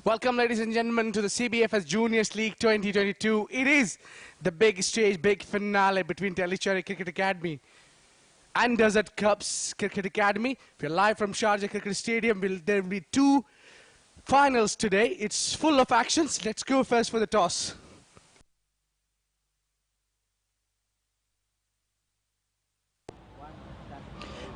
Welcome, ladies and gentlemen, to the CBFS Juniors League 2022. It is the big stage, big finale between Tellicherry Cricket Academy and Deset Cubs Cricket Academy. We're live from Sharjah Cricket Stadium. There will be two finals today. It's full of actions. Let's go first for the toss.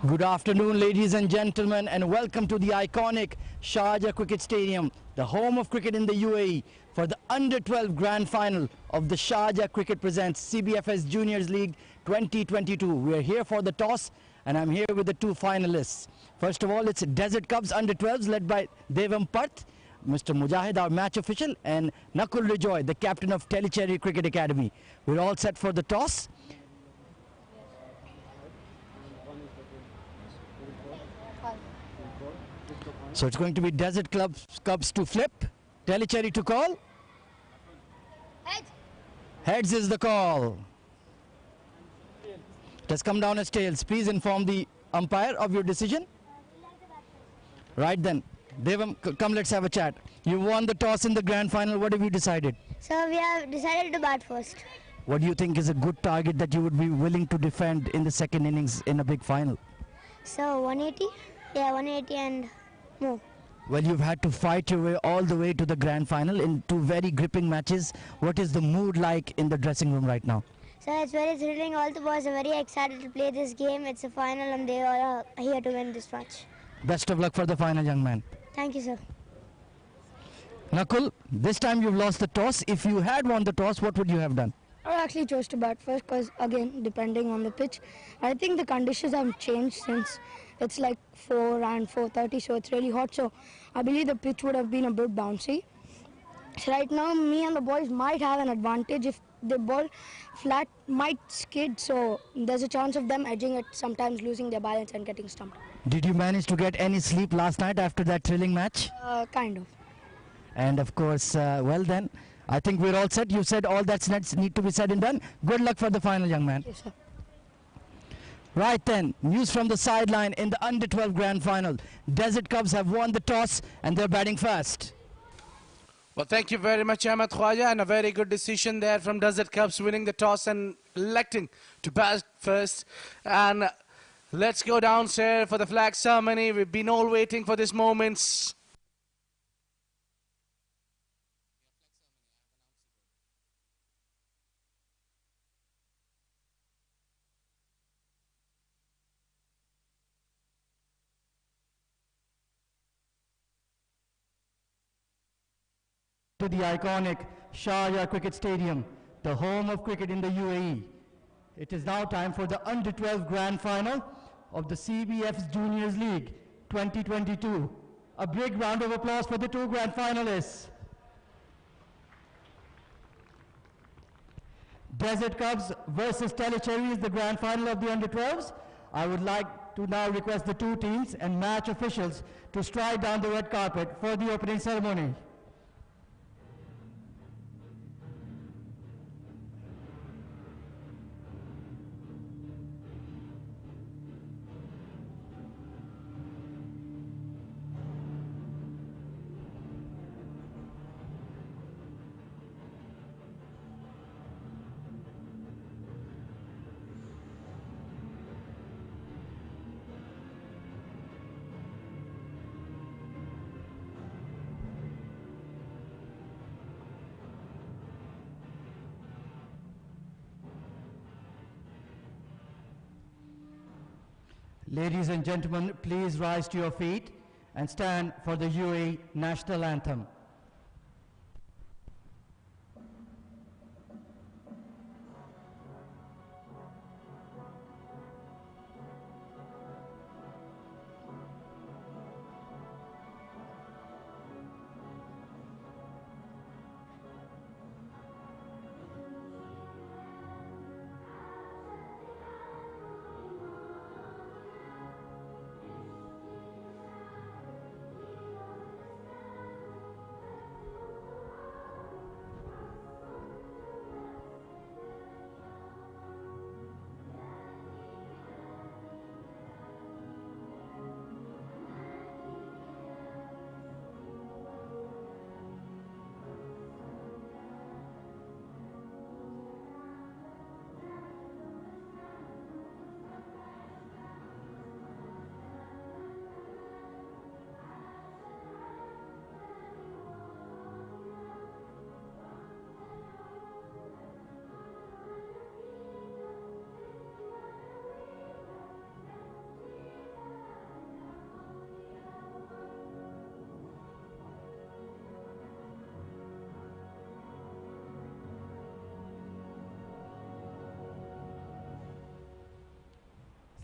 Good afternoon, ladies and gentlemen, and welcome to the iconic Sharjah Cricket Stadium, the home of cricket in the UAE, for the Under-12 Grand Final of the Sharjah Cricket Presents CBFS Juniors League 2022. We are here for the toss, and I'm here with the two finalists. First of all, it's Deset Cubs Under-12s led by Devam Parth, Mr. Mujahid, our match official, and Nakul Rejoy, the captain of Tellicherry Cricket Academy. We're all set for the toss. So it's going to be Deset Cubs to flip, Tellicherry to call. Heads. Heads is the call. It has come down as tails. Please inform the umpire of your decision. Right then. Devam, come, let's have a chat. You won the toss in the grand final. What have you decided? So we have decided to bat first. What do you think is a good target that you would be willing to defend in the second innings in a big final? So 180? Yeah, 180 and more. Well, you've had to fight your way all the way to the grand final in two very gripping matches. What is the mood like in the dressing room right now? So it's very thrilling. All the boys are very excited to play this game. It's a final and they all are here to win this match. Best of luck for the final, young man. Thank you, sir. Nakul, this time you've lost the toss. If you had won the toss, what would you have done? I actually chose to bat first because, again, depending on the pitch, I think the conditions have changed since it's like 4 and 4:30, so it's really hot. So I believe the pitch would have been a bit bouncy. So right now, me and the boys might have an advantage. If the ball flat might skid, so there's a chance of them edging it, sometimes losing their balance and getting stumped. Did you manage to get any sleep last night after that thrilling match? Kind of. And of course, well then, I think we're all set. You said all that's need to be said and done. Good luck for the final, young man. Yes, sir. Right then, news from the sideline in the Under-12 Grand Final. Deset Cubs have won the toss and they're batting first. Well, thank you very much, Ahmed Khwaja, and a very good decision there from Deset Cubs, winning the toss and electing to bat first. And let's go downstairs for the flag ceremony. We've been all waiting for this moment. To the iconic Sharjah Cricket Stadium, the home of cricket in the UAE. It is now time for the Under-12 Grand Final of the CBFS Juniors League 2022. A big round of applause for the two grand finalists. Deset Cubs versus Tellicherry is the grand final of the Under-12s. I would like to now request the two teams and match officials to stride down the red carpet for the opening ceremony. Ladies and gentlemen, please rise to your feet and stand for the UAE National Anthem.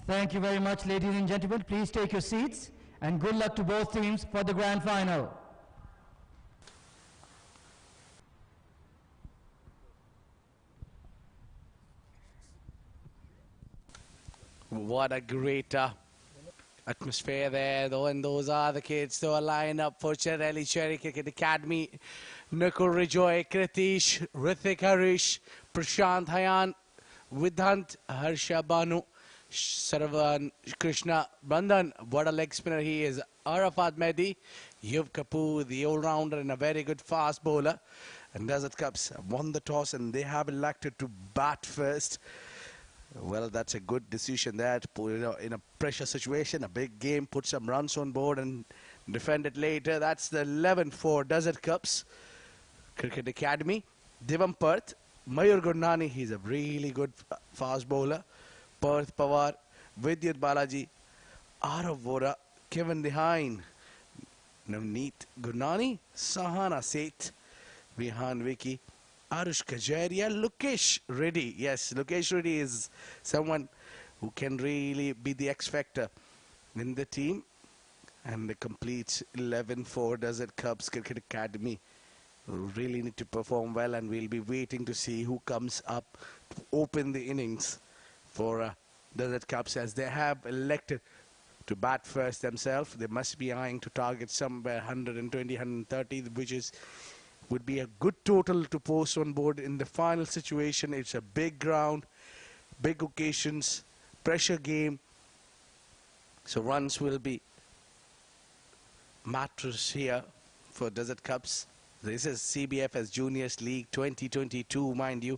Thank you very much, ladies and gentlemen. Please take your seats and good luck to both teams for the grand final. What a great atmosphere there, though, and those are the kids who are lined up for Tellicherry Cricket Academy. Nakul Rejoy, Kritish, Rithik Harish, Prashant Hayan, Vidhant, Harsha Banu, Sarvan Krishna Bandhan. What a leg spinner he is. Arafat Mehdi, Yuv Kapoor, the all-rounder and a very good fast bowler. And Desert Cups won the toss and they have elected to bat first. Well, that's a good decision there to put, in a pressure situation, a big game, put some runs on board and defend it later. That's the 11 for Desert Cups Cricket Academy. Divam Perth, Mayur Gurnani, he's a really good fast bowler. Perth Pawar, Vidyut Balaji, Arav Vora, Kevin Dehine, Navneet Gurnani, Sahana Seth, Vihan Vicky, Arush Kajaria, Lukesh Reddy. Yes, Lukesh Reddy is someone who can really be the X factor in the team. And the complete 11 for Desert Cups Cricket Academy. Really need to perform well, and we'll be waiting to see who comes up to open the innings for Desert Cups, as they have elected to bat first themselves. They must be eyeing to target somewhere 120, 130, which would be a good total to post on board in the final situation. It's a big ground, big occasions, pressure game. So runs will be matters here for Desert Cups. This is CBFS Juniors League 2022, mind you.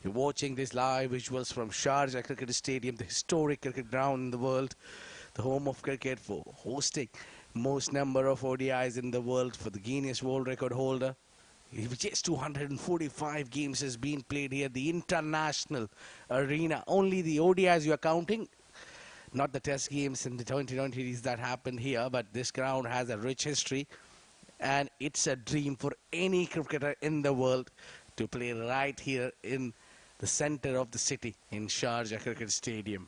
You're watching this live visuals from Sharjah Cricket Stadium, the historic cricket ground in the world, the home of cricket, for hosting most number of ODIs in the world, for the Guinness World Record holder. Just 245 games has been played here, the international arena. Only the ODIs you are counting, not the test games and the 2020s that happened here, but this ground has a rich history, and it's a dream for any cricketer in the world to play right here in the center of the city in Sharjah Cricket Stadium.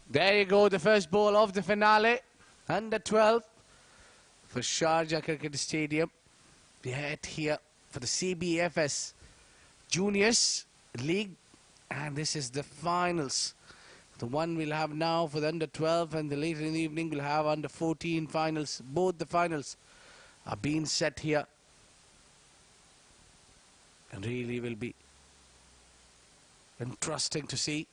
There you go, the first ball of the finale. Under 12 for Sharjah Cricket Stadium. We head here for the CBFS Juniors League. And this is the finals. The one we'll have now for the under 12, and the later in the evening we'll have under 14 finals. Both the finals are being set here. And really will be interesting to see.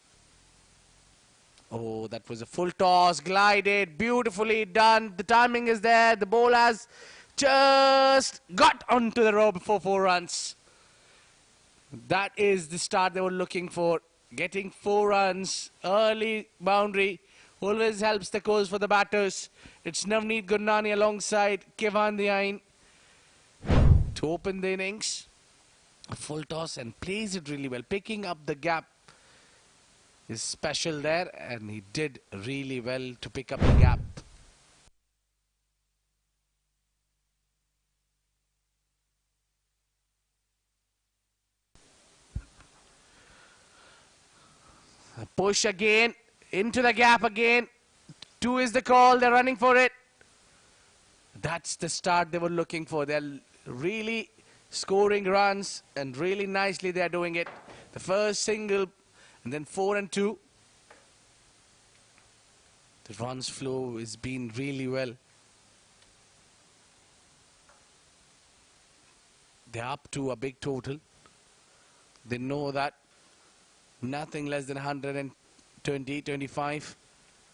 Oh, that was a full toss, glided, beautifully done. The timing is there. The ball has just got onto the rope for 4 runs. That is the start they were looking for. Getting 4 runs, early boundary, always helps the cause for the batters. It's Navneet Gurnani alongside Kevan Diain to open the innings. A full toss and plays it really well. Picking up the gap is special there, and he did really well to pick up the gap. A push again, into the gap again. 2 is the call, they're running for it. That's the start they were looking for. They're really scoring runs, and really nicely they're doing it. The first single, and then 4 and 2. The runs flow has been really well. They're up to a big total. They know that nothing less than 120, 25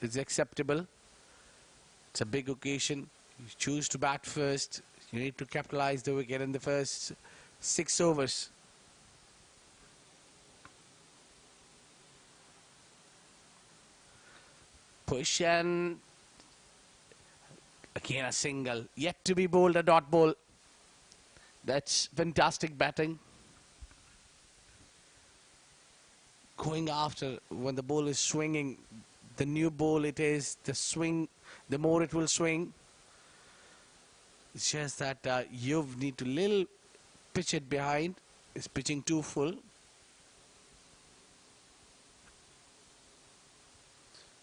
is acceptable. It's a big occasion. You choose to bat first. You need to capitalize the wicket in the first 6 overs. Push, and again a single. Yet to be bowled, a dot ball. That's fantastic batting. Going after when the ball is swinging, the new ball it is, the swing, the more it will swing. It's just that you need to little pitch it behind. It's pitching too full.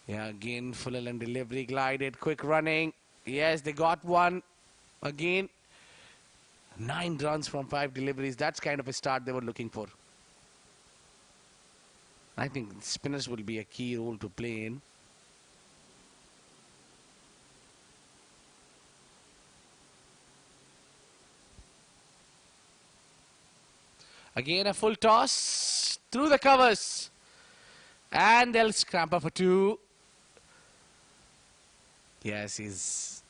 Yeah, again, full and delivery, glided, quick running. Yes, they got one again. 9 runs from 5 deliveries. That's kind of a start they were looking for. I think spinners will be a key role to play in. Again, a full toss through the covers. And they'll scramble for 2. Yes, he's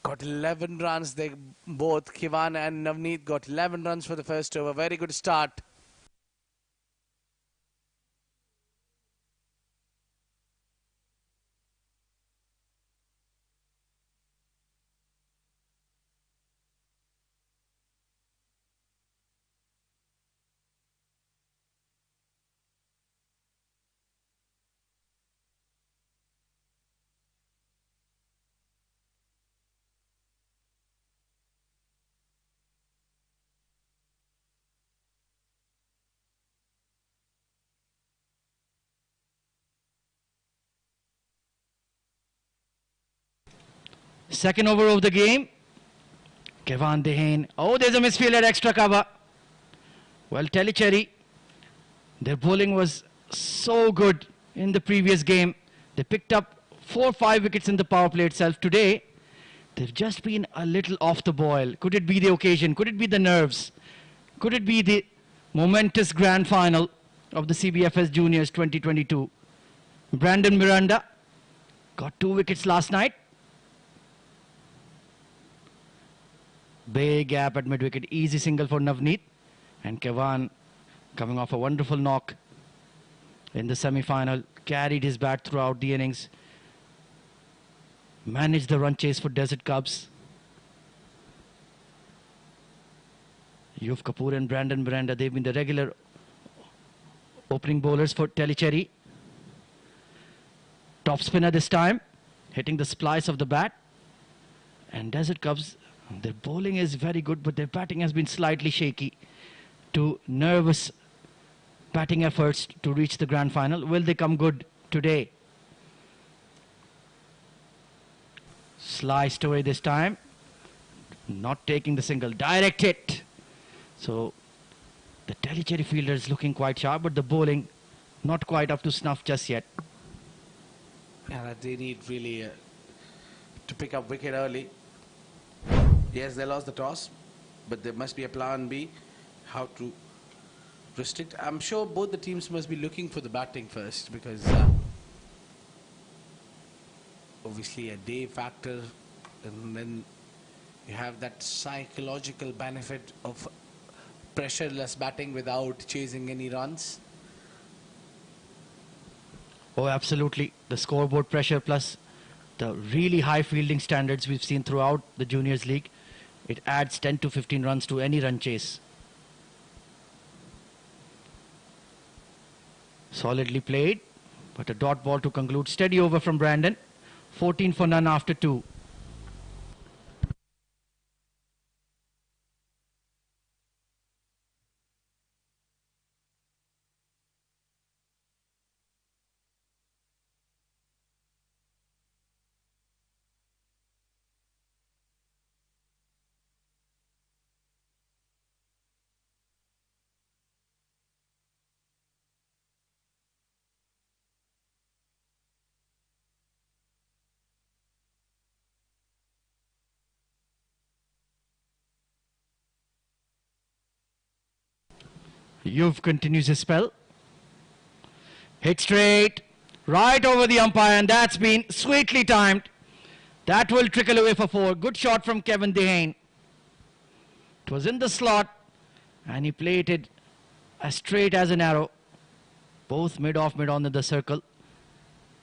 got 11 runs. They both, Kevan and Navneet, got 11 runs for the first over. Very good start. Second over of the game. Kevan Diain. Oh, there's a misfield at extra cover. Well, Tellicherry, their bowling was so good in the previous game. They picked up 4 or 5 wickets in the power play itself. Today, they've just been a little off the boil. Could it be the occasion? Could it be the nerves? Could it be the momentous grand final of the CBFS Juniors 2022? Brandon Miranda got 2 wickets last night. Big gap at mid-wicket, easy single for Navneet. And Kevan, coming off a wonderful knock in the semi-final, carried his bat throughout the innings. Managed the run chase for Deset Cubs. Yuf Kapoor and Brandon Miranda, they've been the regular opening bowlers for Tellicherry. Top spinner this time, hitting the splice of the bat. And Deset Cubs, their bowling is very good, but their batting has been slightly shaky. To nervous batting efforts to reach the grand final. Will they come good today? Sliced away this time. Not taking the single. Direct hit. So the Tellicherry fielder is looking quite sharp, but the bowling not quite up to snuff just yet. Yeah, that they need really to pick up wicket early. Yes, they lost the toss, but there must be a plan B, how to restrict. I'm sure both the teams must be looking for the batting first because obviously a day factor, and then you have that psychological benefit of pressureless batting without chasing any runs. Oh, absolutely. The scoreboard pressure plus the really high fielding standards we've seen throughout the Juniors League, it adds 10 to 15 runs to any run chase. Solidly played, but a dot ball to conclude. Steady over from Brandon. 14 for none after 2. Yuv continues his spell. Hit straight, right over the umpire, and that's been sweetly timed. That will trickle away for 4. Good shot from Kevin Dehane. It was in the slot, and he played it as straight as an arrow. Both mid-off, mid-on in the circle.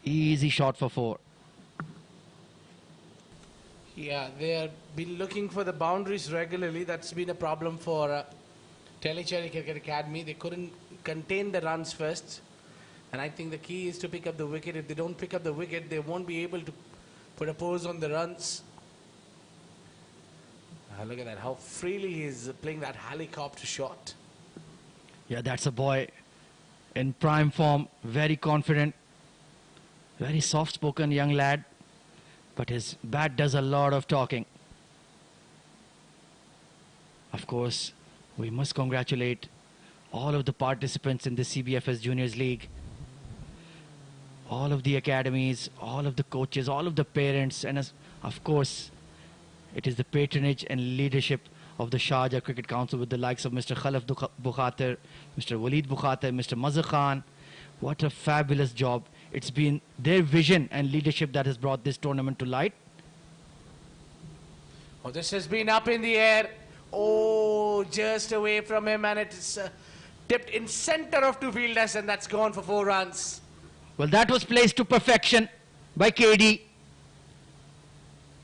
Easy shot for 4. Yeah, they have been looking for the boundaries regularly. That's been a problem for Tellicherry Cricket Academy. They couldn't contain the runs first. And I think the key is to pick up the wicket. If they don't pick up the wicket, they won't be able to put a pose on the runs. Look at that, how freely he's playing that helicopter shot. Yeah, that's a boy in prime form, very confident, very soft-spoken young lad, but his bat does a lot of talking. Of course, we must congratulate all of the participants in the CBFS Juniors League, all of the academies, all of the coaches, all of the parents, and of course, it is the patronage and leadership of the Sharjah Cricket Council with the likes of Mr. Khalaf Bukhater, Mr. Waleed Bukhater, Mr. Mazhar Khan. What a fabulous job. It's been their vision and leadership that has brought this tournament to light. Oh, this has been up in the air. Oh, just away from him, and it's tipped in center of 2 fielders, and that's gone for 4 runs. Well, that was placed to perfection by KD.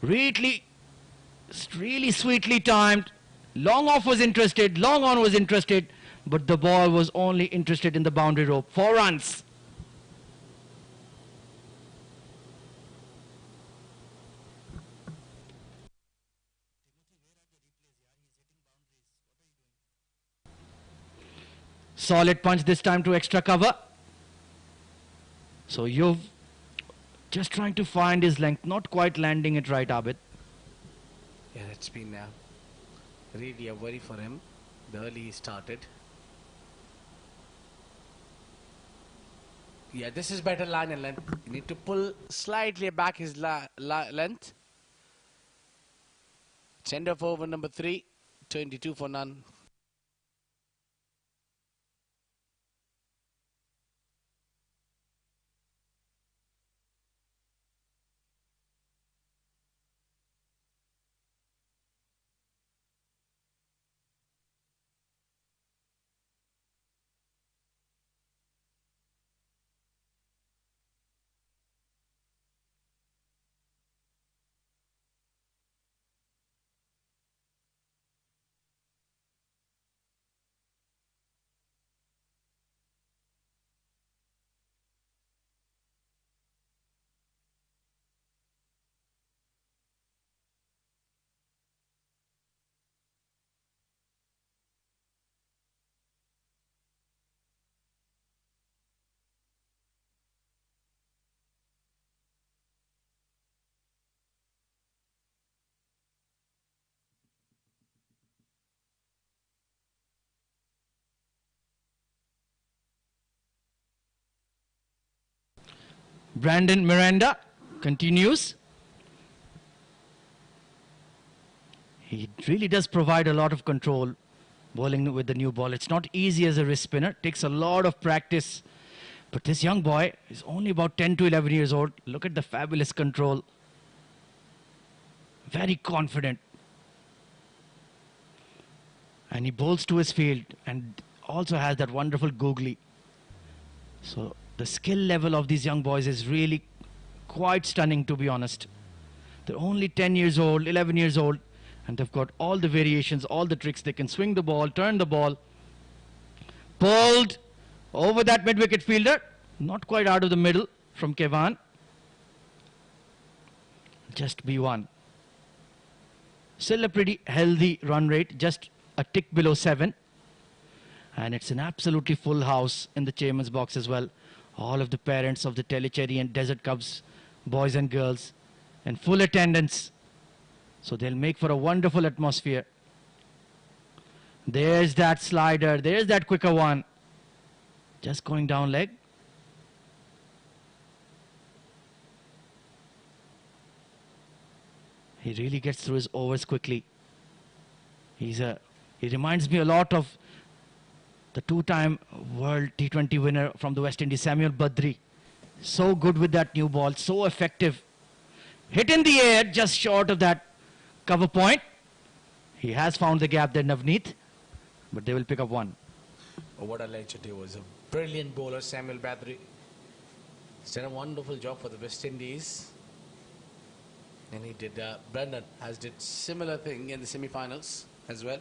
Really sweetly timed. Long off was interested, long on was interested, but the ball was only interested in the boundary rope. 4 runs. Solid punch this time to extra cover. So you've just trying to find his length, not quite landing it right, Abid. Yeah, that's been really a worry for him. The early he started. Yeah, this is better line and length. You need to pull slightly back his length. Send off over number 3, 22 for none. Brandon Miranda continues. He really does provide a lot of control bowling with the new ball. It's not easy as a wrist spinner. It takes a lot of practice. But this young boy is only about 10 to 11 years old. Look at the fabulous control. Very confident. And he bowls to his field and also has that wonderful googly. So the skill level of these young boys is really quite stunning, to be honest. They're only 10 years old, 11 years old, and they've got all the variations, all the tricks. They can swing the ball, turn the ball. Bowled over that mid-wicket fielder. Not quite out of the middle from Kevan. Just B1. Still a pretty healthy run rate, just a tick below 7. And it's an absolutely full house in the chairman's box as well. All of the parents of the Tellicherry and Deset Cubs, boys and girls, in full attendance. So they'll make for a wonderful atmosphere. There's that slider. There's that quicker one. Just going down leg. He really gets through his overs quickly. He reminds me a lot of the two-time World T20 winner from the West Indies, Samuel Badri. So good with that new ball, so effective. Hit in the air, just short of that cover point. He has found the gap there, Navneet, but they will pick up one. Oh, what a legend he was. A brilliant bowler, Samuel Badri. He's done a wonderful job for the West Indies. And he did, Brendan has did similar thing in the semi-finals as well.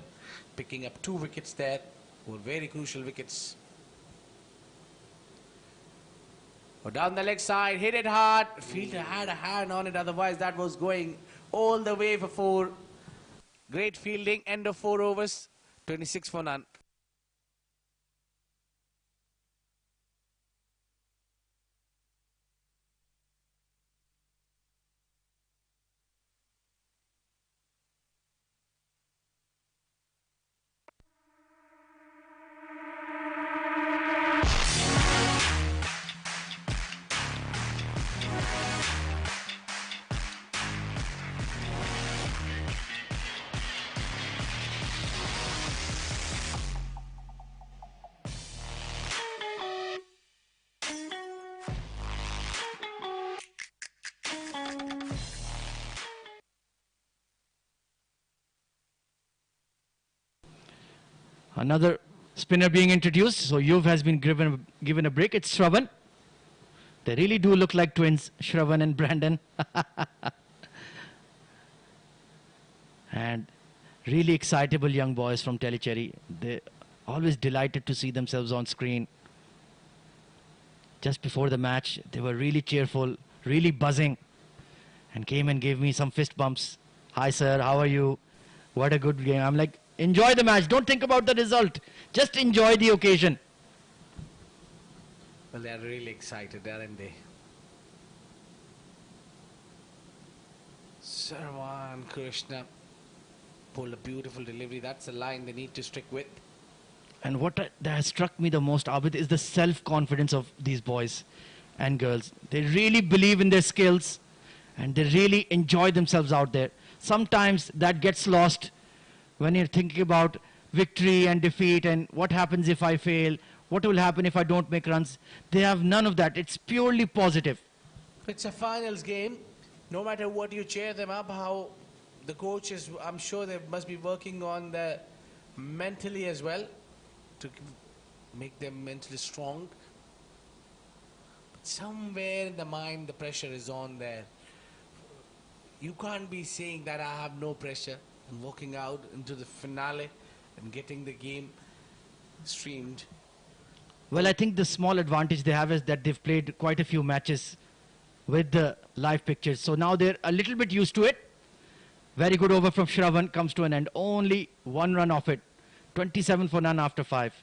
Picking up 2 wickets there. Were very crucial wickets. Oh, down the leg side, hit it hard. Fielder had a hand on it, otherwise that was going all the way for 4. Great fielding, end of 4 overs, 26 for none. Another spinner being introduced. So Yuv has been given a break. It's Shravan. They really do look like twins, Shravan and Brandon. And really excitable young boys from Tellicherry. They're always delighted to see themselves on screen. Just before the match, they were really cheerful, really buzzing, and came and gave me some fist bumps. Hi, sir. How are you? What a good game. I'm like, enjoy the match. Don't think about the result. Just enjoy the occasion. Well, they're really excited, aren't they? Sarwan Krishna pulled a beautiful delivery. That's a line they need to stick with. And what that has struck me the most, Abid, is the self-confidence of these boys and girls. They really believe in their skills and they really enjoy themselves out there. Sometimes that gets lost when you're thinking about victory and defeat and what happens if I fail, what will happen if I don't make runs. They have none of that. It's purely positive. It's a finals game. No matter what you cheer them up, how the coaches, I'm sure they must be working on the mentally as well to make them mentally strong. But somewhere in the mind, the pressure is on there. You can't be saying that I have no pressure and walking out into the finale and getting the game streamed. Well, I think the small advantage they have is that they've played quite a few matches with the live pictures. So now they're a little bit used to it. Very good over from Shravan comes to an end. Only 1 run off it. 27 for none after 5.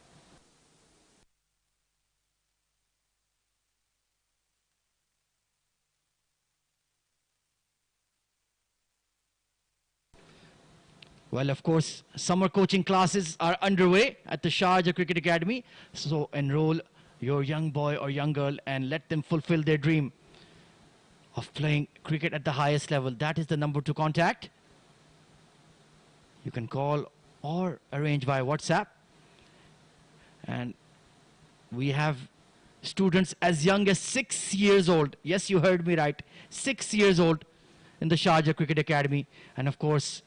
Well, of course, summer coaching classes are underway at the Sharjah Cricket Academy. So enroll your young boy or young girl and let them fulfill their dream of playing cricket at the highest level. That is the number to contact. You can call or arrange via WhatsApp. And we have students as young as 6 years old. Yes, you heard me right. 6 years old in the Sharjah Cricket Academy. And of course,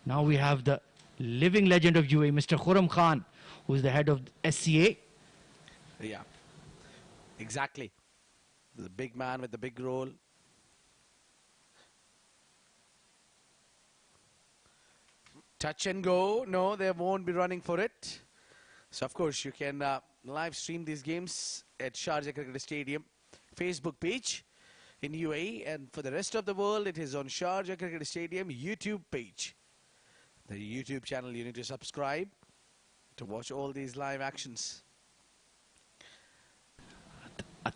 now we have the living legend of UAE, Mr. Khurram Khan, who is the head of SCA. Yeah, exactly. The big man with the big role. Touch and go. No, they won't be running for it. So, of course, you can live stream these games at Sharjah Cricket Stadium Facebook page in UAE. And for the rest of the world, it is on Sharjah Cricket Stadium YouTube page. The YouTube channel you need to subscribe to watch all these live actions.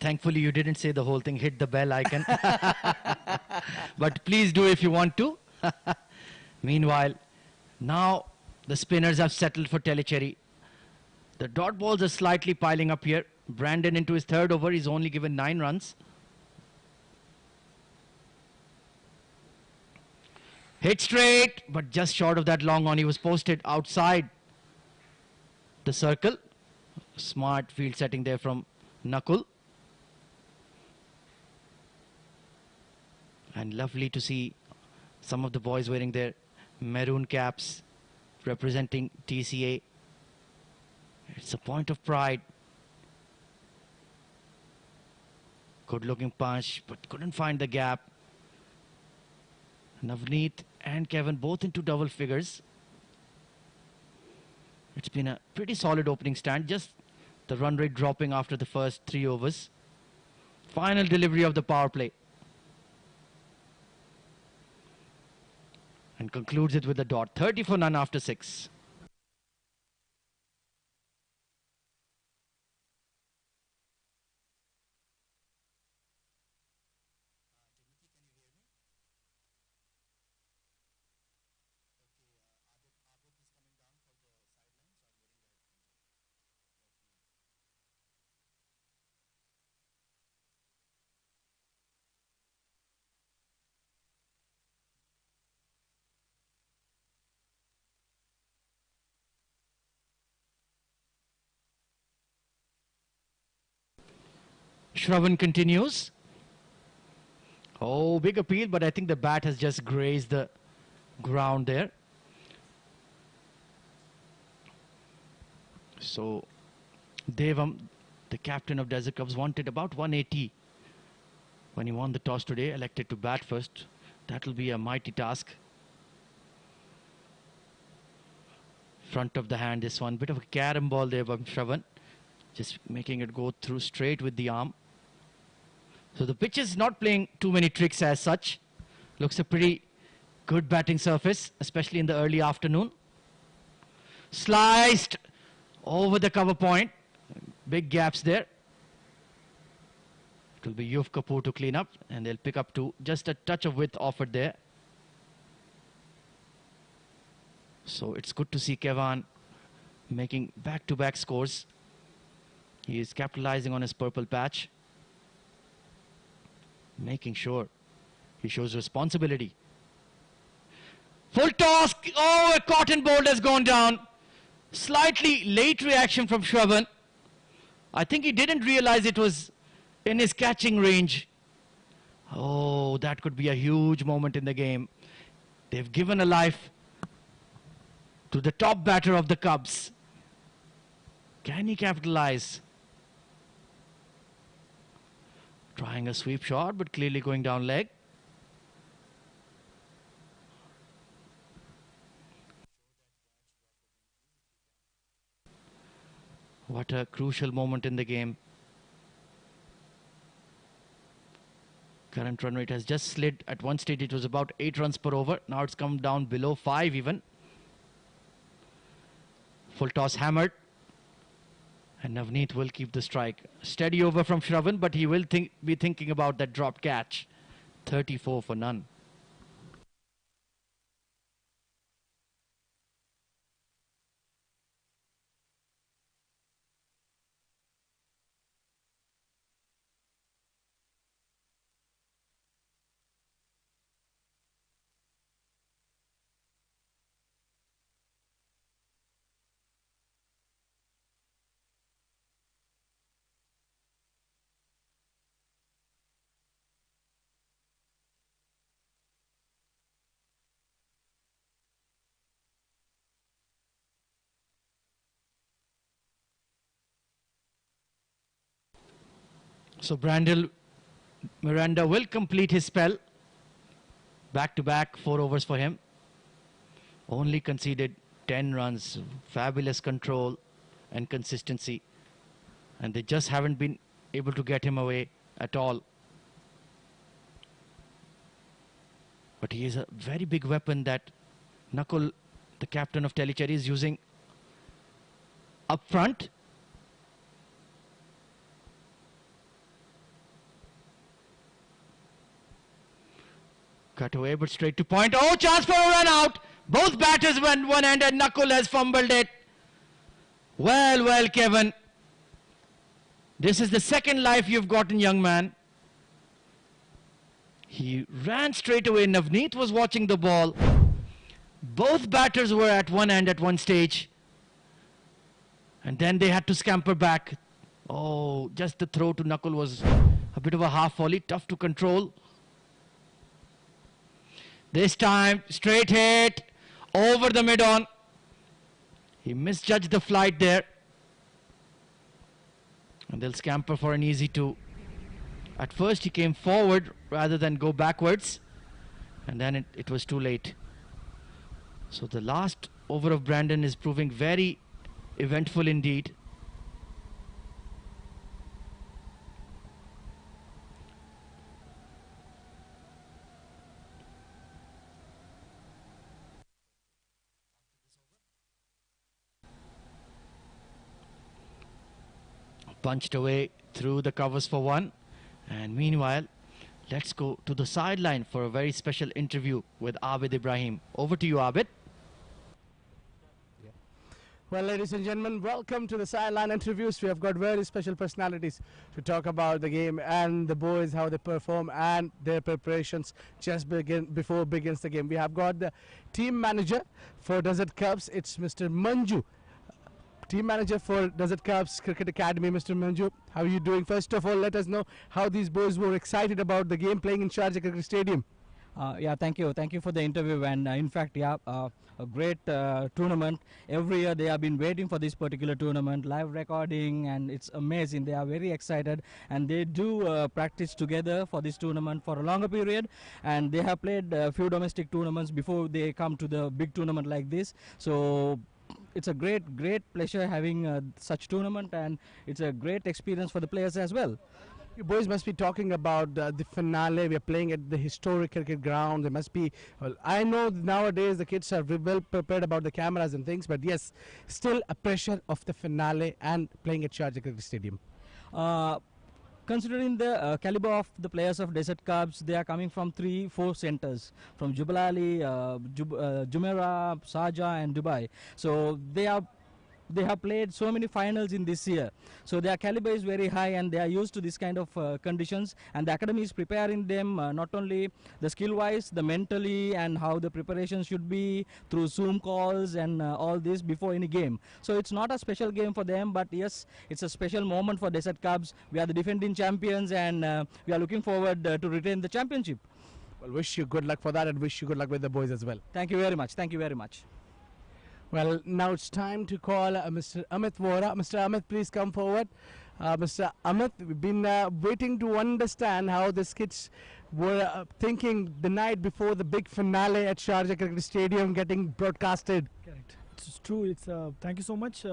Thankfully, you didn't say the whole thing, hit the bell icon. But please do if you want to. Meanwhile, now the spinners have settled for Tellicherry. The dot balls are slightly piling up here. Brandon into his third over. He's only given 9 runs. Hit straight, but just short of that long on. He was posted outside the circle. Smart field setting there from Nakul. And lovely to see some of the boys wearing their maroon caps representing TCA. It's a point of pride. Good looking punch, but couldn't find the gap. Navneet and Kevin both into double figures. It's been a pretty solid opening stand, just the run rate dropping after the first 3 overs. Final delivery of the power play. And concludes it with a dot. 30 for none after 6. Shravan continues. Oh, big appeal, but I think the bat has just grazed the ground there. So, Devam, the captain of Desert Cubs, wanted about 180 when he won the toss today, elected to bat first. That will be a mighty task. Front of the hand, this one. Bit of a carom ball there by Shravan. Just making it go through straight with the arm. So the pitch is not playing too many tricks as such. Looks a pretty good batting surface, especially in the early afternoon. Sliced over the cover point. Big gaps there. It will be Yuf Kapoor to clean up, and they'll pick up to just a touch of width offered there. So it's good to see Kevan making back-to-back scores. He is capitalizing on his purple patch, making sure he shows responsibility. Full toss. Oh, a cotton ball has gone down. Slightly late reaction from Shravan. I think he didn't realize it was in his catching range. Oh, that could be a huge moment in the game. They've given a life to the top batter of the Cubs. Can he capitalize? Trying a sweep shot, but clearly going down leg. What a crucial moment in the game. Current run rate has just slid. At one stage it was about 8 runs per over. Now it's come down below 5 even. Full toss hammered. And Navneet will keep the strike. Steady over from Shravan, but he will be thinking about that dropped catch. 34 for none. So Miranda will complete his spell. Back-to-back 4 overs for him. Only conceded 10 runs. Fabulous control and consistency. And they just haven't been able to get him away at all. But he is a very big weapon that Nakul, the captain of Tellicherry, is using up front. Cut away, but straight to point. Oh, chance for a run out. Both batters went one-handed. Nakul has fumbled it. Well, Kevin. This is the second life you've gotten, young man. He ran straight away. Navneet was watching the ball. Both batters were at one end at one stage. And then they had to scamper back. Oh, just the throw to Nakul was a bit of a half volley. Tough to control. This time, straight hit. Over the mid-on. He misjudged the flight there. And they'll scamper for an easy 2. At first he came forward rather than go backwards. And then it was too late. So the last over of Brandon is proving very eventful indeed. Punched away through the covers for 1. And meanwhile, let's go to the sideline for a very special interview with Abid Ibrahim. Over to you, Abid. Well, ladies and gentlemen, welcome to the sideline interviews. We have got very special personalities to talk about the game and the boys, how they perform and their preparations just before begins the game. We have got the team manager for Deset Cubs. It's Mr. Manju. Team manager for Deset Cubs Cricket Academy, Mr. Manju. How are you doing? First of all, let us know how these boys were excited about the game playing in Sharjah Cricket Stadium. Yeah, thank you. Thank you for the interview. And in fact, yeah, a great tournament. Every year they have been waiting for this particular tournament, live recording, and it's amazing. They are very excited, and they do practice together for this tournament for a longer period. And they have played a few domestic tournaments before they come to the big tournament like this. So it's a great pleasure having such tournament, and it's a great experience for the players as well. You boys must be talking about the finale. We are playing at the historic cricket ground. There must be, well, I know nowadays the kids are well prepared about the cameras and things, but yes, still a pressure of the finale and playing at Sharjah Cricket Stadium. Considering the caliber of the players of Deset Cubs, they are coming from 3-4 centers, from Jubilee, Jumeirah, Sharjah and Dubai. So they have played so many finals in this year. So their caliber is very high, and they are used to this kind of conditions. And the academy is preparing them not only the skill-wise, the mentally, and how the preparation should be through Zoom calls and all this before any game. So it's not a special game for them, but yes, it's a special moment for Deset Cubs. We are the defending champions, and we are looking forward to retain the championship. Well, wish you good luck for that, and wish you good luck with the boys as well. Thank you very much. Thank you very much. Well, now it's time to call Mr. Amit Vora. Mr. Amit, please come forward. Mr. Amit, we've been waiting to understand how the kids were thinking the night before the big finale at Sharjah Cricket Stadium getting broadcasted. Correct. It's true. It's thank you so much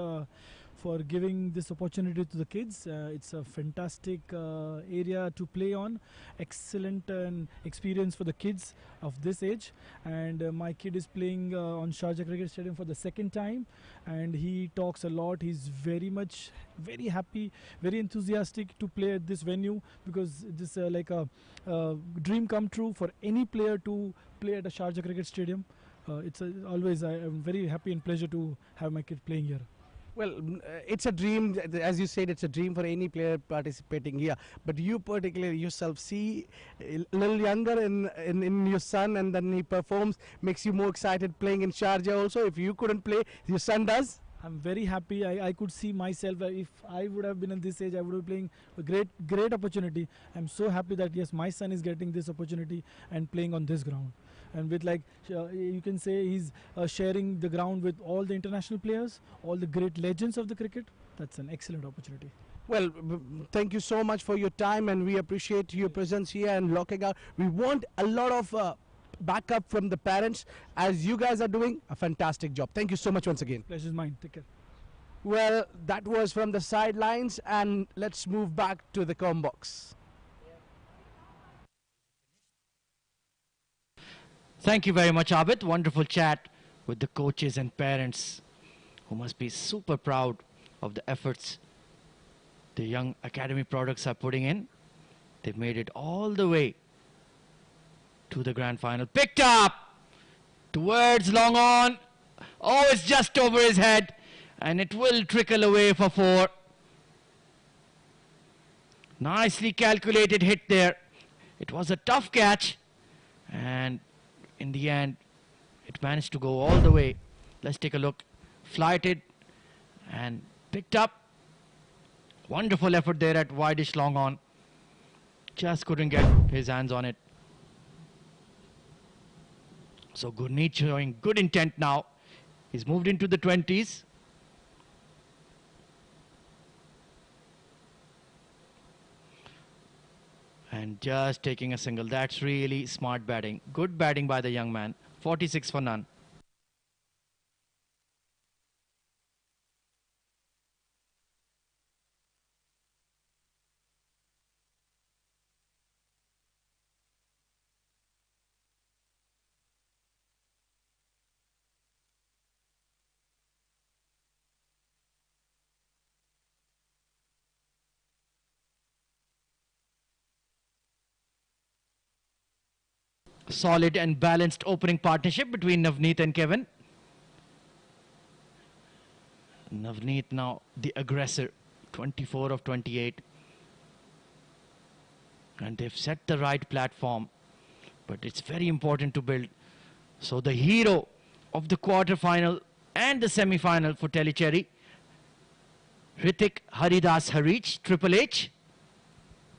for giving this opportunity to the kids. It's a fantastic area to play on. Excellent experience for the kids of this age. And my kid is playing on Sharjah Cricket Stadium for the second time. And he talks a lot. He's very happy, very enthusiastic to play at this venue, because this is like a dream come true for any player to play at a Sharjah Cricket Stadium. It's always, I'm very happy and pleasure to have my kid playing here. Well, it's a dream, as you said, it's a dream for any player participating here. But you particularly yourself see a little younger in your son, and then he performs, makes you more excited playing in Sharjah also. If you couldn't play, your son does. I'm very happy. I could see myself, if I would have been at this age, I would be playing a great opportunity. I'm so happy that yes, my son is getting this opportunity and playing on this ground. And with you can say he's sharing the ground with all the international players, all the great legends of the cricket. That's an excellent opportunity. Well, thank you so much for your time, and we appreciate your presence here and locking out. We want a lot of backup from the parents, as you guys are doing a fantastic job. Thank you so much once again. Pleasure's mine. Take care. Well, that was from the sidelines, and let's move back to the com box. Thank you very much, Abid. Wonderful chat with the coaches and parents who must be super proud of the efforts the young academy products are putting in. They've made it all the way to the grand final. Picked up towards long on. Oh, it's just over his head, and it will trickle away for 4. Nicely calculated hit there. It was a tough catch, and in the end, it managed to go all the way. Let's take a look. Flighted and picked up. Wonderful effort there at wideish long on. Just couldn't get his hands on it. So Gurneet showing good intent now. He's moved into the 20s. And just taking a single. That's really smart batting. Good batting by the young man. 46 for none. Solid and balanced opening partnership between Navneet and Kevin. Navneet now the aggressor, 24 of 28. And they've set the right platform, but it's very important to build. So the hero of the quarter-final and the semi-final for Tellicherry, Hrithik Haridas Harich, Triple H,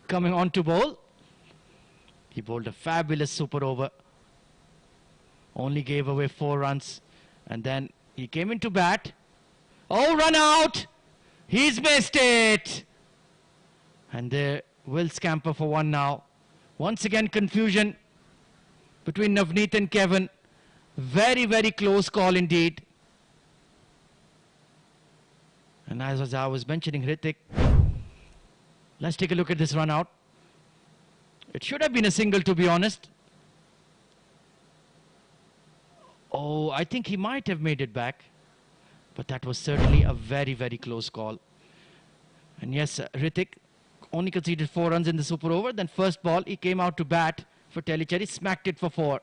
coming on to bowl. He bowled a fabulous super over. Only gave away 4 runs. And then he came into bat. Oh, run out! He's missed it! And they will scamper for 1 now. Once again, confusion between Navneet and Kevin. Very, very close call indeed. And as I was mentioning, Hrithik, let's take a look at this run out. It should have been a single, to be honest. Oh, I think he might have made it back. But that was certainly a very, very close call. And yes, Hrithik only conceded 4 runs in the super over. Then first ball, he came out to bat for Tellicherry, smacked it for 4.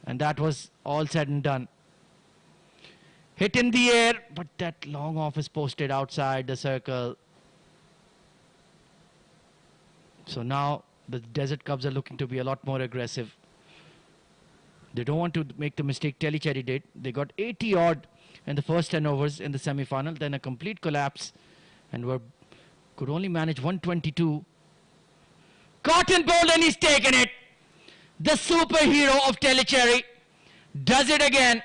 And that was all said and done. Hit in the air, but that long off is posted outside the circle. So now the Desert Cubs are looking to be a lot more aggressive. They don't want to make the mistake Tellicherry did. They got 80 odd in the first 10 overs in the semi-final, then a complete collapse, and could only manage 122. Cotton bowled, and he's taken it. The superhero of Tellicherry does it again.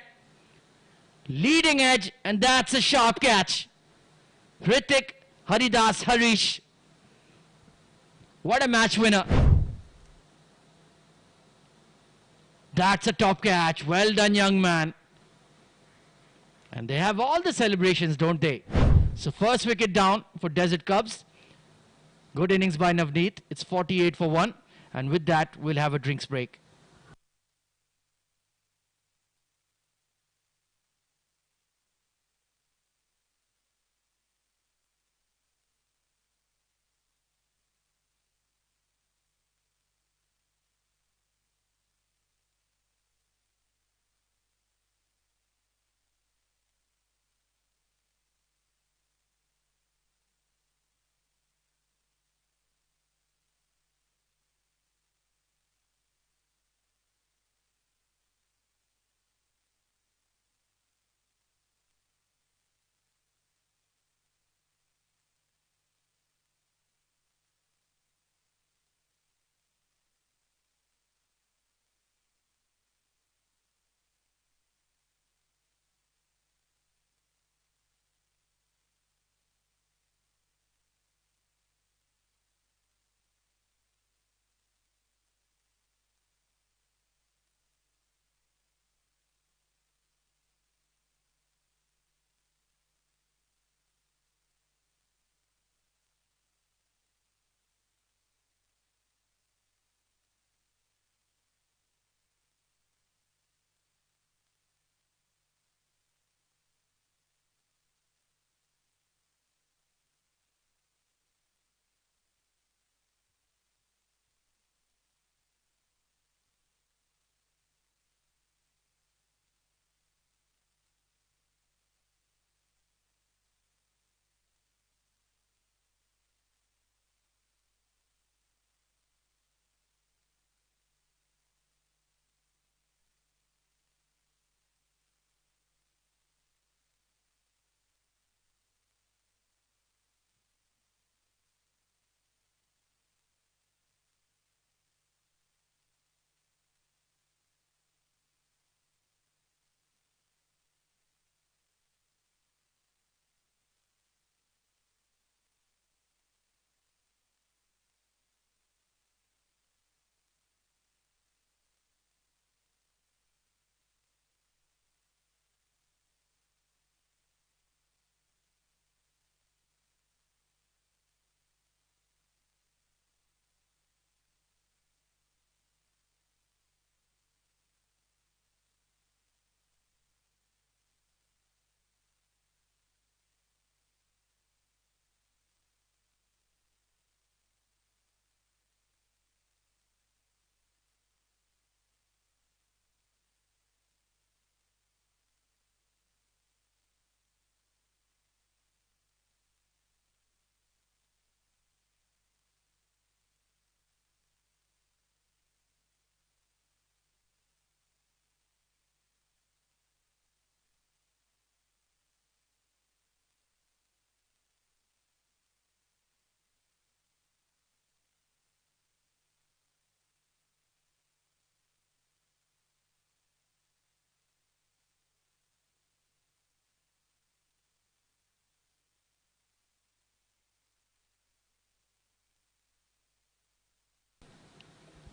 Leading edge, and that's a sharp catch. Hrithik Haridas Harish. What a match winner. That's a top catch. Well done, young man. And they have all the celebrations, don't they? So first wicket down for Desert Cubs. Good innings by Navneet. It's 48 for 1. And with that, we'll have a drinks break.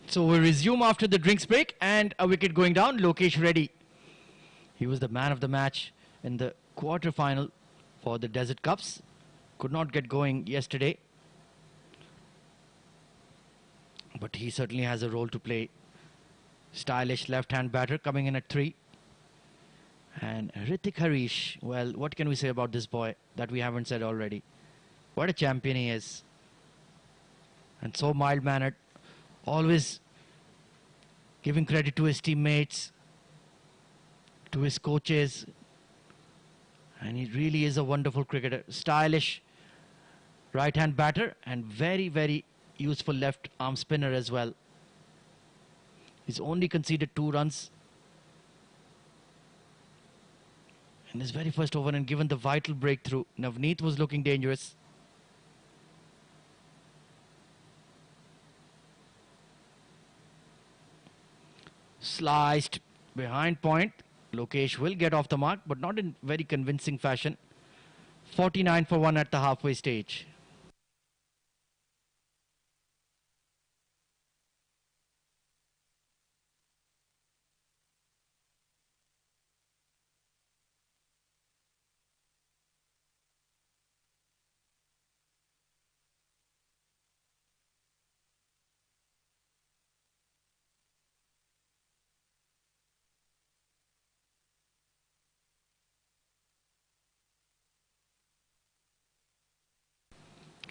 So we resume after the drinks break and a wicket going down. Lokesh Reddy. He was the man of the match in the quarter-final for the Deset Cups. Could not get going yesterday. But he certainly has a role to play. Stylish left-hand batter coming in at 3. And Hrithik Harish. Well, what can we say about this boy that we haven't said already? What a champion he is. And so mild-mannered. Always giving credit to his teammates, to his coaches, and he really is a wonderful cricketer. Stylish right-hand batter and very, very useful left arm spinner as well. He's only conceded 2 runs in his very first over, and given the vital breakthrough, Navneet was looking dangerous. Sliced behind point. Lokesh will get off the mark, but not in very convincing fashion. 49 for 1 at the halfway stage.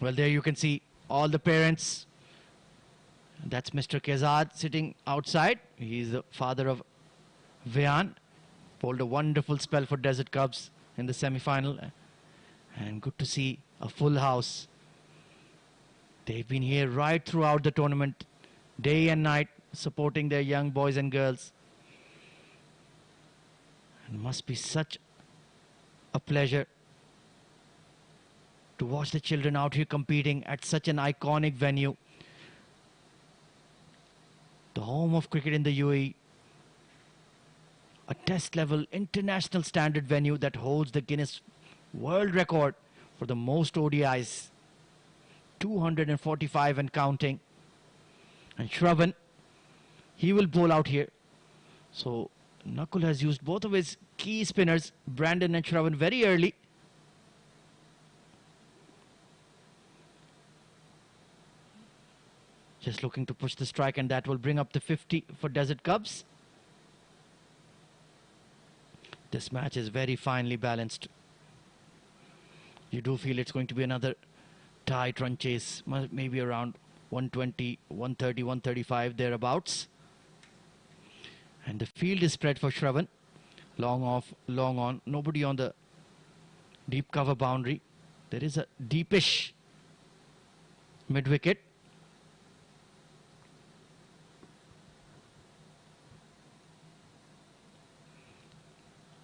Well, there you can see all the parents. That's Mr. Kezad sitting outside. He's the father of Vian. Pulled a wonderful spell for Deset Cubs in the semi-final. And good to see a full house. They've been here right throughout the tournament, day and night, supporting their young boys and girls. It must be such a pleasure to watch the children out here competing at such an iconic venue. The home of cricket in the UAE. A test level international standard venue that holds the Guinness World Record for the most ODIs. 245 and counting. And Shravan, he will bowl out here. So Nakul has used both of his key spinners, Brandon and Shravan, very early. Just looking to push the strike, and that will bring up the 50 for Deset Cubs. This match is very finely balanced. You do feel it's going to be another tight run chase, maybe around 120, 130, 135 thereabouts. And the field is spread for Shravan. Long off, long on. Nobody on the deep cover boundary. There is a deepish mid-wicket.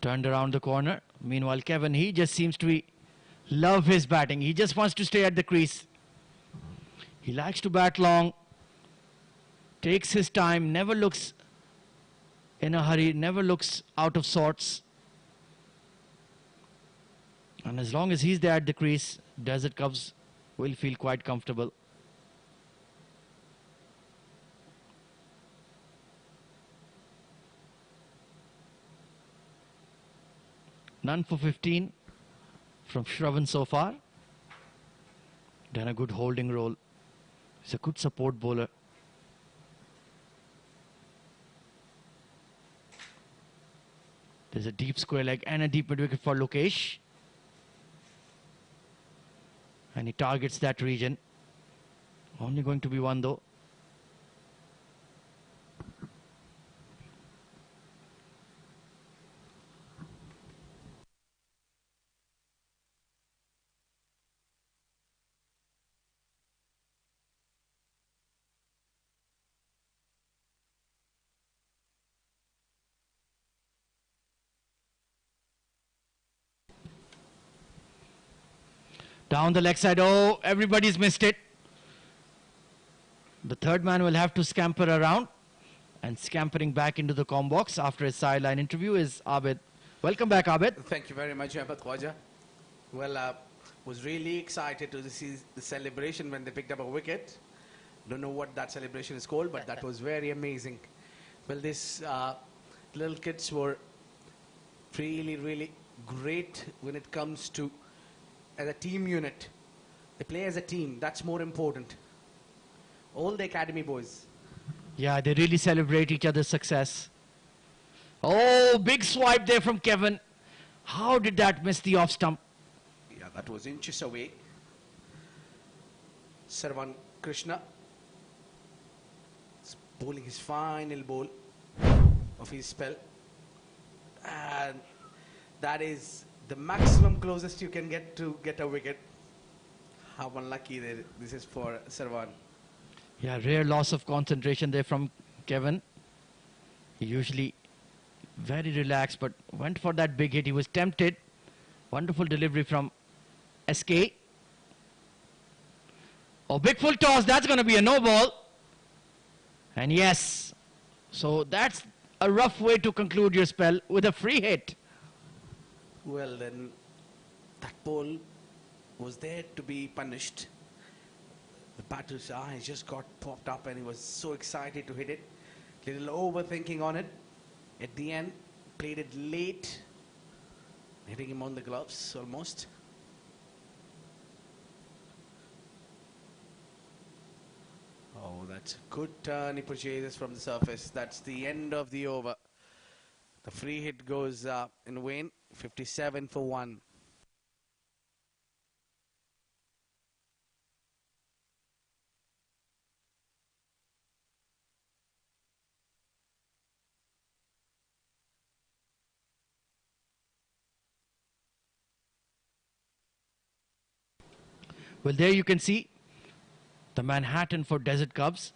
Turned around the corner. Meanwhile, Kevin, he just seems to love his batting. He just wants to stay at the crease. He likes to bat long. Takes his time. Never looks in a hurry. Never looks out of sorts. And as long as he's there at the crease, Deset Cubs will feel quite comfortable. None for 15 from Shravan so far. Done a good holding role. He's a good support bowler. There's a deep square leg and a deep mid-wicket for Lokesh. And he targets that region. Only going to be one though. Down the leg side. Oh, everybody's missed it. The third man will have to scamper around. And scampering back into the comm box after his sideline interview is Abid. Welcome back, Abid. Thank you very much, Ahmed Khwaja. Well, was really excited to see the celebration when they picked up a wicket. Don't know what that celebration is called, but that was very amazing. Well, these little kids were really, really great when it comes to as a team unit. They play as a team. That's more important. All the academy boys. Yeah, they really celebrate each other's success. Oh, big swipe there from Kevin. How did that miss the off stump? Yeah, that was inches away. Sarvan Krishna is bowling his final ball of his spell. And that is the maximum closest you can get to get a wicket. How unlucky this is for Sarvan. Yeah, rare loss of concentration there from Kevin. He usually very relaxed, but went for that big hit. He was tempted. Wonderful delivery from SK. Oh, big full toss. That's going to be a no ball. And yes, so that's a rough way to conclude your spell with a free hit. Well, then that ball was there to be punished. The batter's eyes just got popped up and he was so excited to hit it. Little overthinking on it. At the end, played it late. Hitting him on the gloves almost. Oh, that's a good turn he purchases from the surface. That's the end of the over. The free hit goes in vain. 57 for 1. Well, there you can see the Manhattan for Desert Cubs.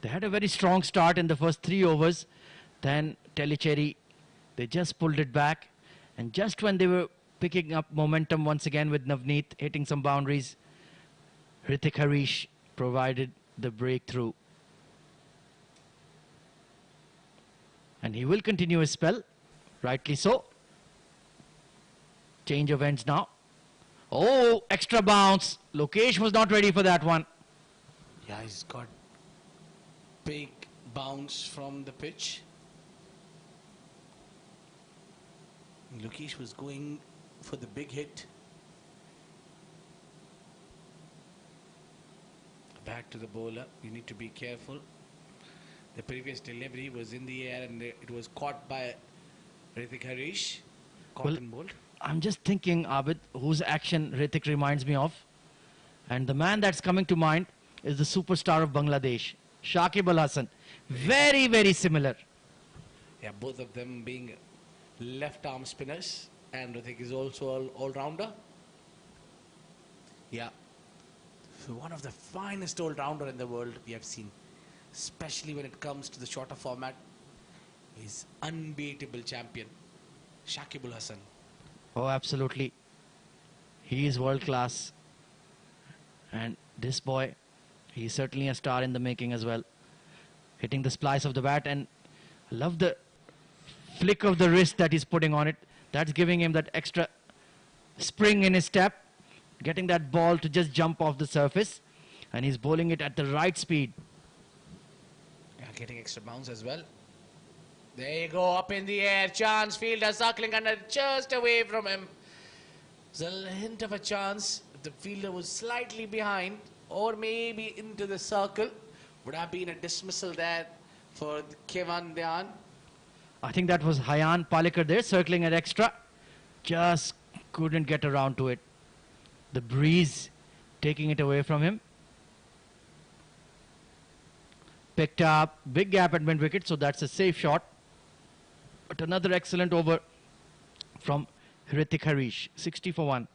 They had a very strong start in the first 3 overs. Then Tellicherry, they just pulled it back. And just when they were picking up momentum once again with Navneet hitting some boundaries, Hrithik Harish provided the breakthrough. And he will continue his spell, rightly so. Change of ends now. Oh, extra bounce. Lokesh was not ready for that one. Yeah, he's got big bounce from the pitch. Lokesh was going for the big hit. Back to the bowler. You need to be careful. The previous delivery was in the air and it was caught by Hrithik Harish. Caught and bowled. I'm just thinking, Abid, whose action Hrithik reminds me of. And the man that's coming to mind is the superstar of Bangladesh, Shakib Al Hasan. Very, very similar. Yeah, both of them being left arm spinners. And Hrithik is also an all-rounder. Yeah. So one of the finest all-rounder in the world we have seen. Especially when it comes to the shorter format. He's unbeatable champion. Shakib Al Hasan. Oh, absolutely. He is world class. And this boy, he's certainly a star in the making as well. Hitting the splice of the bat, and I love the flick of the wrist that he's putting on it. That's giving him that extra spring in his step, getting that ball to just jump off the surface, and he's bowling it at the right speed. Yeah, getting extra bounce as well. There you go, up in the air. Chance, fielder circling under, just away from him. There's a hint of a chance. If the fielder was slightly behind, or maybe into the circle, would have been a dismissal there for Kevan Dhyan. I think that was Hayan Palekar there, circling at extra. Just couldn't get around to it. The breeze taking it away from him. Picked up, big gap at mid-wicket, so that's a safe shot. But another excellent over from Hrithik Harish, 60 for 1.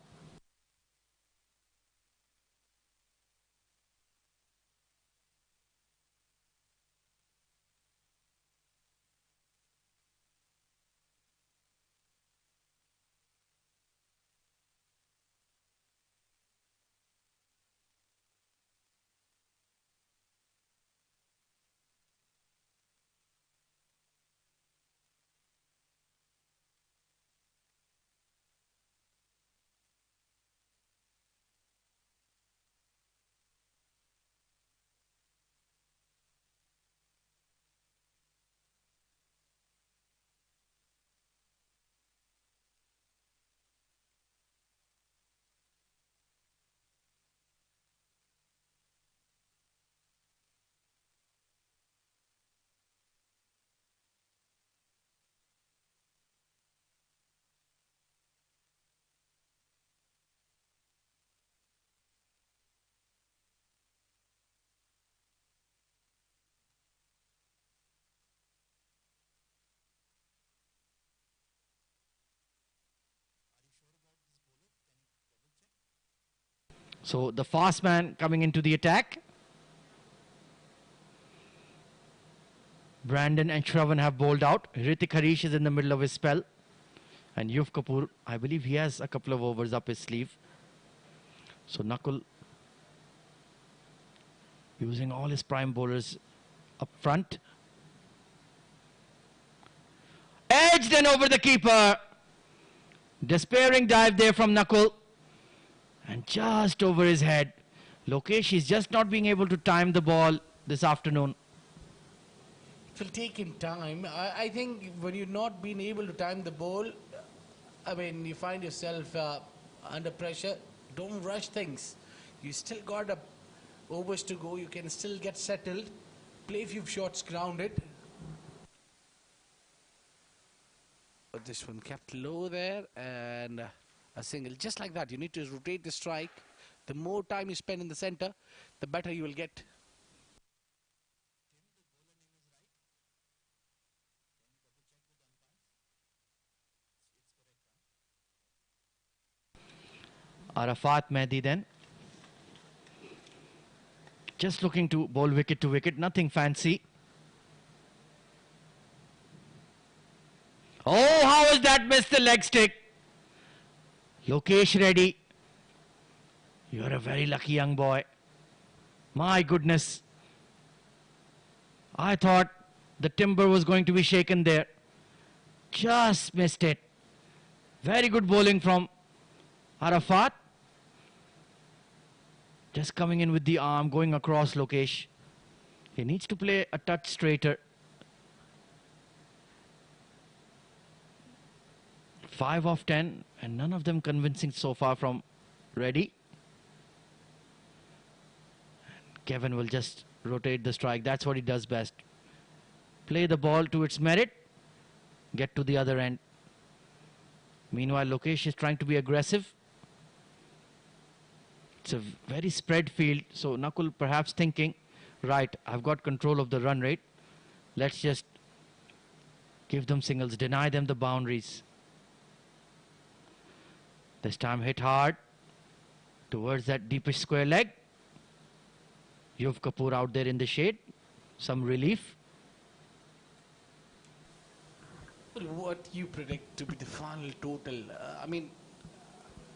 So the fast man coming into the attack. Brandon and Shravan have bowled out. Hrithik Harish is in the middle of his spell. And Yuv Kapoor, I believe he has a couple of overs up his sleeve. So Nakul using all his prime bowlers up front. Edged and over the keeper. Despairing dive there from Nakul. And just over his head. Lokesh is just not being able to time the ball this afternoon. It will take him time. I think when you're not being able to time the ball, I mean, you find yourself under pressure. Don't rush things. You still got overs to go. You can still get settled. Play a few shots grounded. But this one kept low there and a single. Just like that, you need to rotate the strike. The more time you spend in the center, the better you will get. Arafat Mehdi then. Just looking to bowl wicket to wicket, nothing fancy. Oh, how has that missed the leg stick? Lokesh Reddy. You're a very lucky young boy. My goodness. I thought the timber was going to be shaken there. Just missed it. Very good bowling from Arafat. Just coming in with the arm, going across Lokesh. He needs to play a touch straighter. 5 of 10 and none of them convincing so far from Reddy. And Kevin will just rotate the strike. That's what he does best. Play the ball to its merit. Get to the other end. Meanwhile, Lokesh is trying to be aggressive. It's a very spread field, so Nakul perhaps thinking, right, I've got control of the run rate. Let's just give them singles, deny them the boundaries. This time hit hard towards that deepish square leg. Yuv Kapoor out there in the shade. Some relief. What you predict to be the final total? I mean,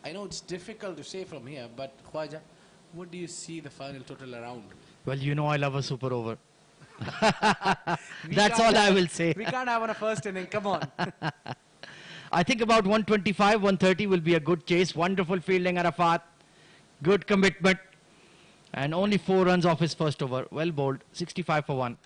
I know it's difficult to say from here, but Khwaja, what do you see the final total around? Well, you know I love a super over. That's all I will say. We can't have on a first inning, come on. I think about 125, 130 will be a good chase. Wonderful fielding, Arafat. Good commitment. And only 4 runs off his first over. Well bowled. 65 for 1.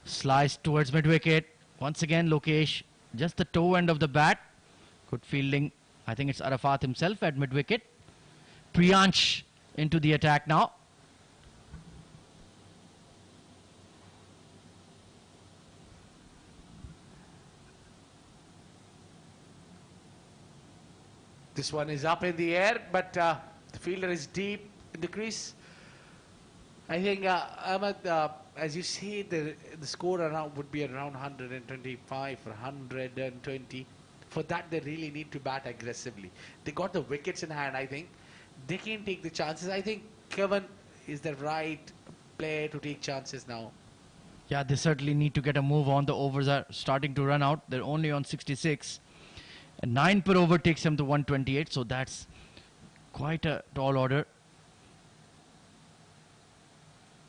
Sliced towards mid-wicket. Once again, Lokesh, just the toe end of the bat. Good fielding. I think it's Arafat himself at mid-wicket. Priyansh into the attack now. This one is up in the air, but the fielder is deep in the crease. I think, Ahmed, as you see, the score around would be around 125 or 120. For that, they really need to bat aggressively. They got the wickets in hand, I think. They can take the chances. I think Kevin is the right player to take chances now. Yeah, they certainly need to get a move on. The overs are starting to run out. They're only on 66. And 9 per over takes them to 128, so that's quite a tall order.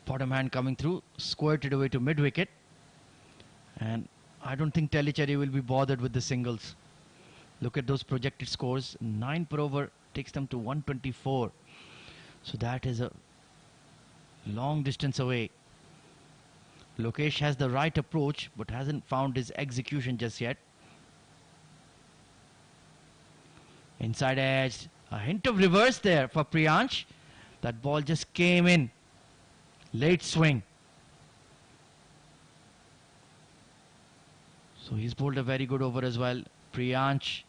Bottom hand coming through, squirted away to mid-wicket. And I don't think Tellicherry will be bothered with the singles. Look at those projected scores. 9 per over takes them to 124. So that is a long distance away. Lokesh has the right approach but hasn't found his execution just yet. Inside edge, a hint of reverse there for Priyansh. That ball just came in. Late swing. So he's bowled a very good over as well. Priyansh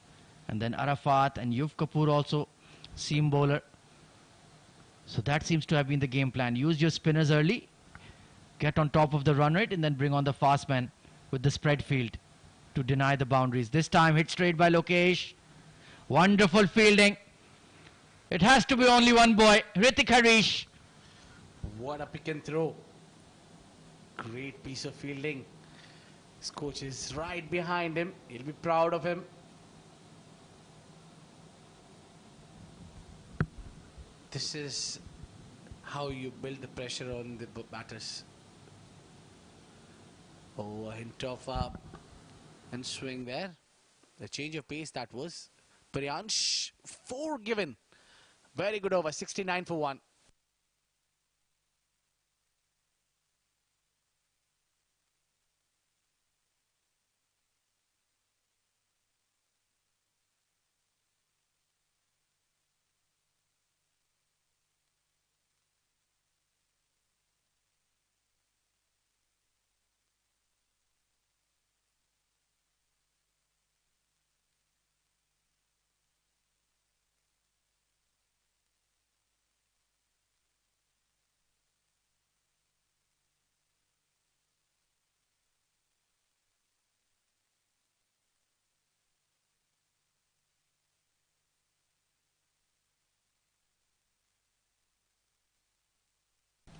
and then Arafat and Yuv Kapoor also seam bowler. So that seems to have been the game plan. Use your spinners early, get on top of the run rate and then bring on the fast man with the spread field to deny the boundaries. This time hit straight by Lokesh. Wonderful fielding. It has to be only one boy, Hrithik Harish. What a pick and throw. Great piece of fielding. His coach is right behind him. He'll be proud of him. This is how you build the pressure on the batters. Oh, a hint of and swing there. The change of pace that was. Priyansh, 4 given. Very good over, 69 for 1.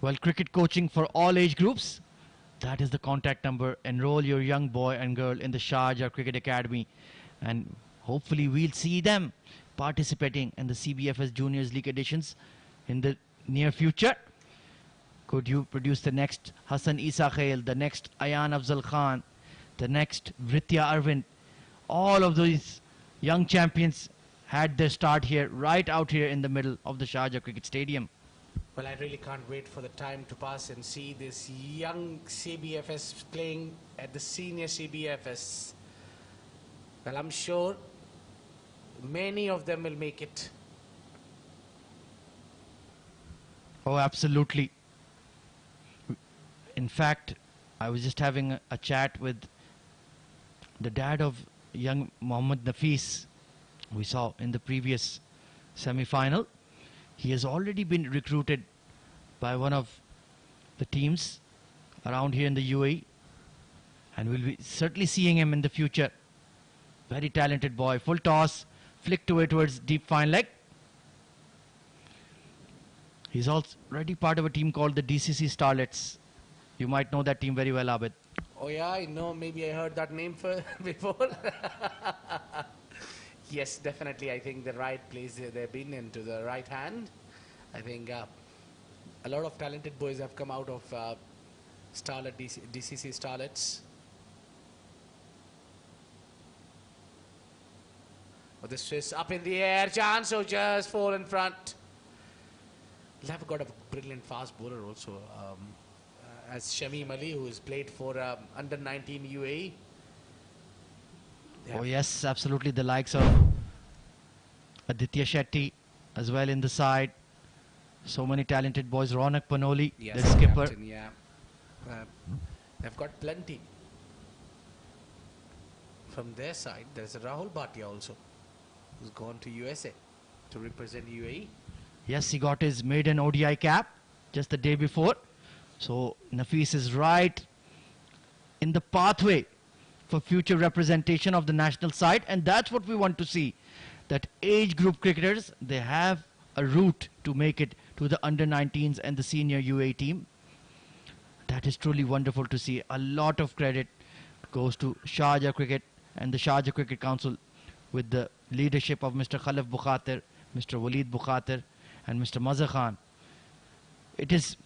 Well, cricket coaching for all age groups. That is the contact number. Enroll your young boy and girl in the Sharjah Cricket Academy. And hopefully we'll see them participating in the CBFS Juniors League editions in the near future. Could you produce the next Hassan Isa Khail, the next Ayan Afzal Khan, the next Vritya Arvind? All of these young champions had their start here, right out here in the middle of the Sharjah Cricket Stadium. Well, I really can't wait for the time to pass and see this young CBFS playing at the senior CBFS. Well, I'm sure many of them will make it. Oh, absolutely. In fact, I was just having a chat with the dad of young Mohammad Nafis, we saw in the previous semi-final. He has already been recruited by one of the teams around here in the UAE, and we'll be certainly seeing him in the future. Very talented boy. Full toss, flicked away towards deep fine leg. He's already part of a team called the DCC Starlets. You might know that team very well, Abid. Oh yeah, I know. Maybe I heard that name before. Yes, definitely. I think the right place they've been into the right hand. I think a lot of talented boys have come out of Starlet DCC Starlets. Oh, this is up in the air. Chance, so just fall in front. They've got a brilliant fast bowler also, as Shamim Ali, who has played for under 19 UAE. Oh yes, absolutely. The likes of Aditya Shetty as well in the side. So many talented boys. Ronak Panoli, Yes, the skipper. captain, yeah. They've got plenty. From their side, there's a Rahul Bhatia also, who's gone to USA to represent UAE. Yes, he got his maiden ODI cap just the day before. So Nafis is right in the pathway for future representation of the national side, and that's what we want to see. That age group cricketers, they have a route to make it to the under-19s and the senior UAE team. That is truly wonderful to see. A lot of credit goes to Sharjah Cricket and the Sharjah Cricket Council with the leadership of Mr. Khalif Bukhatir, Mr. Waleed Bukhatir and Mr. Mazhar Khan. It is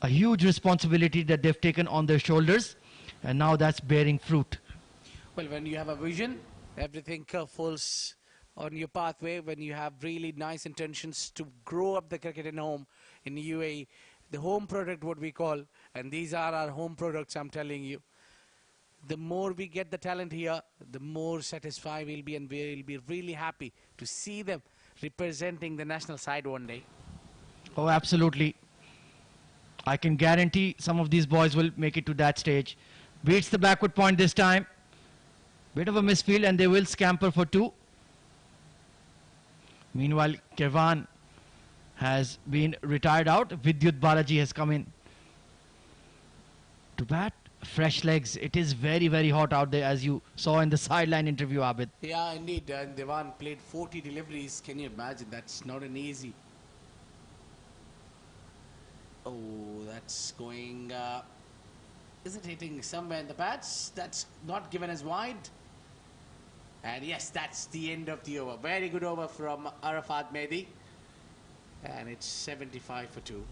a huge responsibility that they've taken on their shoulders, and now that's bearing fruit. Well, when you have a vision, everything falls on your pathway when you have really nice intentions to grow up the cricket in home in UAE. The home product, what we call, and these are our home products, I'm telling you. The more we get the talent here, the more satisfied we'll be, and we'll be really happy to see them representing the national side one day. Oh, absolutely. I can guarantee some of these boys will make it to that stage. Beats the backward point this time. Bit of a misfield, and they will scamper for 2. Meanwhile, Kevan has been retired out. Vidyut Balaji has come in to bat. Fresh legs. It is very, very hot out there, as you saw in the sideline interview, Abid. Yeah, indeed. And Devan played 40 deliveries. Can you imagine? That's not an easy. Oh, that's going. Is it hitting somewhere in the pads? That's not given as wide. And yes, that's the end of the over. Very good over from Arafat Mehdi. And it's 75 for 2.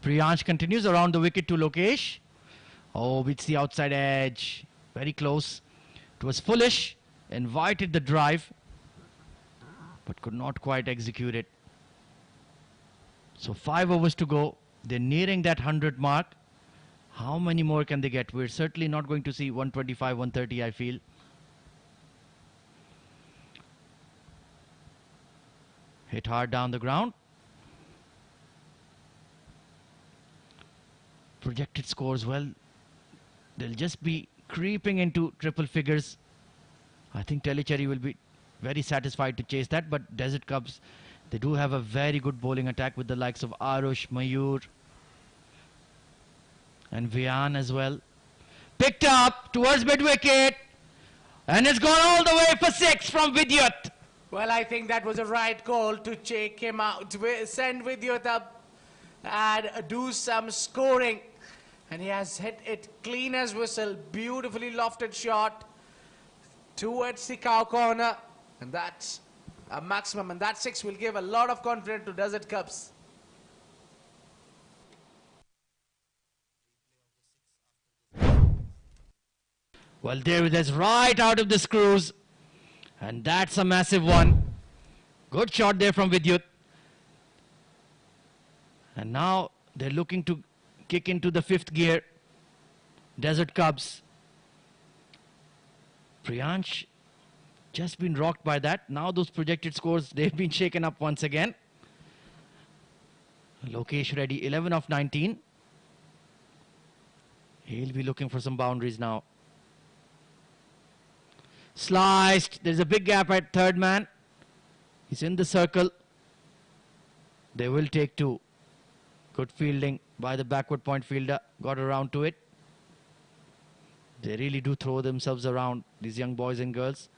Priyansh continues around the wicket to Lokesh. Oh, beats the outside edge. Very close. It was foolish. Invited the drive, but could not quite execute it. So 5 overs to go. They're nearing that 100 mark. How many more can they get? We're certainly not going to see 125, 130, I feel. Hit hard down the ground. Projected scores, well, they'll just be creeping into triple figures. I think Tellicherry will be very satisfied to chase that, but Desert Cubs, they do have a very good bowling attack with the likes of Arush, Mayur, and Vian as well. Picked up towards mid-wicket, and it's gone all the way for 6 from Vidyut. Well, I think that was a right call to check him out, to send Vidyut up and do some scoring. And he has hit it clean as whistle. Beautifully lofted shot towards the cow corner. And that's a maximum. And that 6 will give a lot of confidence to Desert Cubs. Well, there it is, right out of the screws. And that's a massive one. Good shot there from Vidyut. And now they're looking to kick into the 5th gear. Desert Cubs. Priyansh just been rocked by that. Now those projected scores, they've been shaken up once again. Lokesh ready, 11 of 19. He'll be looking for some boundaries now. Sliced. There's a big gap at third man. He's in the circle. They will take 2. Good fielding by the backward point fielder. Got around to it. They really do throw themselves around, these young boys and girls.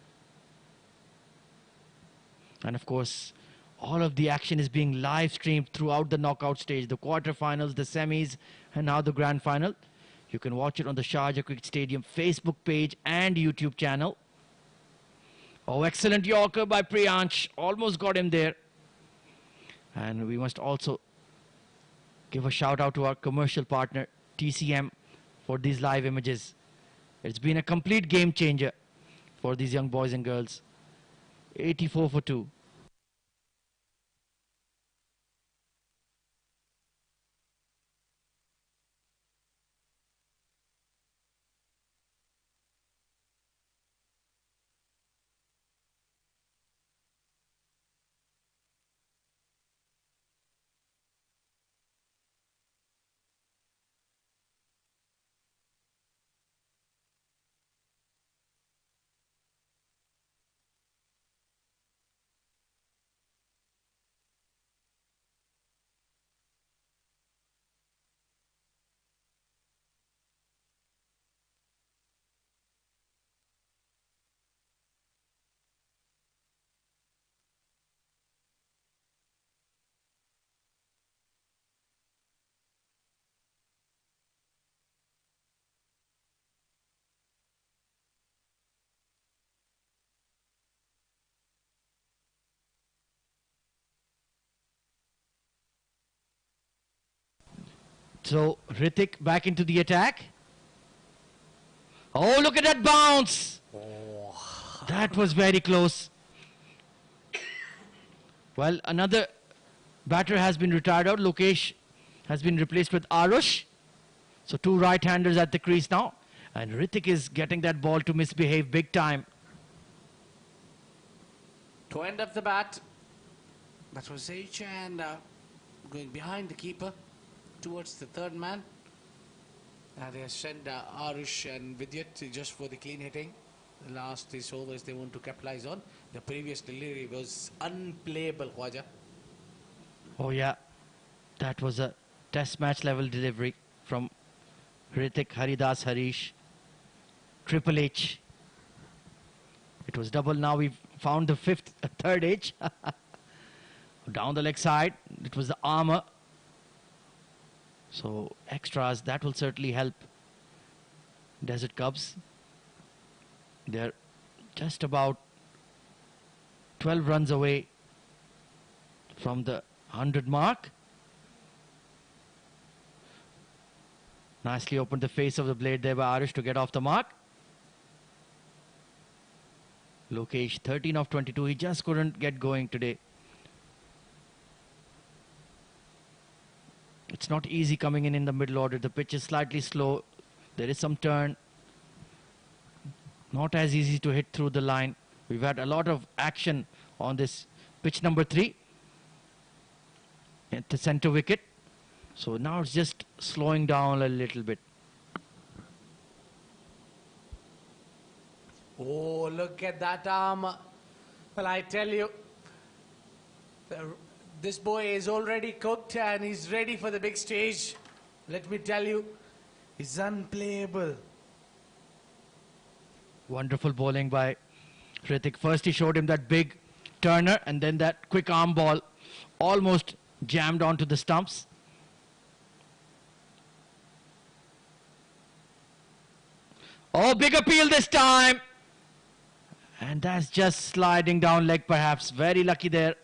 And of course, all of the action is being live streamed throughout the knockout stage. The quarterfinals, the semis, and now the grand final. You can watch it on the Sharjah Cricket Stadium Facebook page and YouTube channel. Oh, excellent Yorker by Priyansh. Almost got him there. And we must also give a shout out to our commercial partner, TCM, for these live images. It's been a complete game changer for these young boys and girls. 84 for 2. So Hrithik back into the attack. Oh, look at that bounce! That was very close. Well, another batter has been retired out. Lokesh has been replaced with Arush. So two right-handers at the crease now. And Hrithik is getting that ball to misbehave big time. To end up the bat, that was H and going behind the keeper towards the third man. They have sent Arush and Vidyat just for the clean hitting. The last these overs they want to capitalize on. The previous delivery was unplayable, Khwaja. Oh yeah, that was a test match level delivery from Hrithik, Haridas, Harish, Triple H. It was double. Now we've found the third H. Down the leg side, it was the armor. So extras, that will certainly help Desert Cubs. They're just about 12 runs away from the 100 mark. Nicely opened the face of the blade there by Arish to get off the mark. Lokesh, 13 of 22. He just couldn't get going today. It's not easy coming in the middle order. The pitch is slightly slow. There is some turn. Not as easy to hit through the line. We've had a lot of action on this pitch number 3 at the center wicket. So now it's just slowing down a little bit. Oh, look at that arm. Well, I tell you, this boy is already cooked and he's ready for the big stage. Let me tell you, he's unplayable. Wonderful bowling by Hrithik. First he showed him that big turner and then that quick arm ball almost jammed onto the stumps. Oh, big appeal this time. And that's just sliding down leg perhaps. Very lucky there.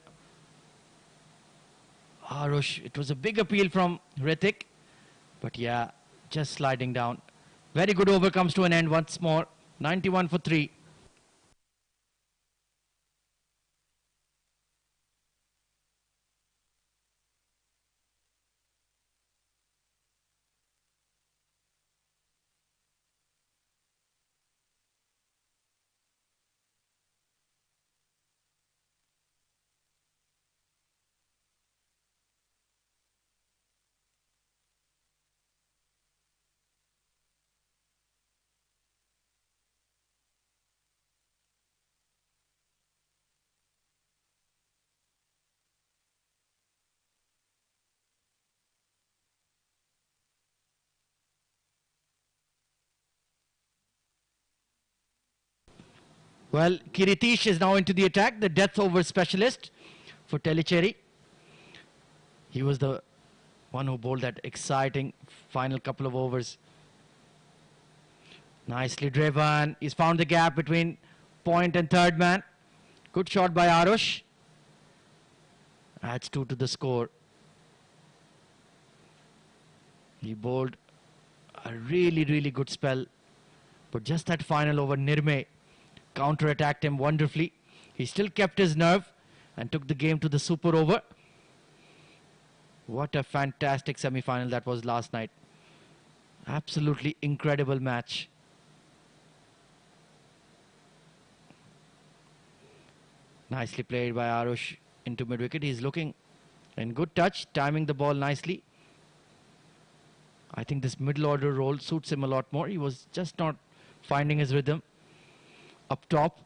Arush, it was a big appeal from Hrithik. But yeah, just sliding down. Very good over comes to an end once more. 91 for 3. Well, Kiritish is now into the attack, the death over specialist for Tellicherry. He was the one who bowled that exciting final couple of overs. Nicely driven. He's found the gap between point and third man. Good shot by Arush. Adds 2 to the score. He bowled a really, really good spell. But just that final over, Nirme counter-attacked him wonderfully. He still kept his nerve and took the game to the super over. What a fantastic semi-final that was last night. Absolutely incredible match. Nicely played by Arush into mid-wicket. He's looking in good touch, timing the ball nicely. I think this middle order role suits him a lot more. He was just not finding his rhythm up top.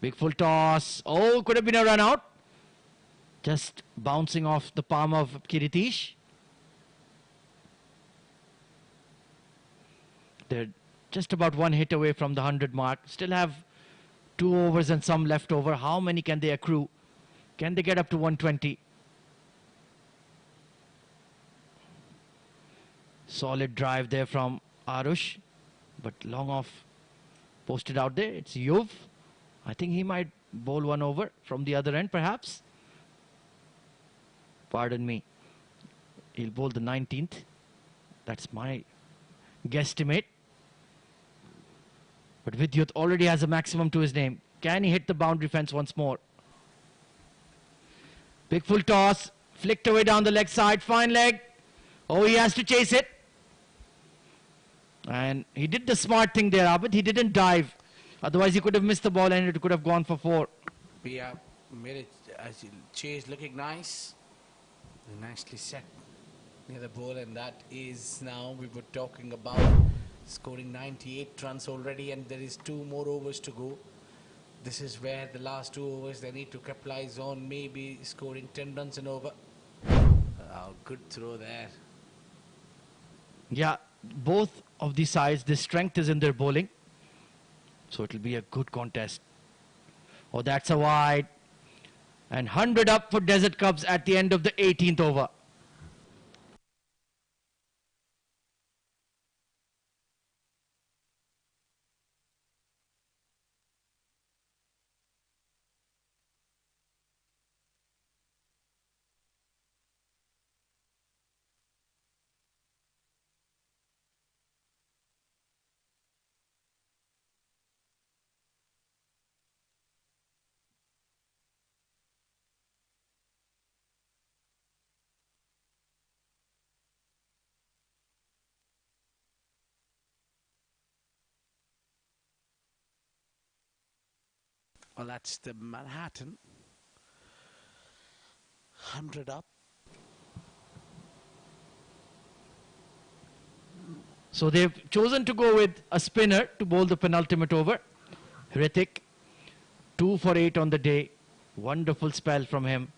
Big full toss. Oh, could have been a run out. Just bouncing off the palm of Kiritish. They're just about 1 hit away from the 100 mark. Still have 2 overs and some left over. How many can they accrue? Can they get up to 120? Solid drive there from Arush, but long off Posted out there. It's Yuv. I think he might bowl one over from the other end, perhaps. Pardon me. He'll bowl the 19th. That's my guesstimate. But Vidyut already has a maximum to his name. Can he hit the boundary fence once more? Big full toss. Flicked away down the leg side. Fine leg. Oh, he has to chase it. And he did the smart thing there, Abid. He didn't dive. Otherwise, he could have missed the ball and it could have gone for 4. Yeah, made it as chase looking nice. Nicely set near the ball, and that is now we were talking about scoring 98 runs already, and there is 2 more overs to go. This is where the last 2 overs they need to capitalize on, maybe scoring 10 runs and over. Good throw there. Yeah, both of the sides, the strength is in their bowling. So it'll be a good contest. Oh, that's a wide. And 100 up for Desert Cubs at the end of the 18th over. Well, that's the Manhattan. 100 up. So they've chosen to go with a spinner to bowl the penultimate over. Hrithik, 2 for 8 on the day. Wonderful spell from him.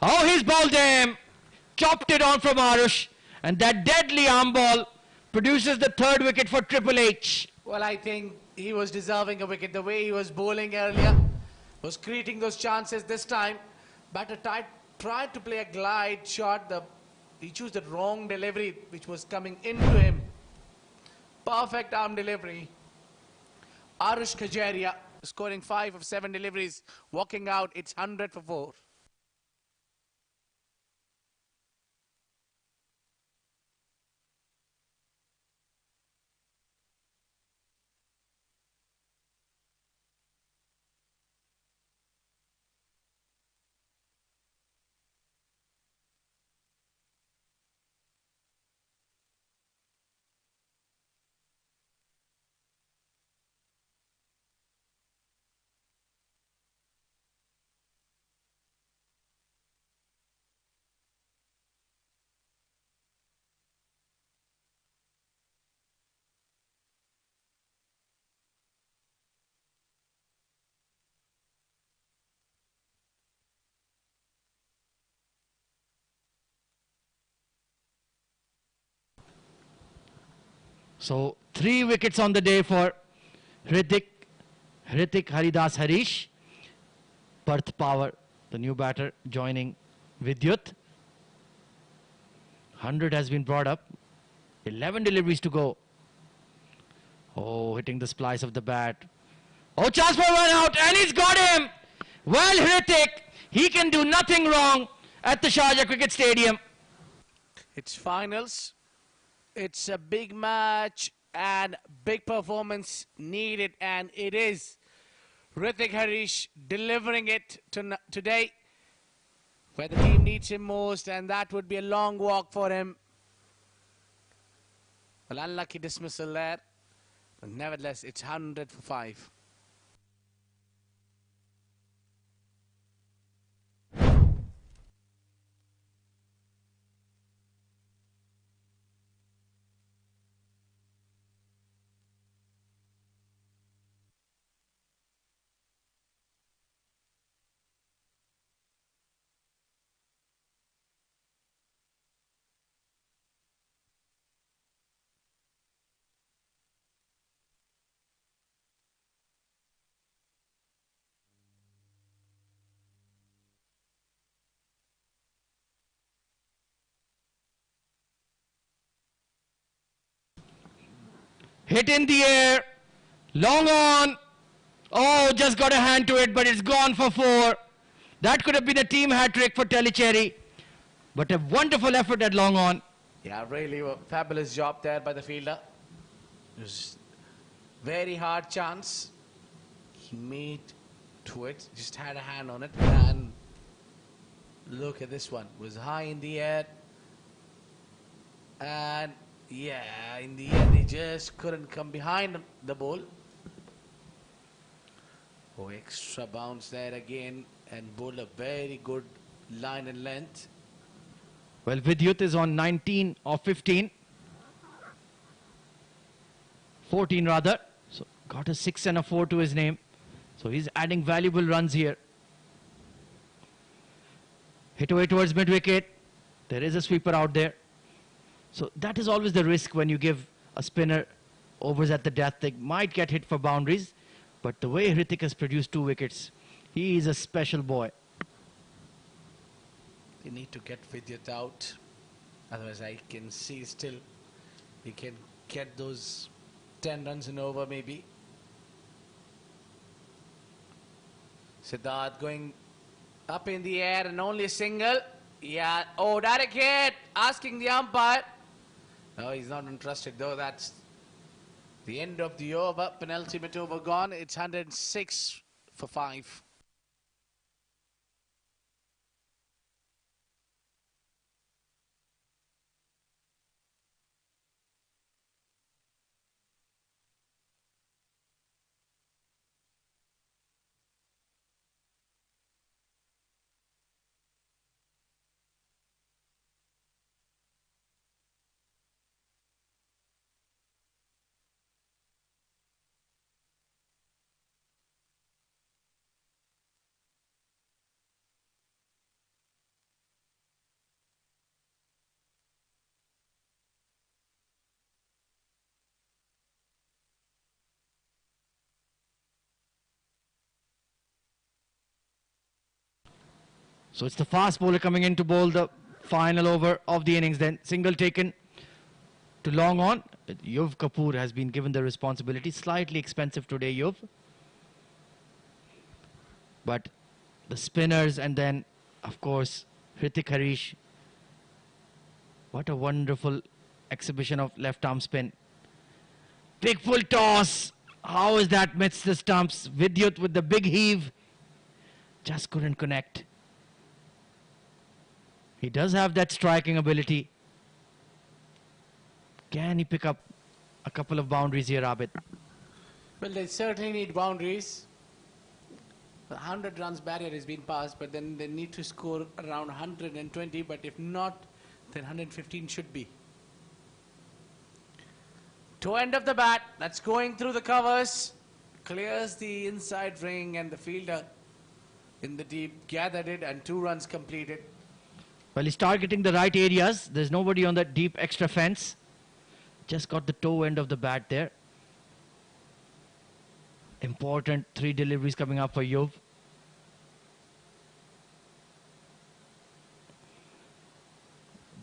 Oh, he's bowled him. Chopped it on from Arush. And that deadly arm ball produces the 3rd wicket for Triple H. Well, I think he was deserving a wicket. The way he was bowling earlier was creating those chances this time. Batter tried to play a glide shot. He chose the wrong delivery, which was coming into him. Perfect arm delivery. Arush Kajaria scoring 5 of 7 deliveries. Walking out, it's 100 for 4. So 3 wickets on the day for Hrithik Haridas Harish. Perth Power, the new batter, joining Vidyut. 100 has been brought up. 11 deliveries to go. Oh, hitting the splice of the bat. Oh, chance for one out, and he's got him. Well, Hrithik, he can do nothing wrong at the Sharjah Cricket Stadium. It's finals. It's a big match and big performance needed, and it is Hrithik Harish delivering it today where the team needs him most, and that would be a long walk for him. Well, unlucky dismissal there, but nevertheless, it's 100 for 5. Hit in the air. Long on. Oh, just got a hand to it, but it's gone for 4. That could have been a team hat-trick for Tellicherry. But a wonderful effort at long on. Yeah, really a fabulous job there by the fielder. It was very hard chance. He made to it, just had a hand on it, and look at this one. It was high in the air. And yeah, in the end, he just couldn't come behind the ball. Oh, extra bounce there again, and bowled a very good line and length. Well, Vidyut is on 19 or 15. 14 rather. So got a 6 and a 4 to his name. So he's adding valuable runs here. Hit away towards mid-wicket. There is a sweeper out there. So that is always the risk when you give a spinner overs at the death. They might get hit for boundaries. But the way Hrithik has produced 2 wickets, he is a special boy. They need to get Vidyut out. Otherwise, I can see still he can get those 10 runs and over maybe. Siddharth going up in the air and only a single. Yeah. Oh, direct hit. Asking the umpire. No, he's not interested though. That's the end of the over. Penultimate over gone. It's 106 for 5. So it's the fast bowler coming in to bowl the final over of the innings. Then single taken to long on. Yuv Kapoor has been given the responsibility. Slightly expensive today, Yuv. But the spinners and then, of course, Hrithik Harish. What a wonderful exhibition of left arm spin. Big full toss. How is that missed the stumps? Vidyut with the big heave. Just couldn't connect. He does have that striking ability. Can he pick up a couple of boundaries here, Abid? Well, they certainly need boundaries. The 100 runs barrier has been passed, but then they need to score around 120. But if not, then 115 should be. Toe end of the bat, that's going through the covers. Clears the inside ring, and the fielder in the deep gathered it, and 2 runs completed. Well, he's targeting the right areas. There's nobody on that deep extra fence. Just got the toe end of the bat there. Important 3 deliveries coming up for Yuv.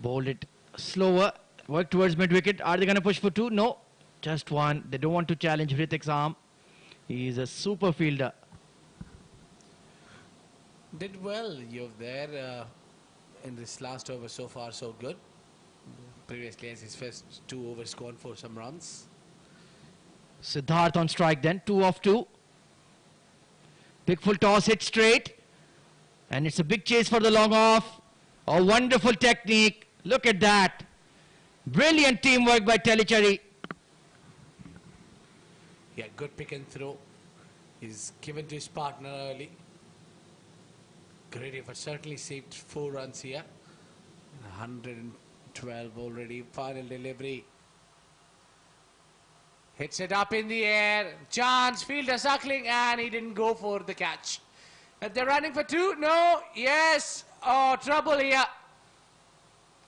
Bowled it slower. Work towards mid-wicket. Are they going to push for 2? No. Just 1. They don't want to challenge Hrithik's arm. He is a super fielder. Did well, Yuv there. In this last over, so far so good. Previously, as his first 2 overs gone for some runs. Siddharth on strike then, 2 off 2. Big full toss, hit straight. And it's a big chase for the long off. A wonderful technique. Look at that. Brilliant teamwork by Tellicherry. Yeah, good pick and throw. He's given to his partner early. Great effort, certainly saved 4 runs here. 112 already, final delivery. Hits it up in the air. Chance, fielder suckling, and he didn't go for the catch. If they're running for 2, no, yes. Oh, trouble here.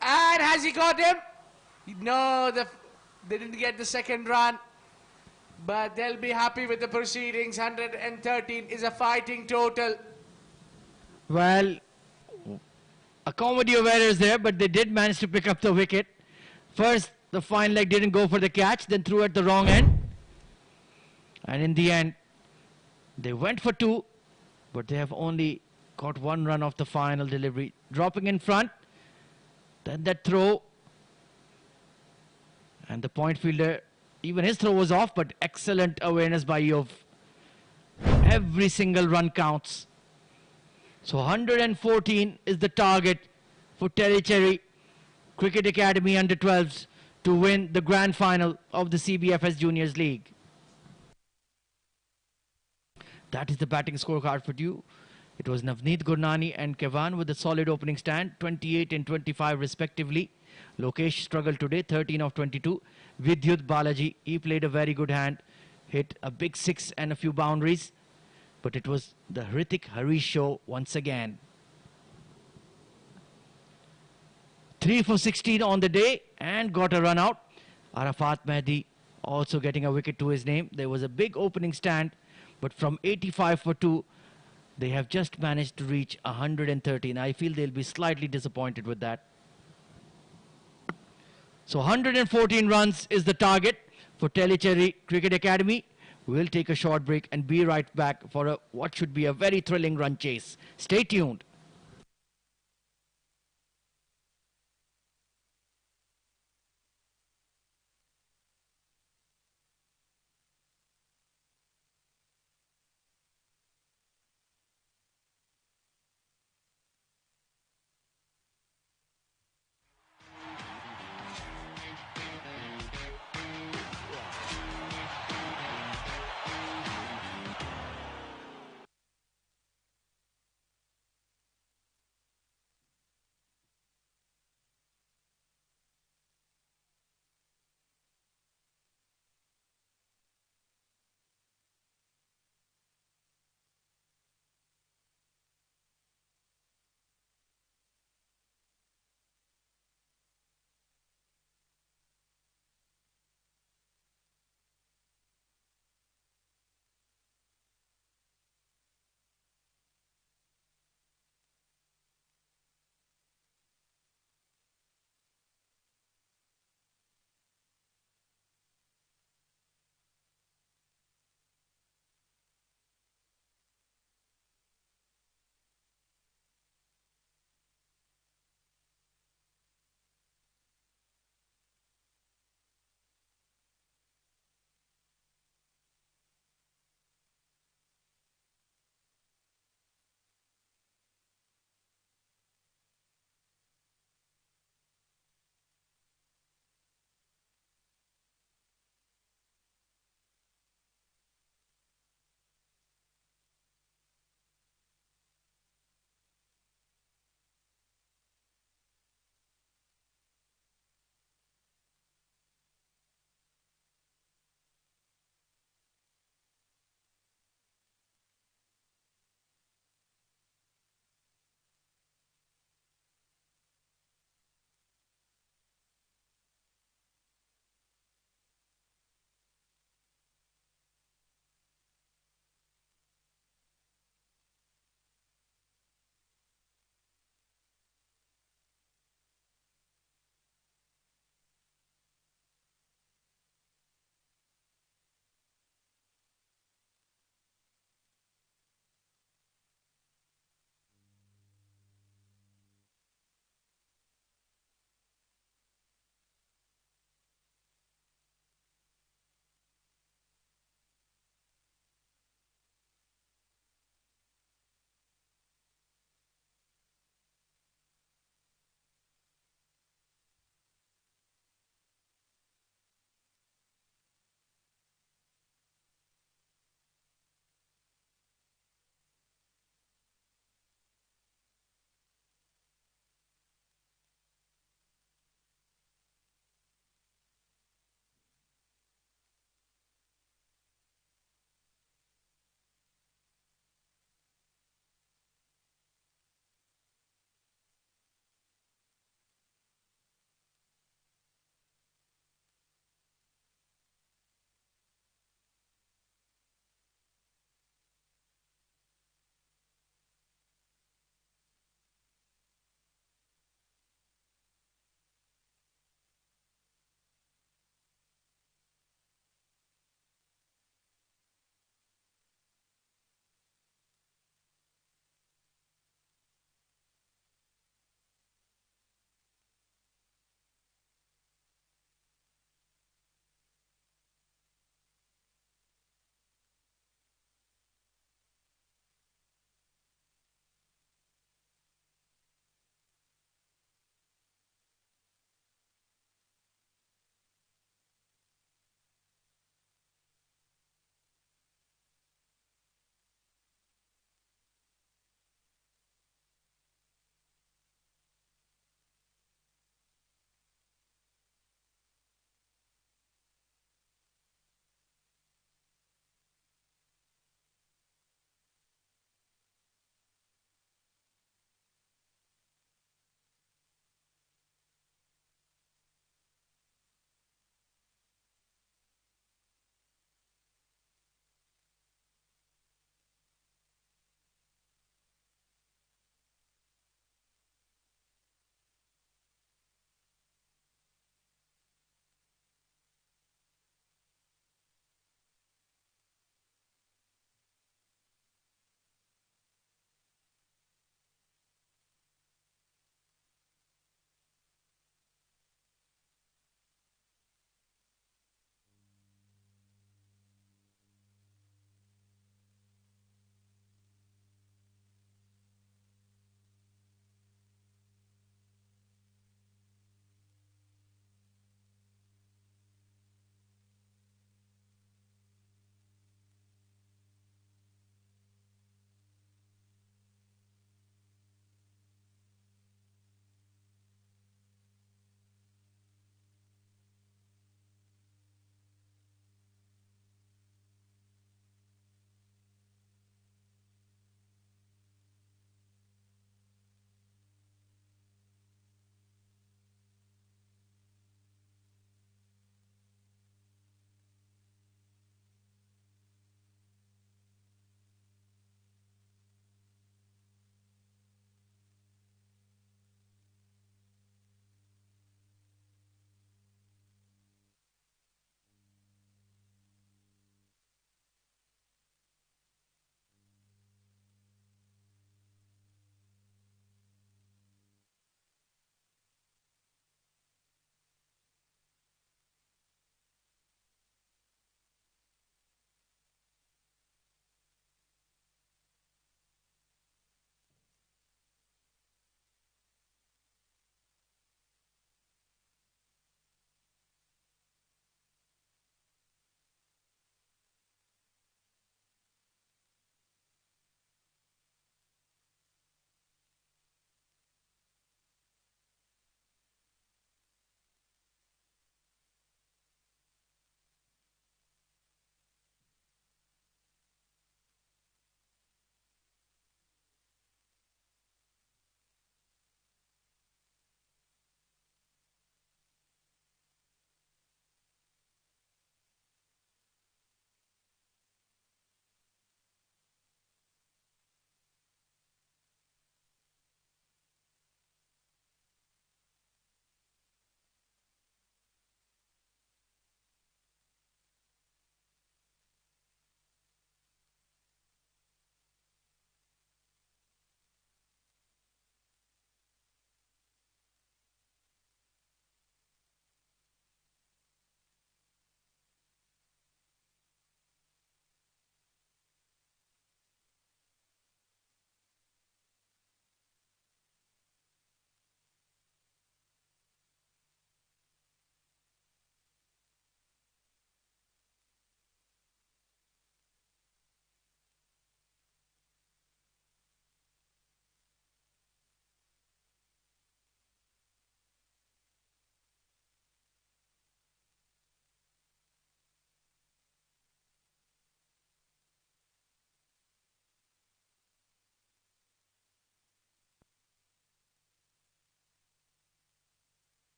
And has he got him? No, they didn't get the second run. But they'll be happy with the proceedings. 113 is a fighting total. Well, a comedy of errors there, but they did manage to pick up the wicket. First The fine leg didn't go for the catch, then threw at the wrong end. And in the end, they went for 2, but they have only got 1 run off the final delivery. Dropping in front, then that throw. And the point fielder, even his throw was off, but excellent awareness by Yov. Every single run counts. So 114 is the target for Tellicherry Cricket Academy Under-12s to win the grand final of the CBFS Juniors League. That is the batting scorecard for you. It was Navneet Gurnani and Kevan with a solid opening stand, 28 and 25 respectively. Lokesh struggled today, 13 of 22. Vidyut Balaji, he played a very good hand, hit a big 6 and a few boundaries. But it was the Hrithik Harish show once again. 3 for 16 on the day and got a run out. Arafat Mehdi also getting a wicket to his name. There was a big opening stand, but from 85 for 2, they have just managed to reach 113. I feel they'll be slightly disappointed with that. So 114 runs is the target for Tellicherry Cricket Academy. We'll take a short break and be right back for what should be a very thrilling run chase. Stay tuned.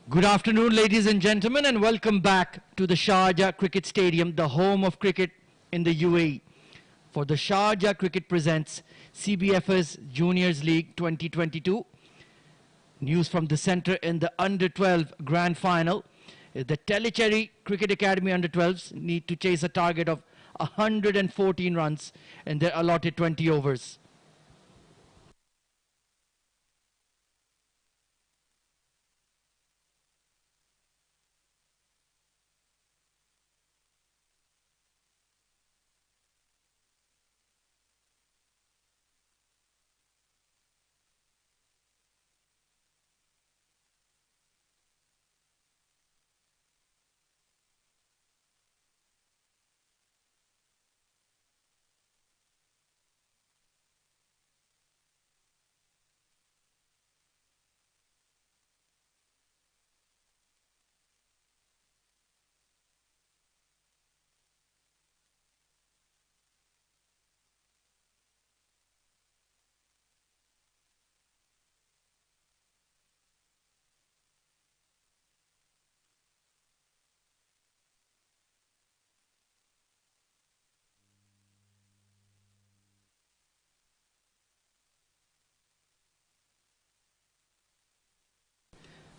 Good afternoon, ladies and gentlemen, and welcome back to the Sharjah Cricket Stadium, the home of cricket in the UAE. For the Sharjah Cricket Presents CBFS Juniors League 2022. News from the centre in the Under-12 Grand Final. The Tellicherry Cricket Academy Under-12s need to chase a target of 114 runs in their allotted 20 overs.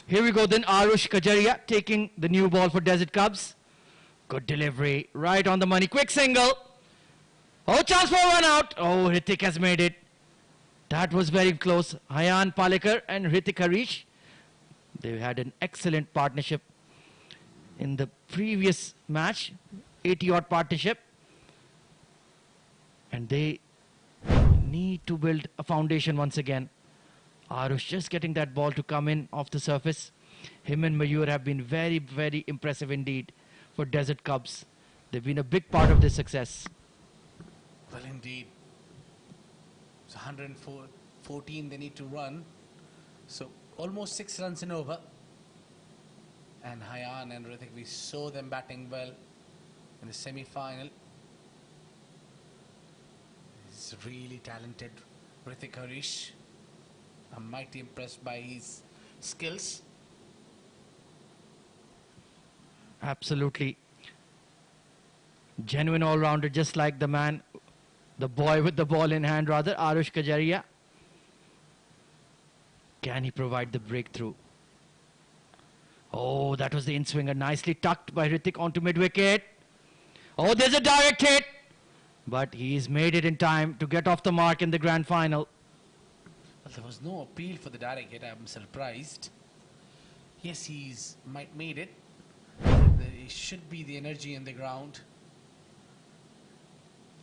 Here we go then, Arush Kajaria taking the new ball for Desert Cubs. Good delivery, right on the money, quick single. Oh, chance for one out. Oh, Hrithik has made it. That was very close. Hayan Palekar and Hrithik Harish. They had an excellent partnership in the previous match, 80-odd partnership. And they need to build a foundation once again. Arush just getting that ball to come in off the surface. Him and Mayur have been very, very impressive indeed for Desert Cubs. They've been a big part of this success. Well, indeed. It's 114 they need to run. So almost 6 runs in over. And Hayan and Hrithik, we saw them batting well in the semi-final. He's really talented, Hrithik Harish. I'm mighty impressed by his skills. Absolutely. Genuine all-rounder, just like the man, the boy with the ball in hand rather, Arush Kajaria. Can he provide the breakthrough? Oh, that was the in-swinger, nicely tucked by Hrithik onto mid-wicket. Oh, there's a direct hit. But he's made it in time to get off the mark in the grand final. Well, there was no appeal for the direct hit. I'm surprised. Yes, he's might made it. There should be the energy in the ground.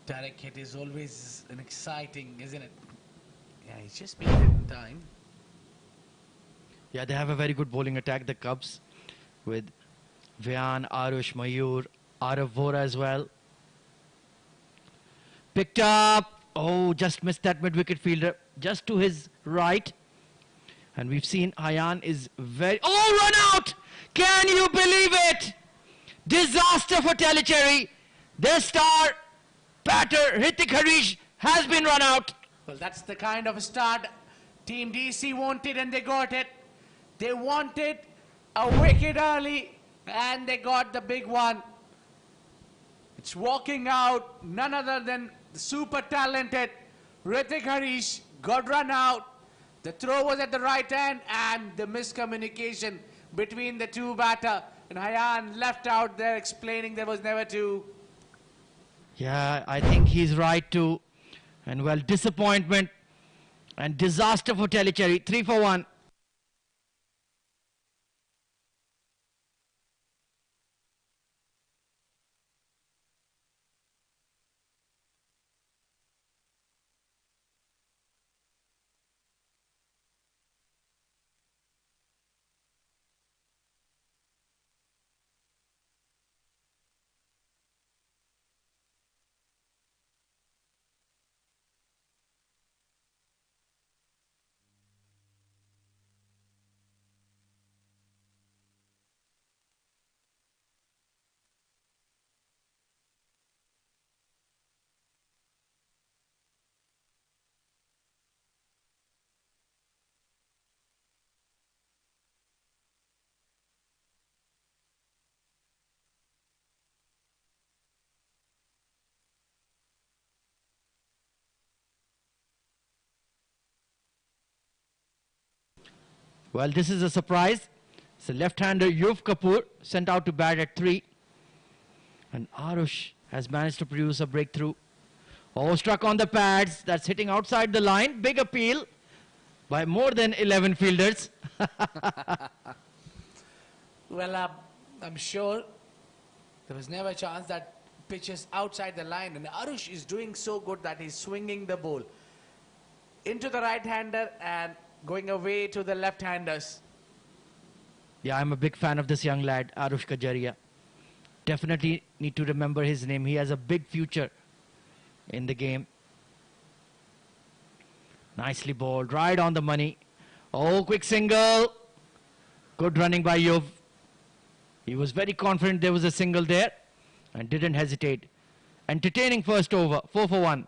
Direct hit is always an exciting, isn't it? Yeah, he's just made it in time. Yeah, they have a very good bowling attack, the Cubs, with Vyan, Arush, Mayur, Arav Vora as well. Picked up. Oh, just missed that mid-wicket fielder, just to his right. And we've seen Hayan is very... Oh, run out! Can you believe it? Disaster for Tellicherry. Their star batter, Hrithik Harish, has been run out. Well, that's the kind of start Team DC wanted, and they got it. They wanted a wicket early, and they got the big one. It's walking out, none other than the super talented Hrithik Harish got run out. The throw was at the right hand, and the miscommunication between the two batter, and Hayan left out there explaining there was never two. Yeah, I think he's right too. And well, disappointment and disaster for Tellicherry. 3 for 1. Well, this is a surprise. It's a left-hander Yuv Kapoor sent out to bat at 3. And Arush has managed to produce a breakthrough. Oh, struck on the pads. That's hitting outside the line. Big appeal by more than 11 fielders. Well, I'm sure there was never a chance that pitch is outside the line, and Arush is doing so good that he's swinging the ball into the right-hander and going away to the left-handers. Yeah, I'm a big fan of this young lad, Arush Kajaria. Definitely need to remember his name. He has a big future in the game. Nicely bowled, right on the money. Oh, quick single. Good running by Yuv. He was very confident there was a single there and didn't hesitate. Entertaining first over, 4 for 1.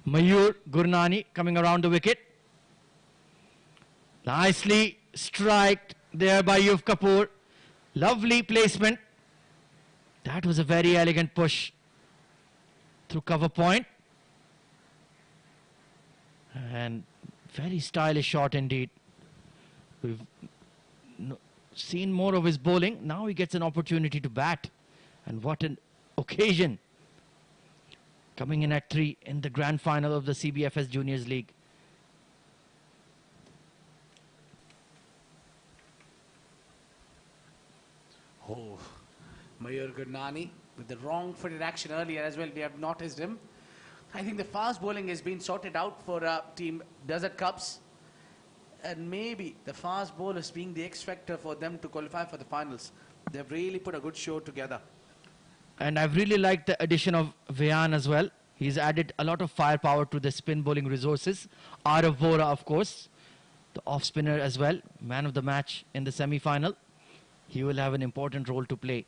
Mayur Gurnani coming around the wicket. Nicely striked there by Yuv Kapoor. Lovely placement. That was a very elegant push through cover point. And very stylish shot indeed. We've seen more of his bowling. Now he gets an opportunity to bat. And what an occasion. Coming in at 3 in the grand final of the CBFS Juniors League. Oh, Mayur Gurnani with the wrong-footed action earlier as well. We have noticed him. I think the fast bowling has been sorted out for Team Deset Cubs. And maybe the fast bowlers being the X factor for them to qualify for the finals. They've really put a good show together. And I've really liked the addition of Vayan as well. He's added a lot of firepower to the spin bowling resources. Arav Vora, of course, the off spinner as well, man of the match in the semi-final. He will have an important role to play.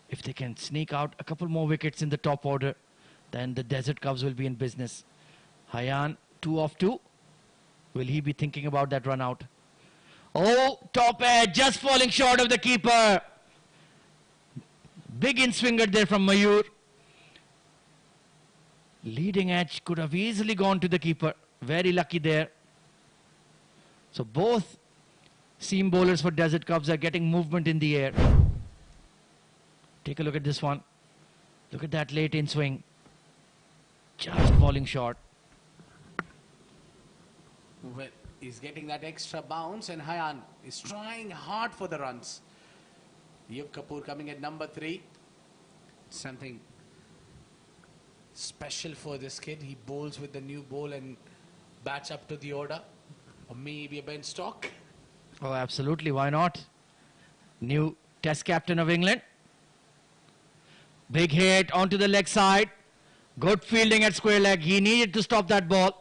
If they can sneak out a couple more wickets in the top order, then the Deset Cubs will be in business. Hayan, 2 off 2. Will he be thinking about that run out? Oh, top edge, just falling short of the keeper. Big in-swinger there from Mayur. Leading edge could have easily gone to the keeper. Very lucky there. So both seam bowlers for Deset Cubs are getting movement in the air. Take a look at this one. Look at that late in swing. Just falling short. Well, he's getting that extra bounce, and Hayan is trying hard for the runs. Yuv Kapoor coming at number 3. Something special for this kid. He bowls with the new ball and bats up to the order. Or maybe a bench stock. Oh, absolutely. Why not? New Test captain of England. Big hit onto the leg side. Good fielding at square leg. He needed to stop that ball.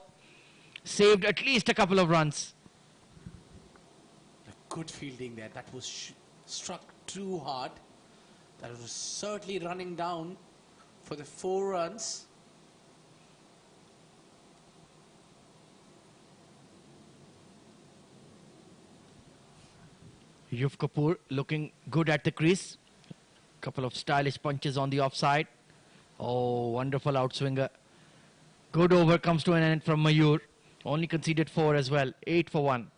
Saved at least a couple of runs. Good fielding there. That was struck too hard. That was certainly running down for the 4 runs. Yuv Kapoor looking good at the crease. Couple of stylish punches on the offside. Oh, wonderful outswinger. Good over comes to an end from Mayur. Only conceded 4 as well. 8 for 1.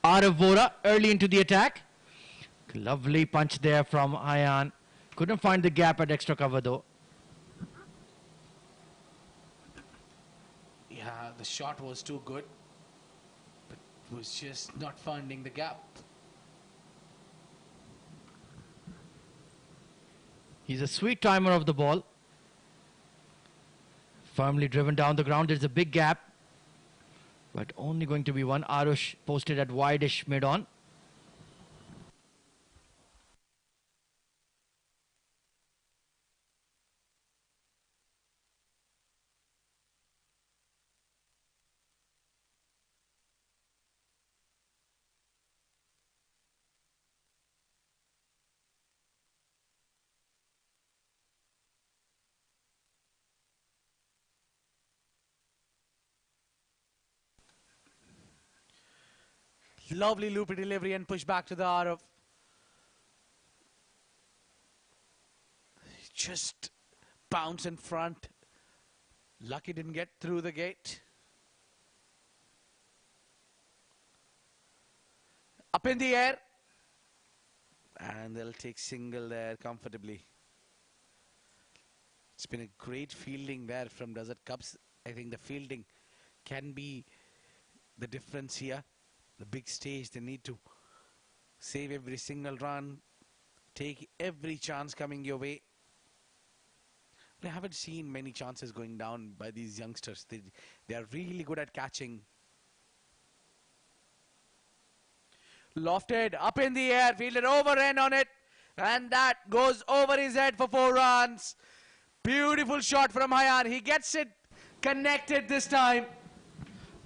Arav Vora early into the attack. Lovely punch there from Ayan. Couldn't find the gap at extra cover though. Yeah, the shot was too good, but was just not finding the gap. He's a sweet timer of the ball. Firmly driven down the ground. There's a big gap, but only going to be one. Arush posted at wide-ish mid-on. Lovely loopy delivery and push back to the Arav. Just bounce in front. Lucky didn't get through the gate. Up in the air. And they'll take single there comfortably. It's been a great fielding there from Deset Cubs. I think the fielding can be the difference here. The big stage, they need to save every single run, take every chance coming your way. I haven't seen many chances going down by these youngsters. They are really good at catching. Lofted, up in the air, fielded over end on it, and that goes over his head for 4 runs. Beautiful shot from Hayan. He gets it connected this time.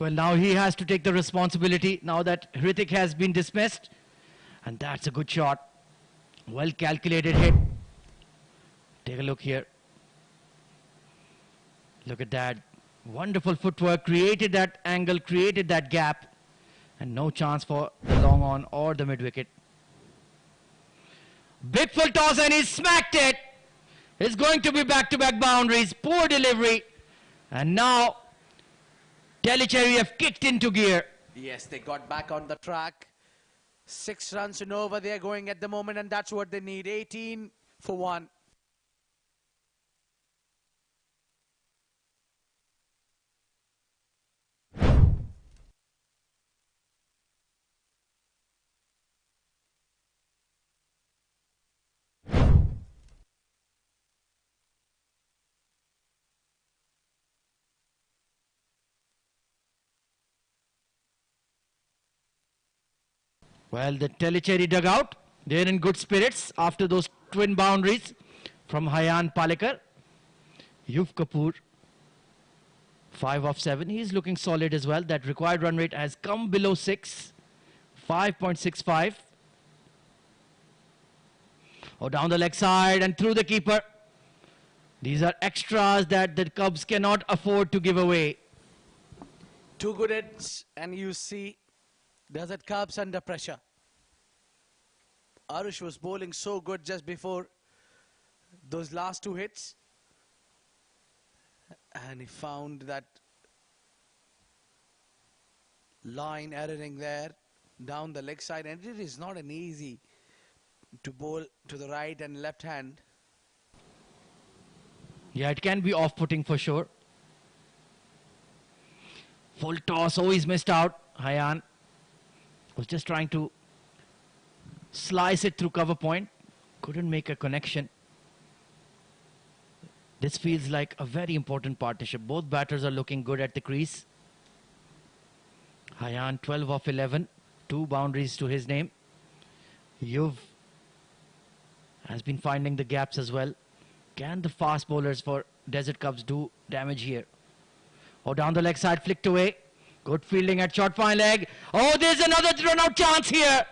Well, now he has to take the responsibility now that Hrithik has been dismissed. And that's a good shot. Well calculated hit. Take a look here. Look at that. Wonderful footwork. Created that angle, created that gap. And no chance for the long on or the mid wicket. Big full toss and he smacked it. It's going to be back-to-back boundaries. Poor delivery. And now Tellicherry have kicked into gear. Yes, they got back on the track. 6 runs to no over they're going at the moment, and that's what they need. 18 for 1. Well, the Tellicherry dugout, they're in good spirits after those twin boundaries from Hayan Palekar. Yuv Kapoor, 5 of 7. He's looking solid as well. That required run rate has come below 6, 5.65. Oh, down the leg side and through the keeper. These are extras that the Cubs cannot afford to give away. 2 good hits, and you see Deset Cubs under pressure. Arush was bowling so good just before those last 2 hits. And he found that line erroring there down the leg side. And it is not an easy to bowl to the right and left hand. Yeah, it can be off-putting for sure. Full toss. Oh, he's missed out. Hayan was just trying to slice it through cover point. Couldn't make a connection. This feels like a very important partnership. Both batters are looking good at the crease. Hayan 12 of 11. 2 boundaries to his name. Yuv has been finding the gaps as well. Can the fast bowlers for Deset Cubs do damage here? Oh, down the leg side, flicked away. Good fielding at short fine leg. Oh, there's another run out chance here.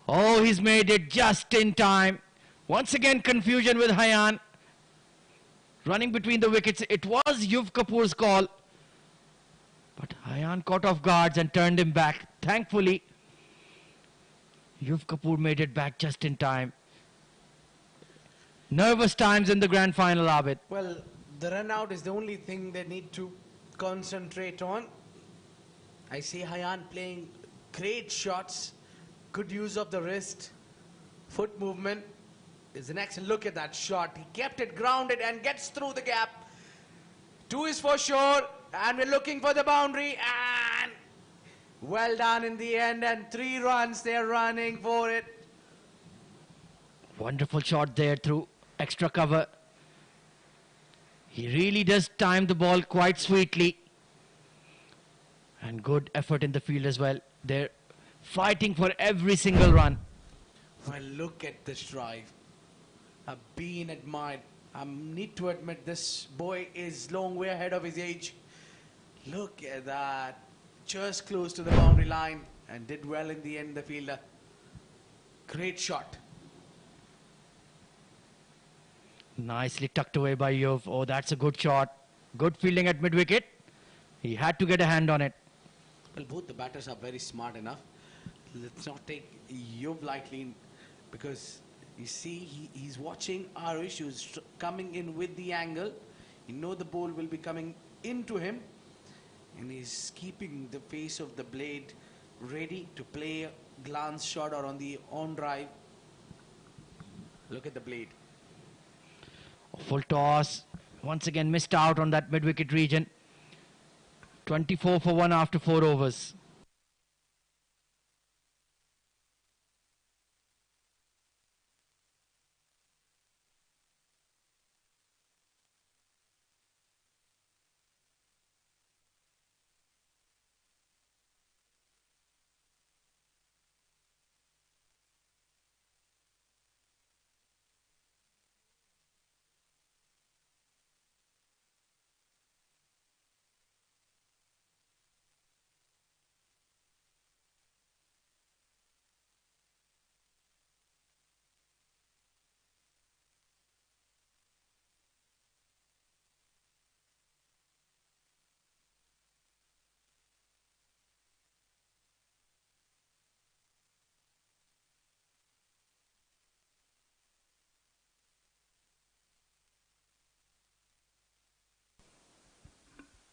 Oh, he's made it just in time. Once again, confusion with Hayan. Running between the wickets. It was Yuv Kapoor's call. But Hayan caught off guards and turned him back. Thankfully, Yuv Kapoor made it back just in time. Nervous times in the grand final, Abid. Well, the run out is the only thing they need to concentrate on. I see Hayan playing Great shots, good use of the wrist, foot movement. Is an excellent look at that shot. He kept it grounded and gets through the gap. 2 is for sure, and we're looking for the boundary, and well done in the end, and 3 runs, they're running for it. Wonderful shot there through extra cover. He really does time the ball quite sweetly. And good effort in the field as well. They're fighting for every single run. Well, look at this drive. I've been admired. I need to admit this boy is long way ahead of his age. Look at that. Just close to the boundary line and did well in the end, the fielder. Great shot. Nicely tucked away by Yov. Oh, that's a good shot. Good fielding at mid-wicket. He had to get a hand on it. Well, both the batters are very smart enough. Let's not take Yov lightly because you see he's watching Arish, who's coming in with the angle. You know the ball will be coming into him. And he's keeping the face of the blade ready to play a glance shot or on the on drive. Look at the blade. Full toss. Once again missed out on that mid-wicket region. 24 for 1 after 4 overs.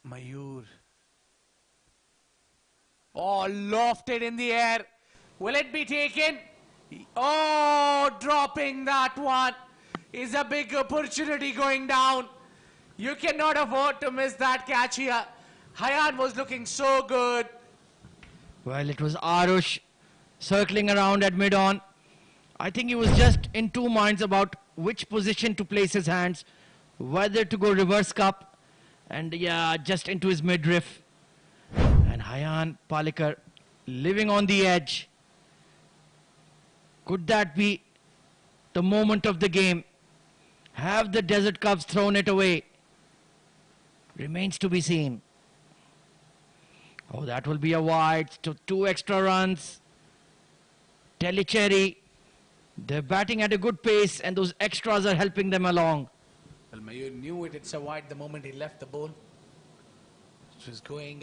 Mayur. Oh, lofted in the air. Will it be taken? Oh, dropping that one is a big opportunity going down. You cannot afford to miss that catch here. Hayan was looking so good. Well, it was Arush circling around at mid-on. I think he was just in 2 minds about which position to place his hands, whether to go reverse cup, and yeah, just into his midriff. And Hayan Palekar living on the edge. Could that be the moment of the game? Have the Desert Cubs thrown it away? Remains to be seen. Oh, that will be a wide. 2 extra runs. Tellicherry. They're batting at a good pace and those extras are helping them along. Well, Mayur knew it. It's a wide the moment he left the ball. It was going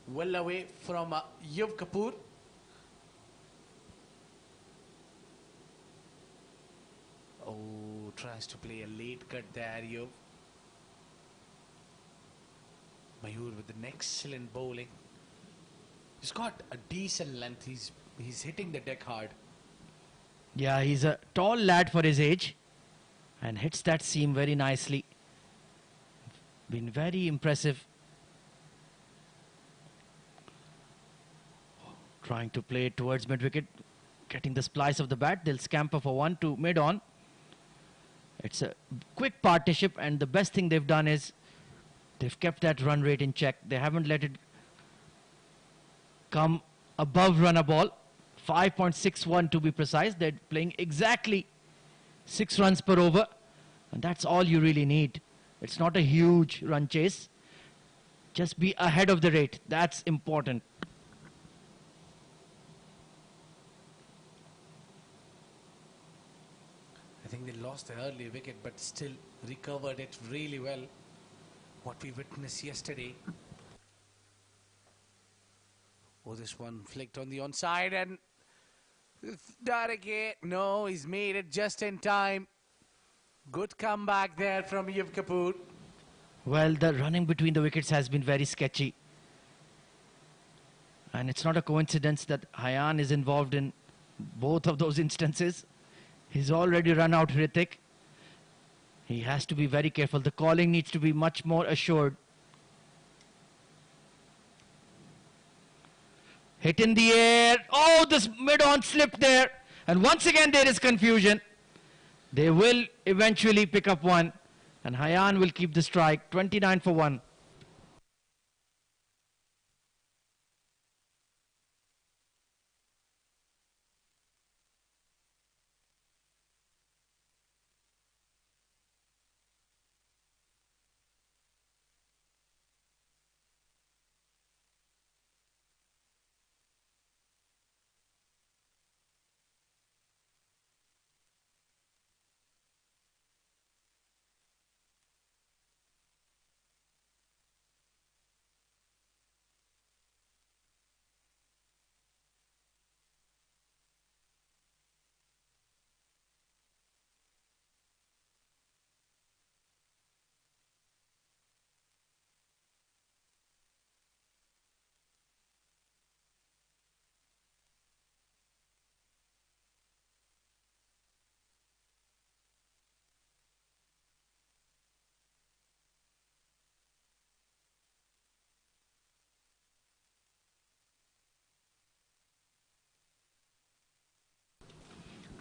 well away from Yuv Kapoor. Oh, tries to play a late cut there, Yuv. Mayur with an excellent bowling. He's got a decent length. He's hitting the deck hard. Yeah, he's a tall lad for his age and hits that seam very nicely. Been very impressive. Trying to play it towards mid-wicket, getting the splice of the bat. They'll scamper for 1 to mid-on. It's a quick partnership, and the best thing they've done is they've kept that run rate in check. They haven't let it come above run a ball. 5.61 to be precise. They're playing exactly 6 runs per over, and that's all you really need. It's not a huge run chase. Just be ahead of the rate. That's important. I think they lost the early wicket, but still recovered it really well. What we witnessed yesterday. Oh, this one flicked on the onside and Darake. No, he's made it just in time. Good comeback there from Yuv Kapoor. Well, the running between the wickets has been very sketchy. And it's not a coincidence that Hayan is involved in both of those instances. He's already run out Hrithik. He has to be very careful. The calling needs to be much more assured. Hit in the air. Oh, this mid-on slipped there. And once again there is confusion. They will eventually pick up one. And Hayan will keep the strike. 29 for 1.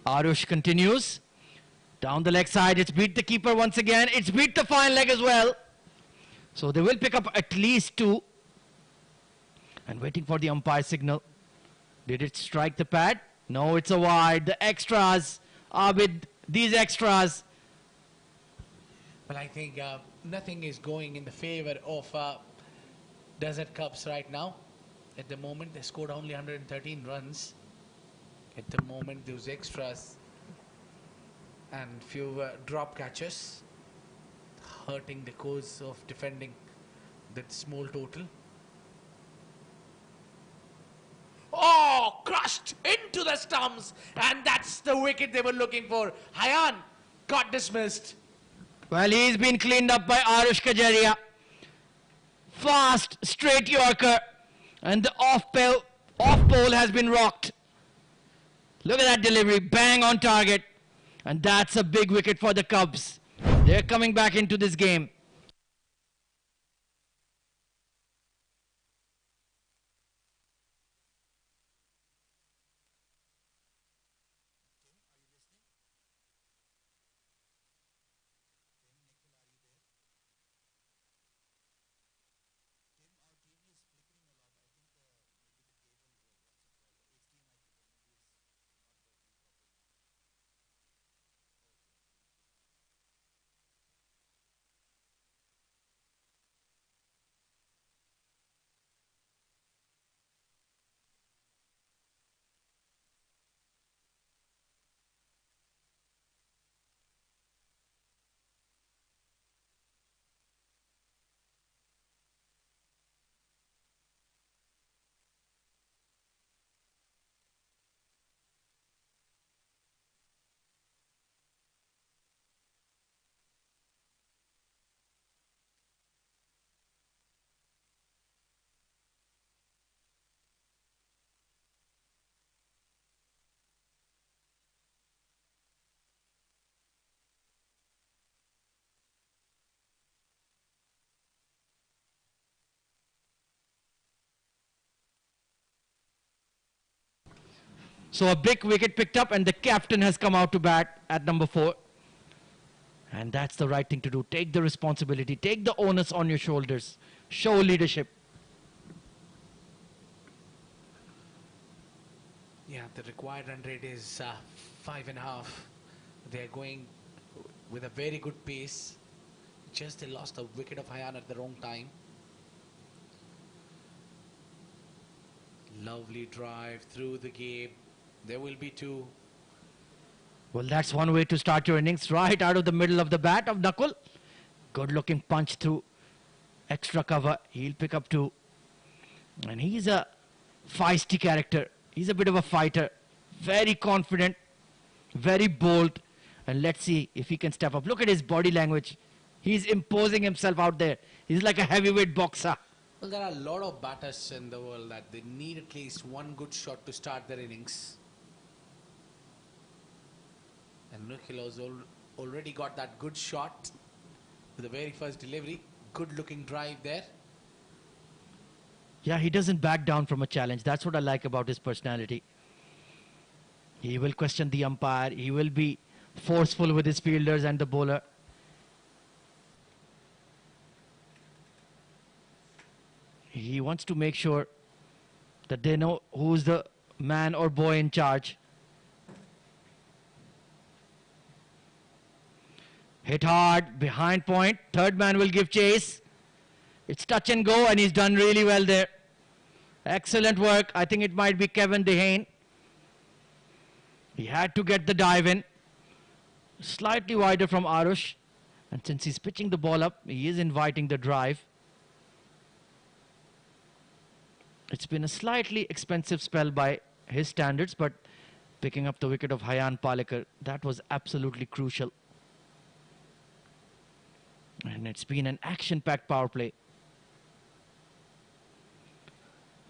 Arush continues. Down the leg side, it's beat the keeper once again. It's beat the fine leg as well. So they will pick up at least 2. And waiting for the umpire signal. Did it strike the pad? No, it's a wide. The extras are with these extras. Well, I think nothing is going in the favor of Desert Cubs right now. At the moment, they scored only 113 runs. At the moment, those extras and few drop catches hurting the cause of defending that small total. Oh, crushed into the stumps, and that's the wicket they were looking for. Hayan got dismissed. Well, he's been cleaned up by Arush Kajaria. Fast, straight Yorker, and the off pole has been rocked. Look at that delivery, bang on target. And that's a big wicket for the Cubs. They're coming back into this game. So a big wicket picked up and the captain has come out to bat at number 4. And that's the right thing to do. Take the responsibility. Take the onus on your shoulders. Show leadership. Yeah, the required run rate is 5.5. They're going with a very good pace. Just they lost a wicket of Hayan at the wrong time. Lovely drive through the game. There will be 2. Well, that's one way to start your innings. Right out of the middle of the bat of Nakul. Good looking punch through. Extra cover. He'll pick up 2. And he's a feisty character. He's a bit of a fighter. Very confident. Very bold. And let's see if he can step up. Look at his body language. He's imposing himself out there. He's like a heavyweight boxer. Well, there are a lot of batters in the world that they need at least one good shot to start their innings. And Nukhil has already got that good shot with the very first delivery. Good looking drive there. Yeah, he doesn't back down from a challenge. That's what I like about his personality. He will question the umpire. He will be forceful with his fielders and the bowler. He wants to make sure that they know who's the man or boy in charge. Hit hard, behind point. Third man will give chase. It's touch and go, and he's done really well there. Excellent work. I think it might be Kevin Dehane. He had to get the dive in. Slightly wider from Arush. And since he's pitching the ball up, he is inviting the drive. It's been a slightly expensive spell by his standards, but picking up the wicket of Hayan Palekar, that was absolutely crucial. And it's been an action-packed power play.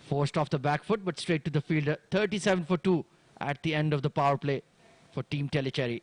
Forced off the back foot, but straight to the fielder. 37 for 2 at the end of the power play for Team Tellicherry.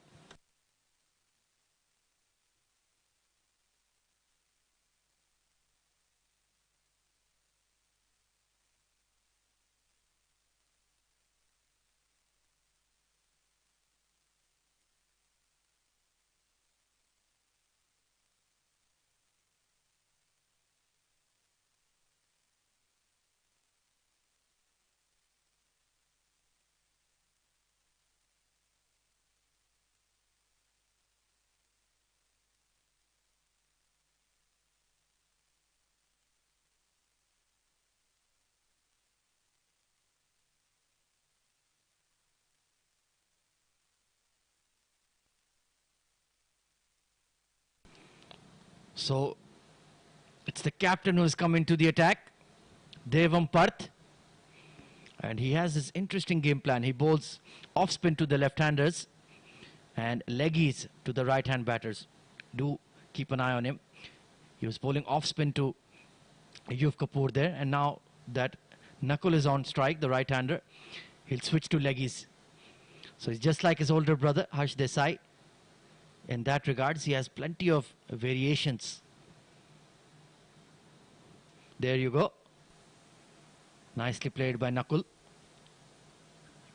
So it's the captain who has come into the attack, Devam Parth. And he has this interesting game plan. He bowls off spin to the left-handers and leggies to the right-hand batters. Do keep an eye on him. He was bowling off spin to Yuv Kapoor there, and now that Nakul is on strike, the right-hander, he'll switch to leggies. So he's just like his older brother, Harsh Desai. In that regards, he has plenty of variations. There you go. Nicely played by Nakul.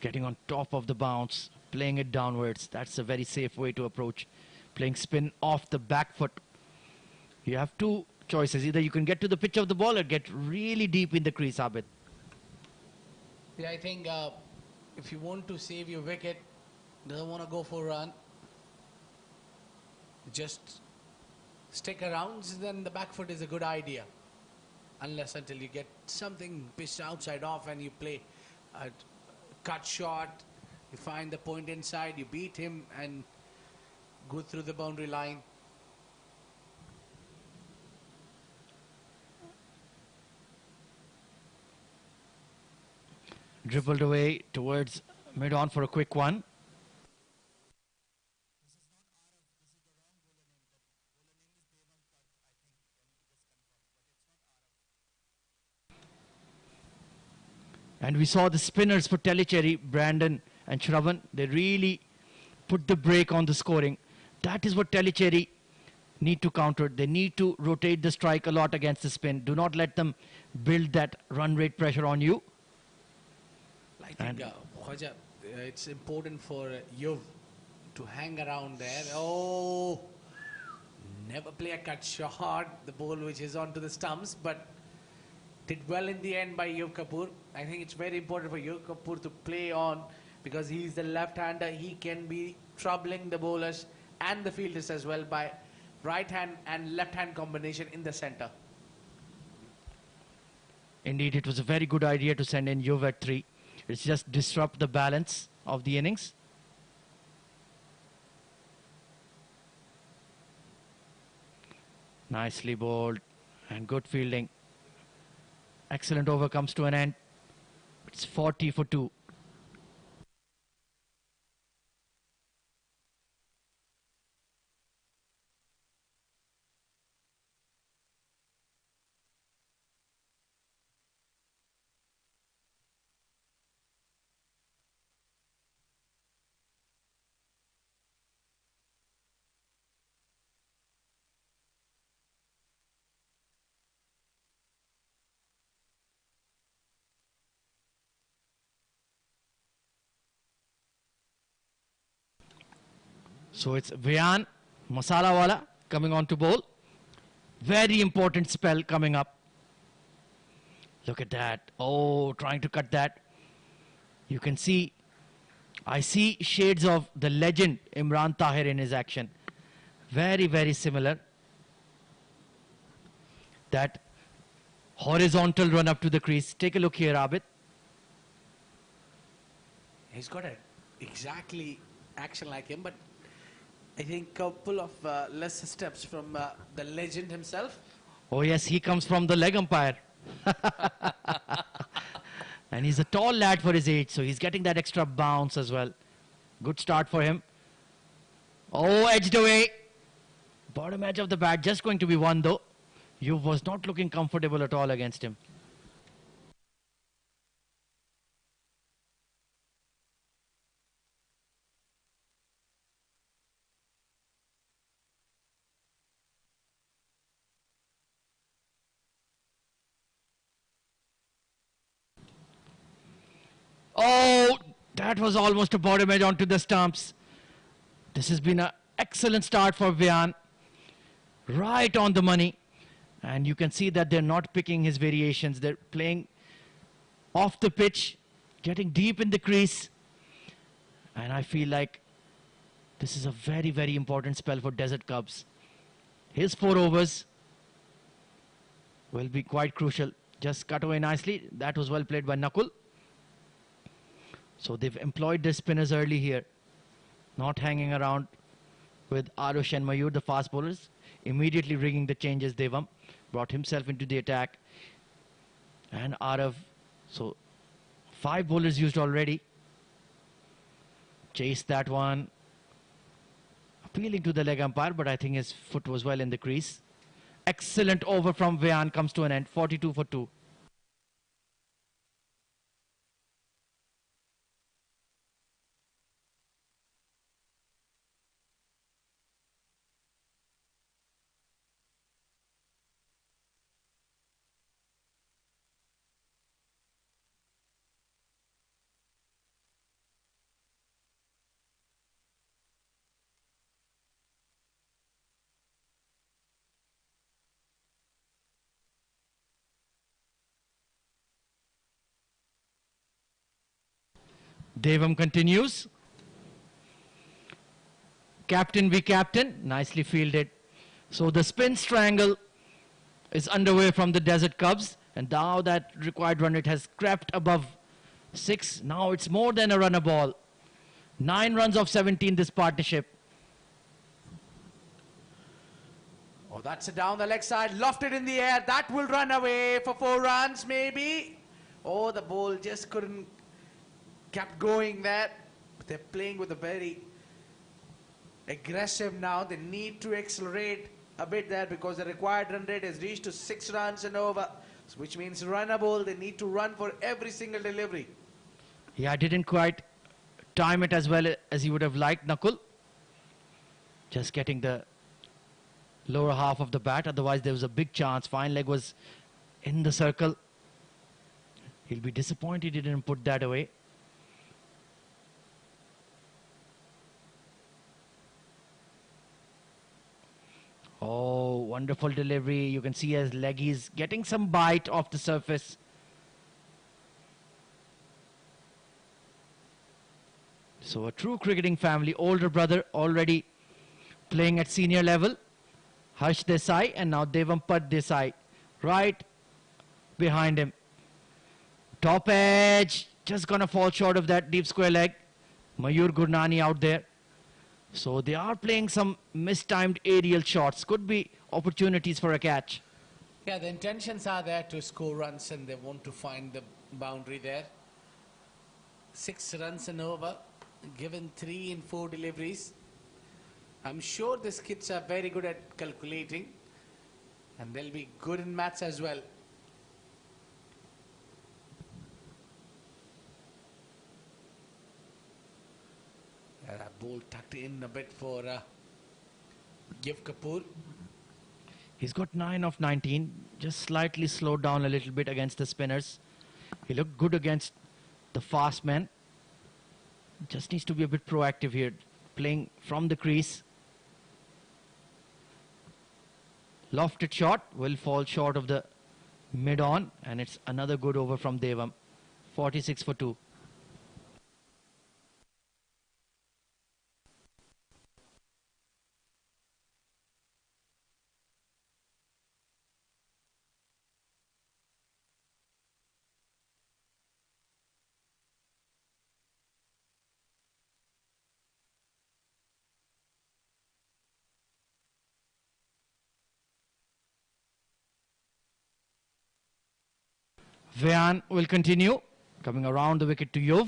Getting on top of the bounce, playing it downwards. That's a very safe way to approach. Playing spin off the back foot. You have two choices. Either you can get to the pitch of the ball or get really deep in the crease, Abid. Yeah, I think if you want to save your wicket, doesn't want to go for a run, just stick around, then the back foot is a good idea. Unless until you get something pitched outside off and you play a cut shot, you find the point inside, you beat him and go through the boundary line. Dribbled away towards mid-on for a quick one. And we saw the spinners for Tellicherry, Brandon and Shravan. They really put the brake on the scoring. That is what Tellicherry need to counter. They need to rotate the strike a lot against the spin. Do not let them build that run rate pressure on you. I think, Khwaja, it's important for Yuv to hang around there. Oh, never play a cut shot, the ball which is onto the stumps, but did well in the end by Yuv Kapoor. I think it's very important for Yuv Kapoor to play on because he's the left-hander. He can be troubling the bowlers and the fielders as well by right-hand and left-hand combination in the center. Indeed, it was a very good idea to send in Yuv at 3. It's just disrupt the balance of the innings. Nicely bowled and good fielding. Excellent over comes to an end. It's 40 for 2. So it's Vian Masala Wala coming on to bowl. Very important spell coming up. Look at that. Oh, trying to cut that. You can see, I see shades of the legend Imran Tahir in his action. Very, very similar. That horizontal run up to the crease. Take a look here, Abid. He's got a exactly action like him, but I think couple of less steps from the legend himself. Oh yes, he comes from the leg umpire. And he's a tall lad for his age, so he's getting that extra bounce as well. Good start for him. Oh, edged away. Bottom edge of the bat, just going to be one though. You was not looking comfortable at all against him. Oh, that was almost a bottom edge onto the stumps. This has been an excellent start for Vian. Right on the money. And you can see that they're not picking his variations. They're playing off the pitch, getting deep in the crease. And I feel like this is a very, very important spell for Desert Cubs. His 4 overs will be quite crucial. Just cut away nicely. That was well played by Nakul. So they've employed their spinners early here. Not hanging around with Arush and Mayur, the fast bowlers. Immediately rigging the changes. Devam brought himself into the attack. And Arav. So 5 bowlers used already. Chased that one. Appealing to the leg umpire, but I think his foot was well in the crease. Excellent over from Vian comes to an end. 42 for 2. Devam continues. Captain v captain, nicely fielded. So the spin strangle is underway from the Desert Cubs. And now that required run rate has crept above 6. Now it's more than a runner ball. 9 runs of 17 this partnership. Oh, that's it down the leg side, lofted in the air. That will run away for 4 runs maybe. Oh, the ball just couldn't, kept going there. But they're playing with a very aggressive now. They need to accelerate a bit there because the required run rate has reached to 6 runs and over, which means runnable. They need to run for every single delivery. Yeah, I didn't quite time it as well as he would have liked, Nakul. Just getting the lower half of the bat. Otherwise, there was a big chance. Fine leg was in the circle. He'll be disappointed he didn't put that away. Oh, wonderful delivery. You can see his leg is getting some bite off the surface. So a true cricketing family. Older brother already playing at senior level. Harsh Desai and now Devampad Desai right behind him. Top edge. Just gonna fall short of that deep square leg. Mayur Gurnani out there. So they are playing some mistimed aerial shots. Could be opportunities for a catch. Yeah, the intentions are there to score runs and they want to find the boundary there. 6 runs and over, given 3 in 4 deliveries. I'm sure these kids are very good at calculating and they'll be good in maths as well. Yeah, that ball tucked in a bit for Giv Kapoor. He's got 9 of 19, just slightly slowed down a little bit against the spinners. He looked good against the fast men. Just needs to be a bit proactive here. playing from the crease. Lofted shot will fall short of the mid-on, and it's another good over from Devam. 46 for 2. Vayan will continue, coming around the wicket to Yuv.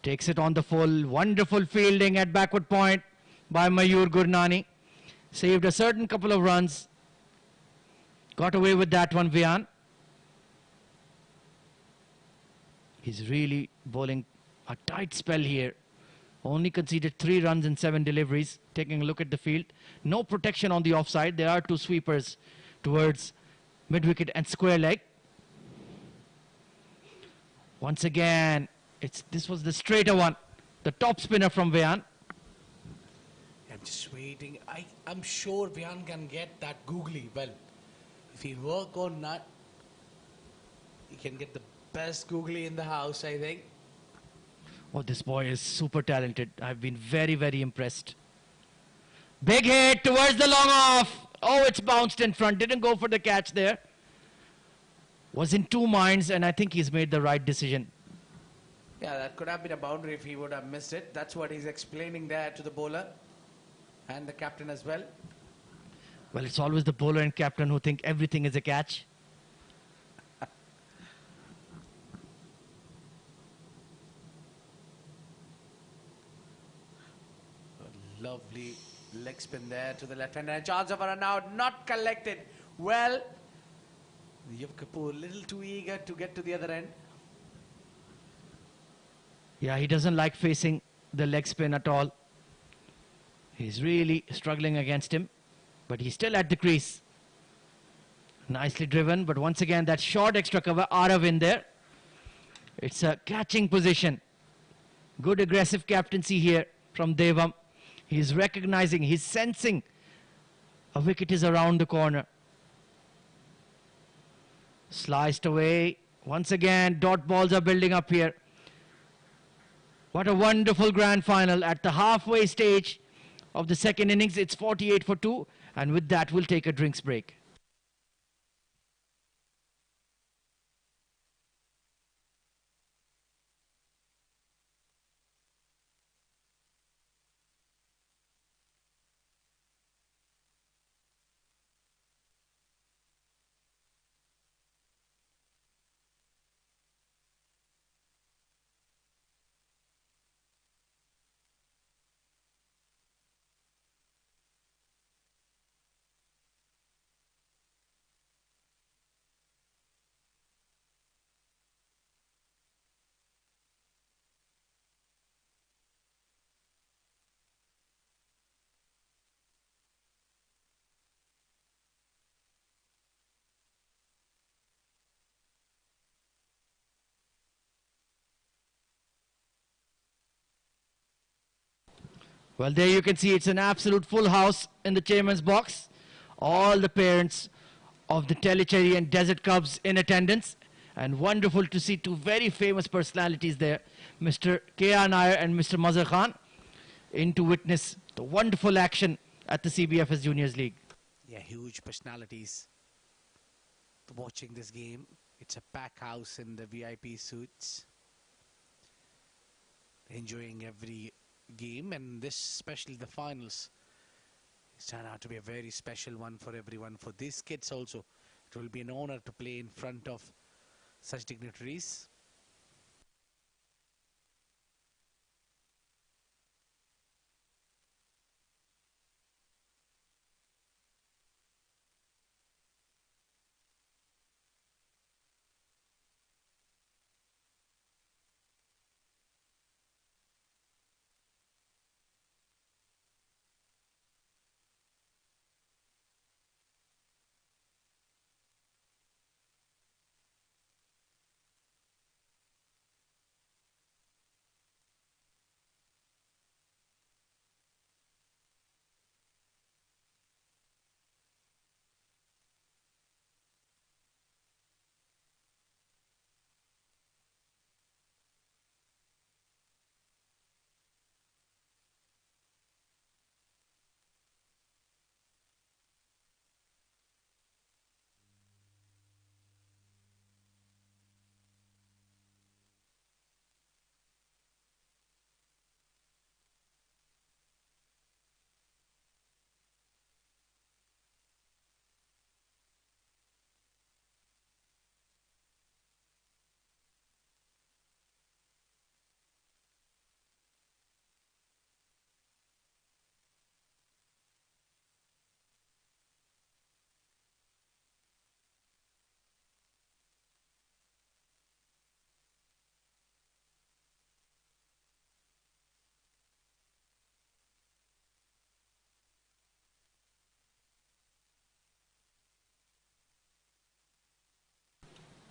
Takes it on the full. Wonderful fielding at backward point by Mayur Gurnani. Saved a certain couple of runs. Got away with that one, Vayan. He's really bowling a tight spell here. Only conceded 3 runs in 7 deliveries. Taking a look at the field. No protection on the offside. There are 2 sweepers towards mid-wicket and square leg. Once again, this was the straighter one. The top spinner from Vayan. I'm just waiting. I'm sure Vayan can get that googly. Well, if he work on that, he can get the best googly in the house, I think. Oh, this boy is super talented. I've been very, very impressed. Big hit towards the long off. Oh, it's bounced in front. Didn't go for the catch there. Was in 2 minds, and I think he's made the right decision. Yeah, that could have been a boundary if he would have missed it. That's what he's explaining there to the bowler and the captain as well. Well, it's always the bowler and captain who think everything is a catch. Lovely leg spin there to the left hand, and a chance of a run out, not collected. Well, Yuv Kapoor a little too eager to get to the other end. Yeah, he doesn't like facing the leg spin at all. He's really struggling against him, but he's still at the crease. Nicely driven, but once again that short extra cover, Arav in there. It's a catching position. Good aggressive captaincy here from Devam. He's recognizing, he's sensing a wicket is around the corner. Sliced away. Once again, dot balls are building up here. What a wonderful grand final at the halfway stage of the second innings. It's 48 for 2, and with that we'll take a drinks break. Well, there you can see it's an absolute full house in the chairman's box. All the parents of the Tellicherry and Deset Cubs in attendance. And wonderful to see 2 very famous personalities there, Mr. K.R. Nair and Mr. Mazhar Khan, in to witness the wonderful action at the CBFS Juniors League. Yeah, huge personalities watching this game. It's a pack house in the VIP suits, enjoying every game, and this, especially the finals, it's turned out to be a very special one for everyone. For these kids also, it will be an honor to play in front of such dignitaries.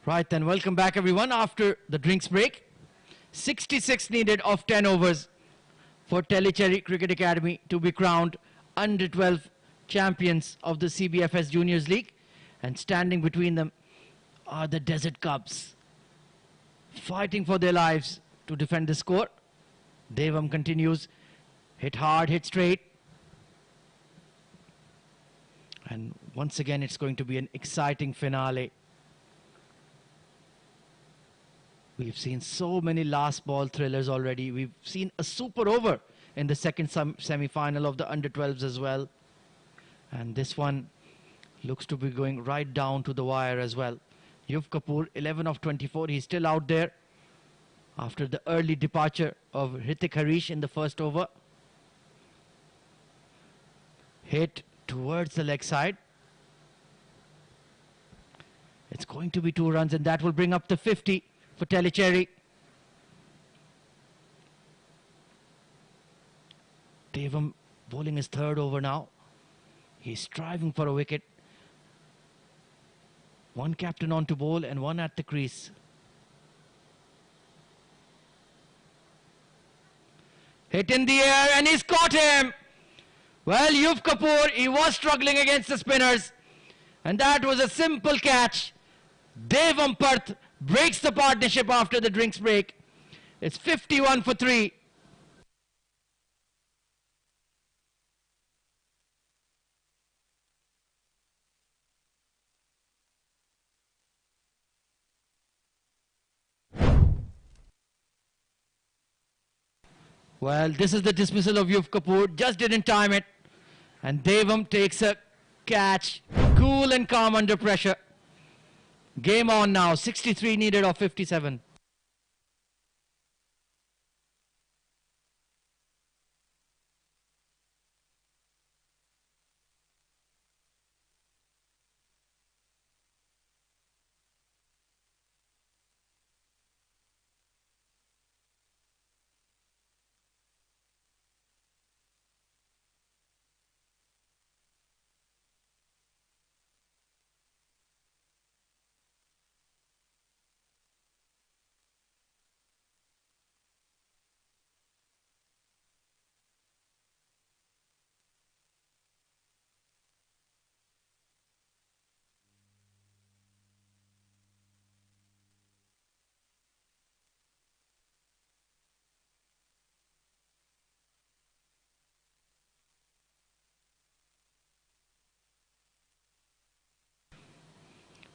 Right then, welcome back everyone after the drinks break. 66 needed of 10 overs for Tellicherry Cricket Academy to be crowned under 12 champions of the CBFS Juniors League, and standing between them are the Deset Cubs, fighting for their lives to defend the score. Devam continues, hit hard, hit straight, and once again it's going to be an exciting finale. We've seen so many last ball thrillers already. We've seen a super over in the second semi-final of the under-12s as well. And this one looks to be going right down to the wire as well. Yuv Kapoor, 11 of 24. He's still out there after the early departure of Hrithik Harish in the first over. Hit towards the leg side. It's going to be 2 runs, and that will bring up the 50 for Tellicherry. Devam bowling his third over now. He's striving for a wicket. One captain on to bowl and one at the crease. Hit in the air and he's caught him. Well, Yuv Kapoor, he was struggling against the spinners, and that was a simple catch. Devam Parth breaks the partnership after the drinks break. It's 51 for 3. Well, this is the dismissal of Yuv Kapoor. Just didn't time it. And Devam takes a catch. Cool and calm under pressure. Game on now. 63 needed of 57.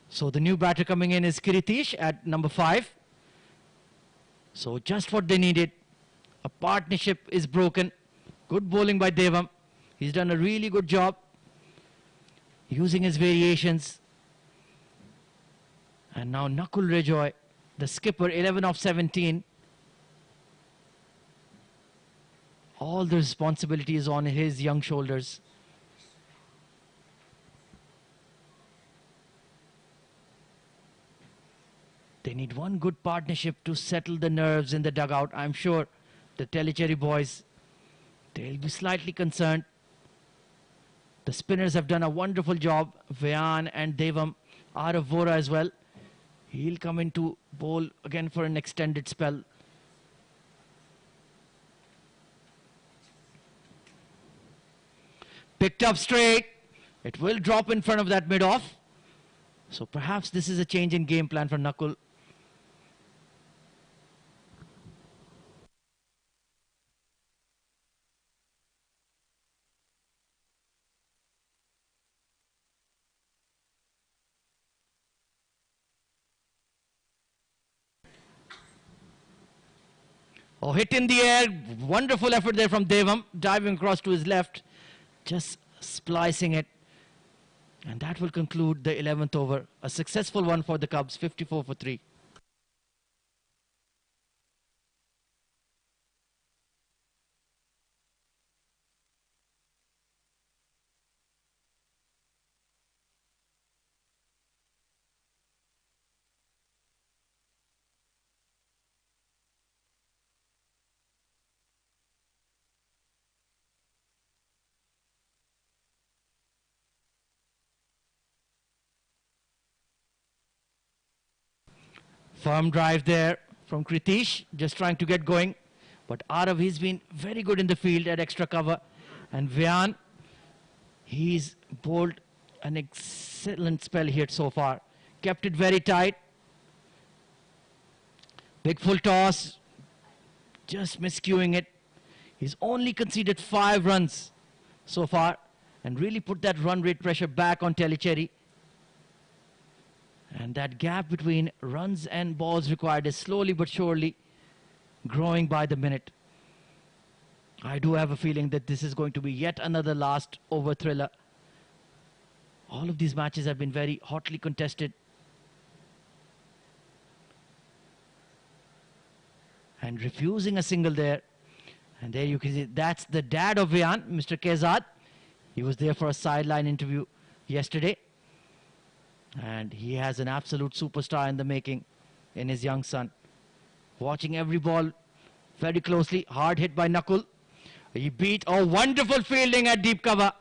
So the new batter coming in is Kiritish at number 5. So just what they needed. A partnership is broken. Good bowling by Devam. He's done a really good job using his variations. And now Nakul Rejoy, the skipper, 11 of 17. All the responsibility is on his young shoulders. They need one good partnership to settle the nerves in the dugout. I'm sure the Tellicherry boys, they'll be slightly concerned. The spinners have done a wonderful job. Vayan and Devam, R of Vora as well. He'll come in to bowl again for an extended spell. Picked up straight. It will drop in front of that mid-off. So perhaps this is a change in game plan for Nakul. Oh, hit in the air. Wonderful effort there from Devam. Diving across to his left. Just splicing it. And that will conclude the 11th over. A successful one for the Cubs. 54 for 3. Firm drive there from Kritish, just trying to get going. But Arav, he's been very good in the field at extra cover. And Vian, he's bowled an excellent spell here so far. Kept it very tight. Big full toss, just miscuing it. He's only conceded 5 runs so far and really put that run rate pressure back on Tellicherry. And that gap between runs and balls required is slowly but surely growing by the minute. I do have a feeling that this is going to be yet another last over thriller. All of these matches have been very hotly contested. And refusing a single there. And there you can see that's the dad of Vian, Mr. Kezad. He was there for a sideline interview yesterday. And he has an absolute superstar in the making in his young son. Watching every ball very closely. Hard hit by Nakul. He beat wonderful fielding at deep cover.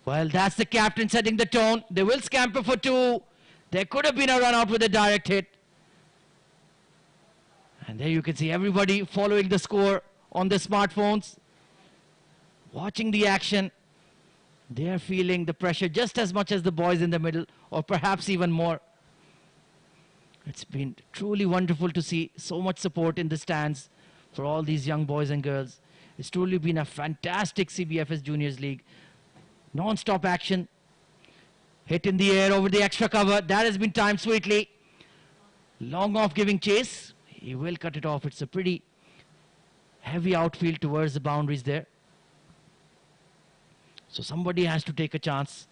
Well, that's the captain setting the tone. They will scamper for 2. There could have been a run out with a direct hit. And there you can see everybody following the score on their smartphones. Watching the action. They are feeling the pressure just as much as the boys in the middle, or perhaps even more. It's been truly wonderful to see so much support in the stands for all these young boys and girls. It's truly been a fantastic CBFS Juniors League. Non-stop action. Hit in the air over the extra cover. That has been timed sweetly. Long off giving chase. He will cut it off. It's a pretty heavy outfield towards the boundaries there. So somebody has to take a chance.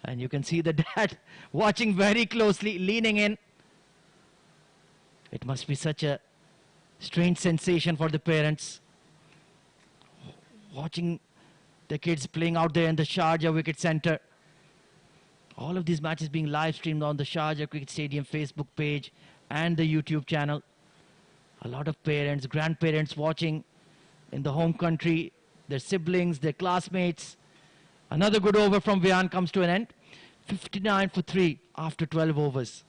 And you can see the dad watching very closely, leaning in. It must be such a strange sensation for the parents. Watching the kids playing out there in the Sharjah Wicket Centre. All of these matches being live streamed on the Sharjah Cricket Stadium Facebook page and the YouTube channel. A lot of parents, grandparents watching in the home country, their siblings, their classmates. Another good over from Vian comes to an end. 59 for 3 after 12 overs.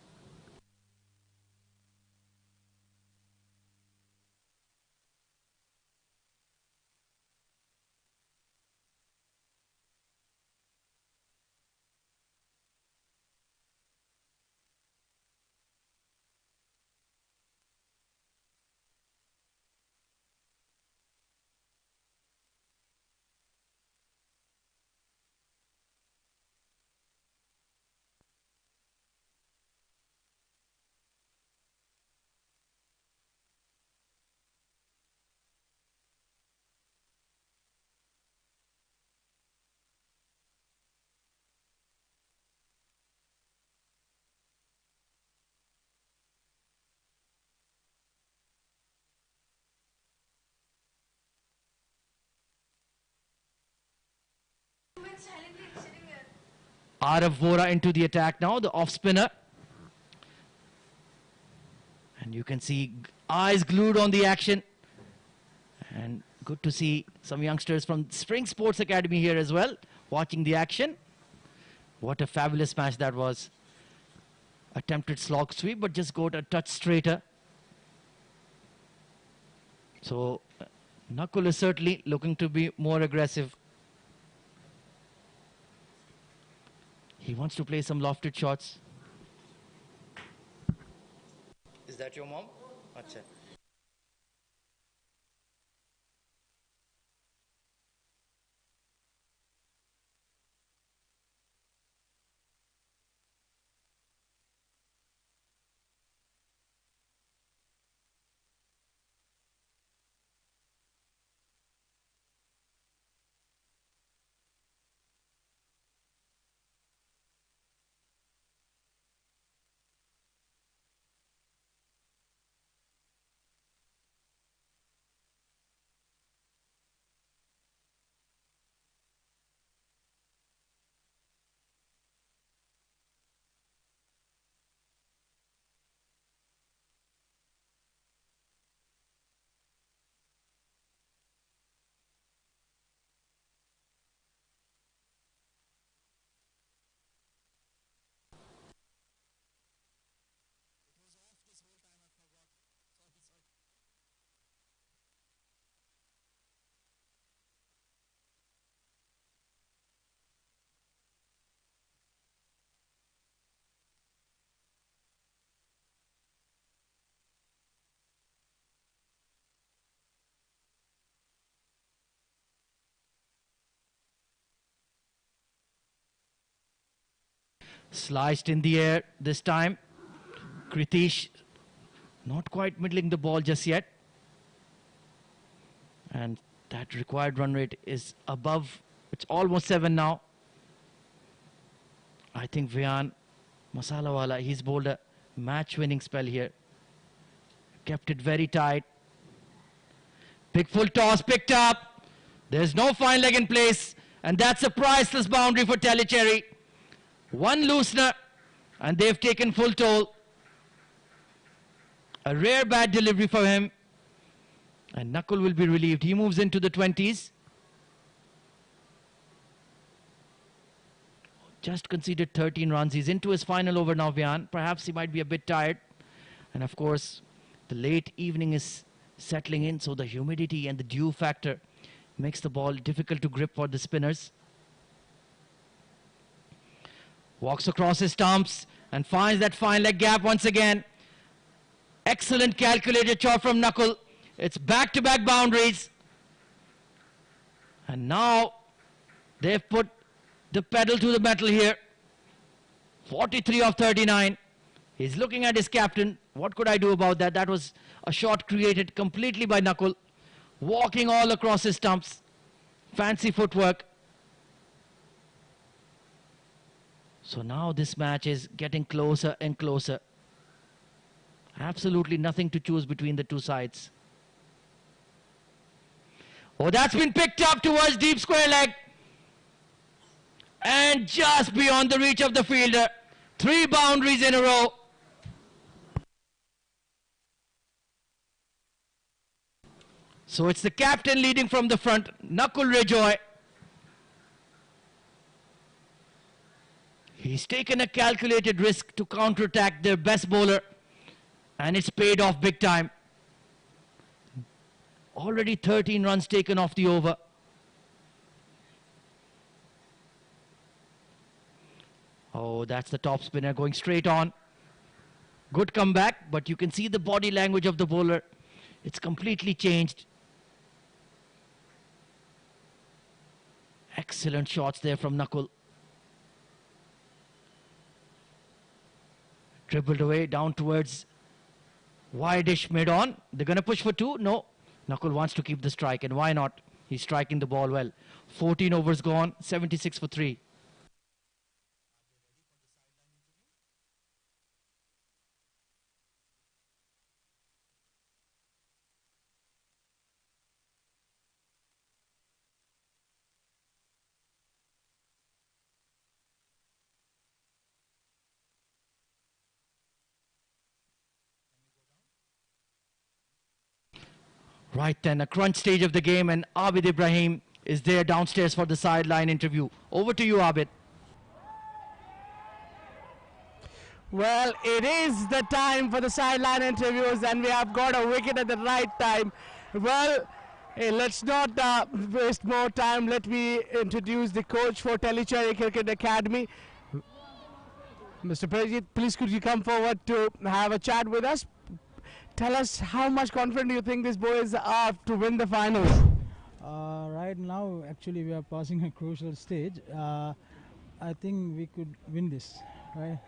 Arav Vora into the attack now, the off spinner. And you can see eyes glued on the action. And good to see some youngsters from Spring Sports Academy here as well, watching the action. What a fabulous match that was. Attempted slog sweep, but just got a touch straighter. So Nakul is certainly looking to be more aggressive. He wants to play some lofted shots. Is that your mom? Achha. Sliced in the air this time. Kritish not quite middling the ball just yet. And that required run rate is above. It's almost 7 now. I think Vian Masalawala, he's bowled a match-winning spell here. Kept it very tight. Big full toss picked up. There's no fine leg in place. And that's a priceless boundary for Tellicherry. One loosener and they've taken full toll. A rare bad delivery for him. And Nakul will be relieved. He moves into the 20s. Just conceded 13 runs. He's into his final over now, Vian. Perhaps he might be a bit tired. And of course, the late evening is settling in, so the humidity and the dew factor makes the ball difficult to grip for the spinners. Walks across his stumps and finds that fine leg gap once again. Excellent calculated shot from Nakul. It's back-to-back boundaries. And now they've put the pedal to the metal here. 43 of 39. He's looking at his captain. What could I do about that? That was a shot created completely by Nakul. Walking all across his stumps. Fancy footwork. So now this match is getting closer and closer. Absolutely nothing to choose between the two sides. Oh, that's been picked up towards deep square leg. And just beyond the reach of the fielder. 3 boundaries in a row. So it's the captain leading from the front, Nakul Rejoy. He's taken a calculated risk to counterattack their best bowler. And it's paid off big time. Already 13 runs taken off the over. Oh, that's the top spinner going straight on. Good comeback, but you can see the body language of the bowler. It's completely changed. Excellent shots there from Nakul. Dribbled away down towards wide-ish mid-on. They're going to push for 2. No. Nakul wants to keep the strike, and why not? He's striking the ball well. 14 overs gone, 76 for 3. Right then, a crunch stage of the game, and Abid Ibrahim is there downstairs for the sideline interview. Over to you, Abid. Well, it is the time for the sideline interviews, and we have got a wicket at the right time. Well, let's not waste more time. Let me introduce the coach for Tellicherry Cricket Academy. Mr. Prajit, please could you come forward to have a chat with us? Tell us how much confident do you think these boys are to win the finals? Right now, actually, we are passing a crucial stage. I think we could win this, right?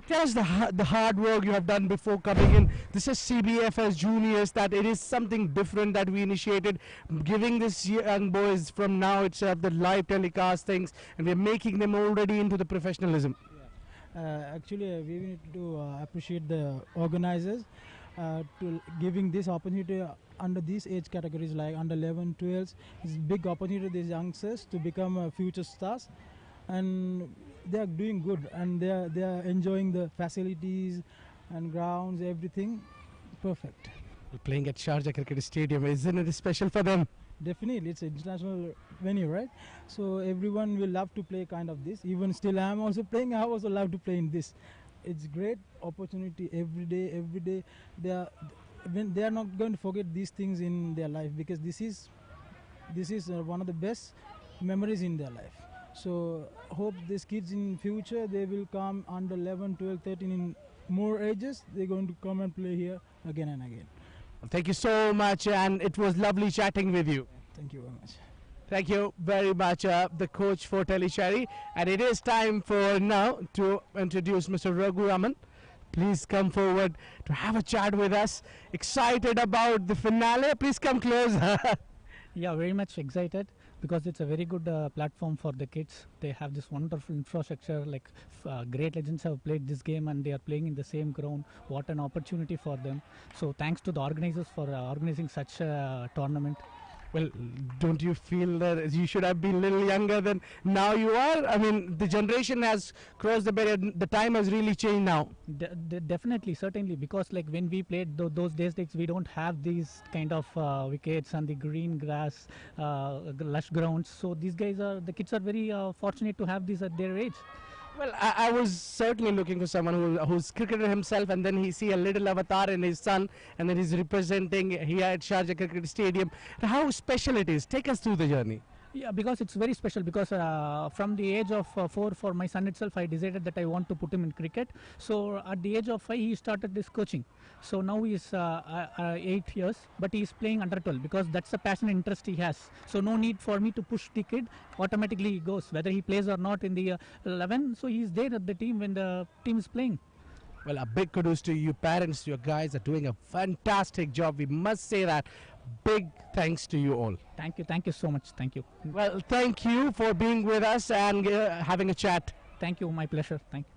Tell us the hard work you have done before coming in. This is CBFS Juniors, that it is something different that we initiated, giving these young boys from now itself the live telecast things, and we're making them already into the professionalism. Actually, we need to appreciate the organizers to giving this opportunity under these age categories like under 11, 12. It's a big opportunity to these youngsters to become future stars, and they are doing good, and they are enjoying the facilities and grounds, everything perfect. We're playing at Sharjah Cricket Stadium, isn't it special for them? Definitely, it's an international venue, right? So everyone will love to play kind of this. Even still, I'm also playing. I also love to play in this. It's great opportunity every day. Every day, they are not going to forget these things in their life, because this is one of the best memories in their life. So hope these kids in future, they will come under 11, 12, 13 in more ages. They're going to come and play here again and again. Well, thank you so much, and it was lovely chatting with you. Thank you very much. Thank you very much, the coach for Tellicherry. And it is time for now to introduce Mr. Raghu Raman. Please come forward to have a chat with us. Excited about the finale? Please come close. Yeah, very much excited because it's a very good platform for the kids. They have this wonderful infrastructure, like great legends have played this game and they are playing in the same ground. What an opportunity for them. So thanks to the organizers for organizing such a tournament. Well, don't you feel that you should have been a little younger than now you are? I mean, the generation has crossed the barrier. The time has really changed now. Definitely, certainly, because like when we played those days, like, we don't have these kind of wickets and the green grass, lush grounds. So these guys are, the kids are very fortunate to have this at their age. Well, I was certainly looking for someone who's cricketer himself, and then he see a little avatar in his son, and then he's representing here at Sharjah Cricket Stadium. How special it is. Take us through the journey. Yeah, because it's very special because from the age of 4 for my son itself, I decided that I want to put him in cricket. So at the age of 5, he started this coaching. So now he is 8 years, but he is playing under 12 because that's the passion and interest he has. So no need for me to push the kid. Automatically he goes, whether he plays or not in the 11. So he is there at the team when the team is playing. Well, a big kudos to you parents. Your guys are doing a fantastic job. We must say that. Big thanks to you all. Thank you so much. Thank you. Well, thank you for being with us and having a chat. Thank you, my pleasure. Thank you.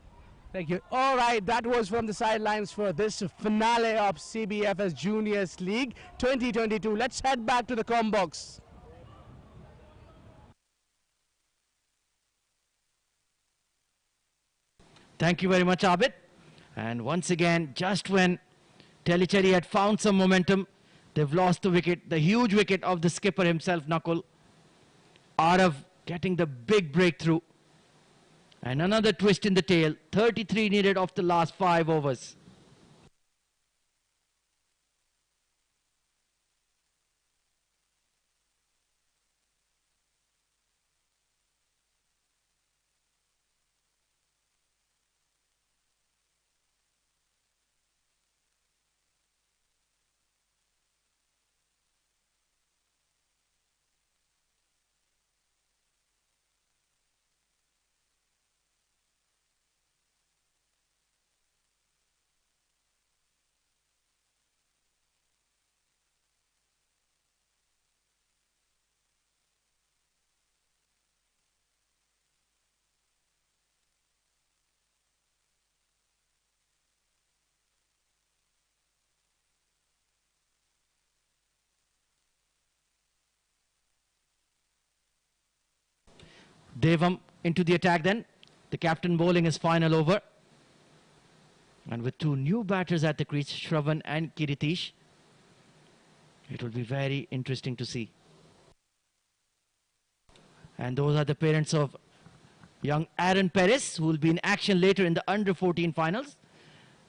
Thank you. All right, that was from the sidelines for this finale of CBFS Juniors League 2022. Let's head back to the com box. Thank you very much, Abid. And once again, just when Tellicherry had found some momentum, they've lost the wicket, the huge wicket of the skipper himself, Nakul, Arav getting the big breakthrough. And another twist in the tail, 33 needed of the last 5 overs. Devam into the attack then. The captain bowling his final over. And with 2 new batters at the crease, Shravan and Kiritish, it will be very interesting to see. And those are the parents of young Aaron Perez, who will be in action later in the under-14 finals.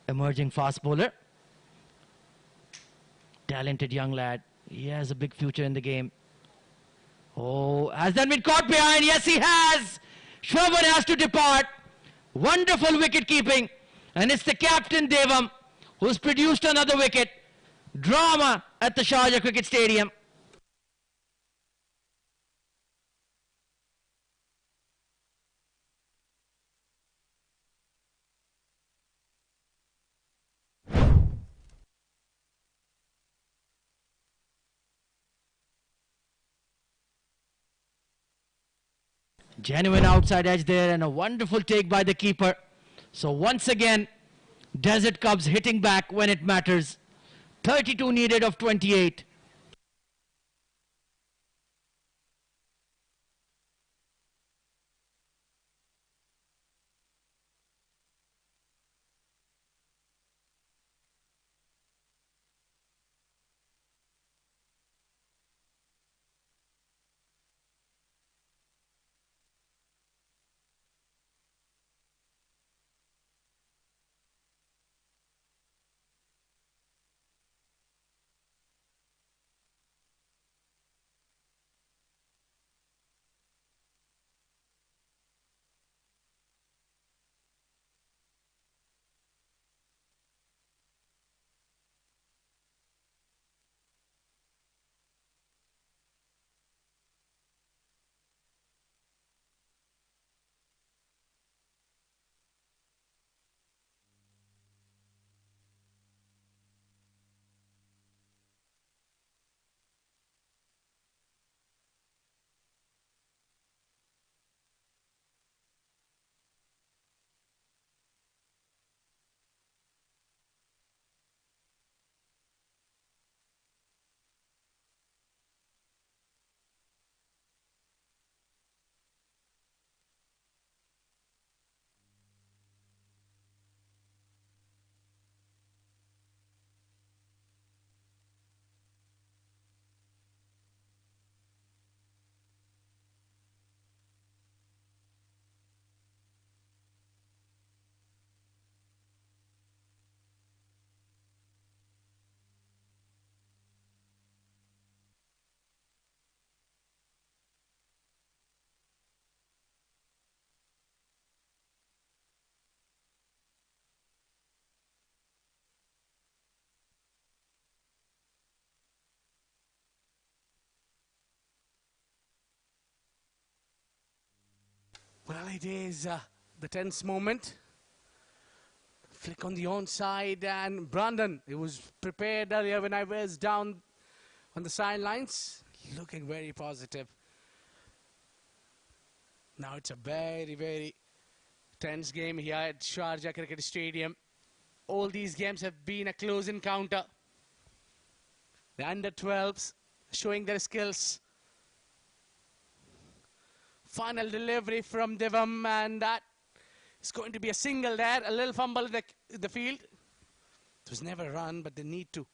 Emerging fast bowler. Talented young lad. He has a big future in the game. Oh, has that been caught behind? Yes, he has. Shravan has to depart. Wonderful wicket keeping. And it's the captain, Devam, who's produced another wicket. Drama at the Sharjah Cricket Stadium. Genuine outside edge there and a wonderful take by the keeper. So once again, Deset Cubs hitting back when it matters. 32 needed of 28. Well, it is the tense moment. Flick on the onside, and Brandon, he was prepared earlier when I was down on the sidelines, looking very positive. Now it's a very, very tense game here at Sharjah Cricket Stadium. All these games have been a close encounter. The under-12s showing their skills. Final delivery from Devam, and that is going to be a single there. A little fumble in the field. It was never a run, but they need to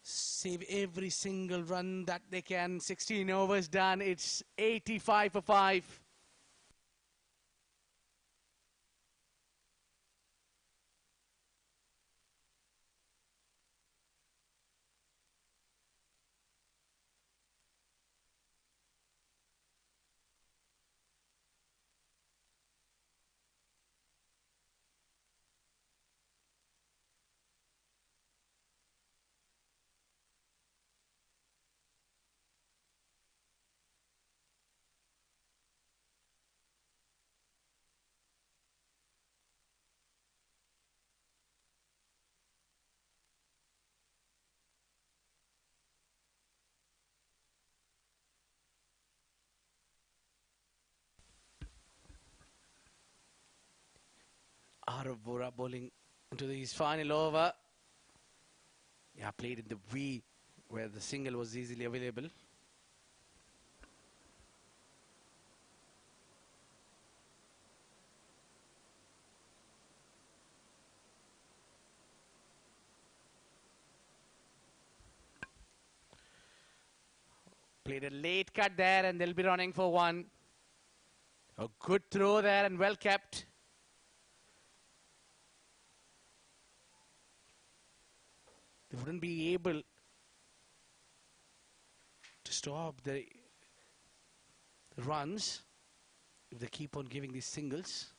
save every single run that they can. 16 overs done. It's 85 for 5. Bora bowling into his final over. Yeah, played in the V where the single was easily available. Played a late cut there, and they'll be running for one. A good throw there and well kept. They wouldn't be able to stop the runs if they keep on giving these singles.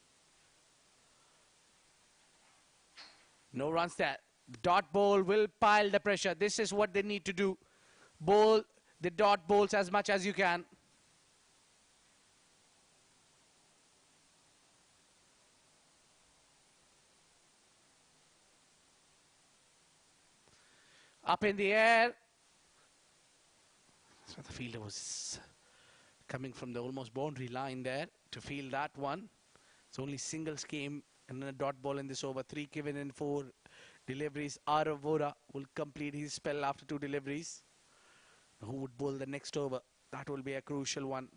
No runs there. The dot ball will pile the pressure. This is what they need to do. Bowl the dot balls as much as you can. Up in the air. So the fielder was coming from the almost boundary line there to field that one. So only singles came and then a dot ball in this over. 3 given in 4 deliveries. Vora will complete his spell after 2 deliveries. Who would bowl the next over? That will be a crucial one.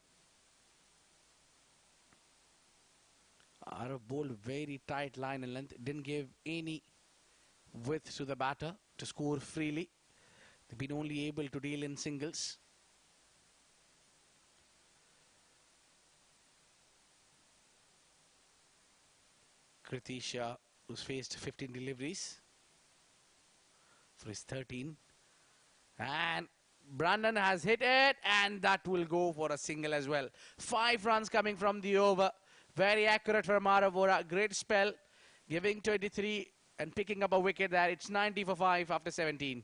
Arav bowled very tight line and length. Didn't give any width to the batter to score freely. They've been only able to deal in singles. Kritisha, who's faced 15 deliveries for his 13. And Brandon has hit it, and that will go for a single as well. 5 runs coming from the over. Very accurate from Aravora. Great spell, giving 23 and picking up a wicket there. It's 90 for 5 after 17.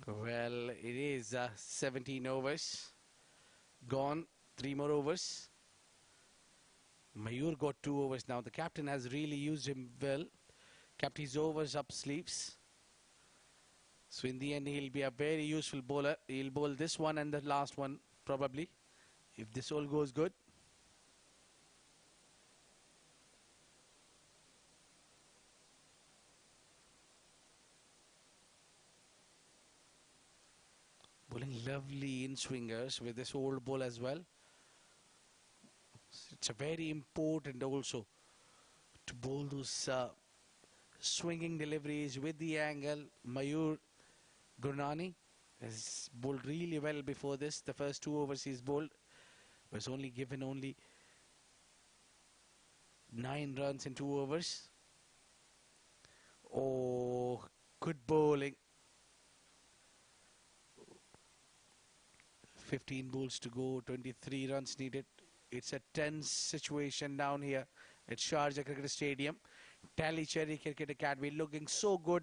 Well, it is 17 overs. Gone. 3 more overs. Mayur got 2 overs now. The captain has really used him well. kept his overs up sleeves. So in the end, he'll be a very useful bowler. He'll bowl this one and the last one probably, if this all goes good. Bowling lovely in-swingers with this old ball as well. It's a very important also to bowl those swinging deliveries with the angle. Mayur Gurnani has bowled really well before this. The first 2 overs he's bowled was only given 9 runs in 2 overs. Oh, good bowling. 15 balls to go, 23 runs needed. It's a tense situation down here at Sharjah Cricket Stadium. Tellicherry Cricket Academy looking so good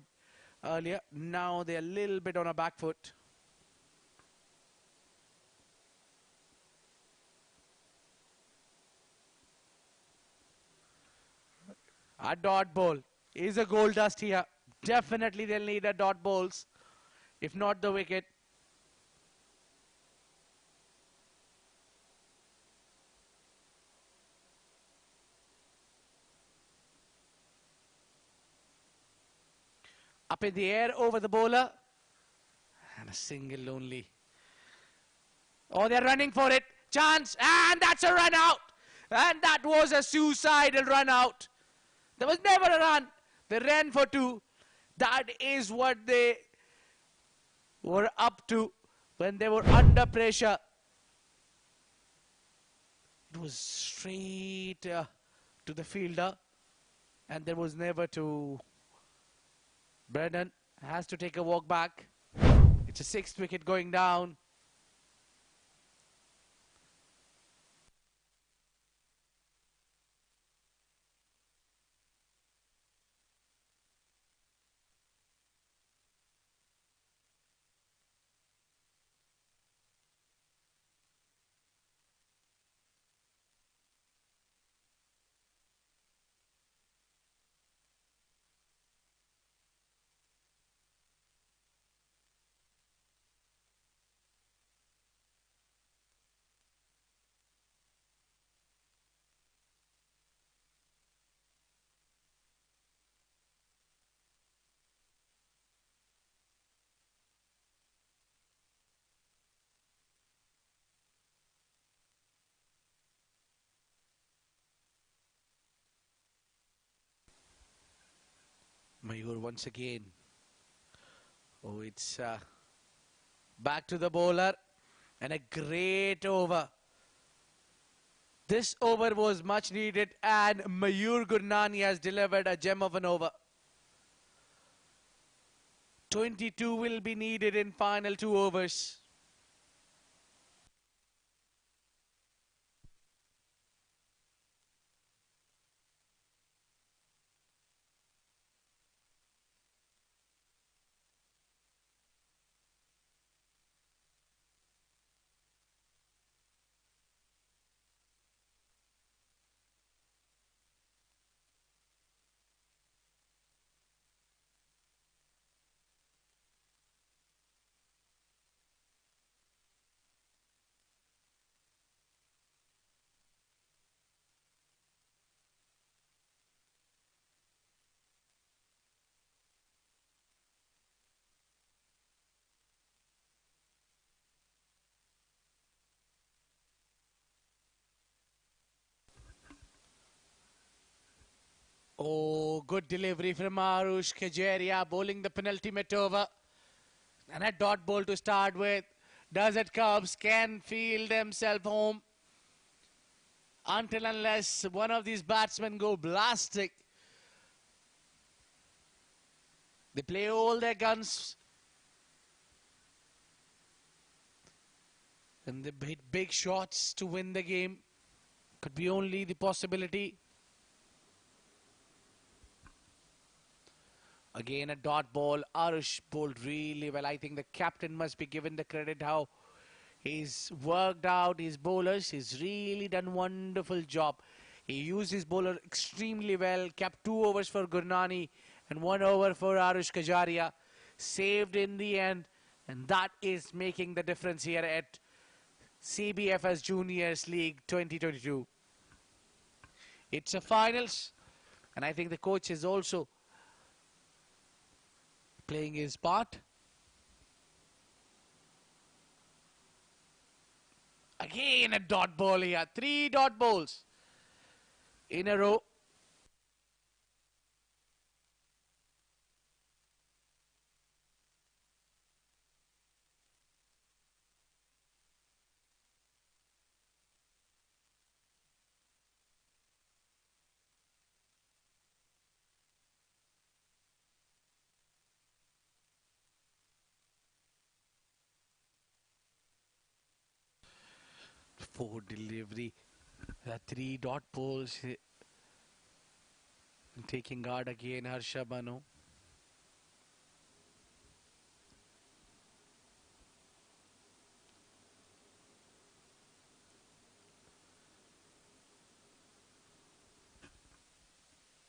earlier. Now they're a little bit on a back foot. A dot ball is a goal dust here. Definitely they'll need a dot balls, if not the wicket. Up in the air over the bowler. And a single only. Oh, they're running for it. Chance. And that's a run out. And that was a suicidal run out. There was never a run. They ran for 2. That is what they were up to when they were under pressure. It was straight to the fielder. And there was never to... Brennan has to take a walk back. It's a 6th wicket going down. Mayur once again. Oh, it's back to the bowler. And a great over. This over was much needed. And Mayur Gurnani has delivered a gem of an over. 22 will be needed in final 2 overs. Oh, good delivery from Arush Kajaria, bowling the penultimate over. And a dot ball to start with. Deset Cubs can feel themselves home until unless one of these batsmen go blasting. They play all their guns. And they hit big shots to win the game. Could be only the possibility. Again, a dot ball. Arush bowled really well. I think the captain must be given the credit how he's worked out his bowlers. He's really done wonderful job. He used his bowler extremely well. Kept 2 overs for Gurnani And 1 over for Arush Kajaria. Saved in the end. And that is making the difference here at CBFS Juniors League 2022. It's a finals. And I think the coach is also playing his part. Again a dot ball here. 3 dot balls in a row. For delivery. 3 dot balls. Taking guard again, Harsha Banu.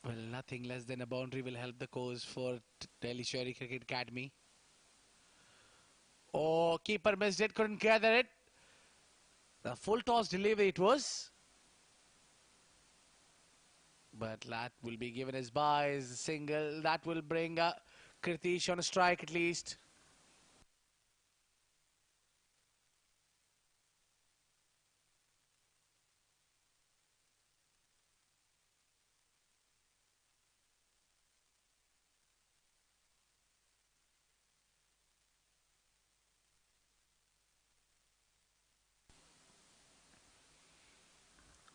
Well, nothing less than a boundary will help the cause for Tellicherry Cricket Academy. Oh, keeper missed it, couldn't gather it. The full toss delivery it was. But that will be given as by as a single. That will bring Kritish on a strike at least.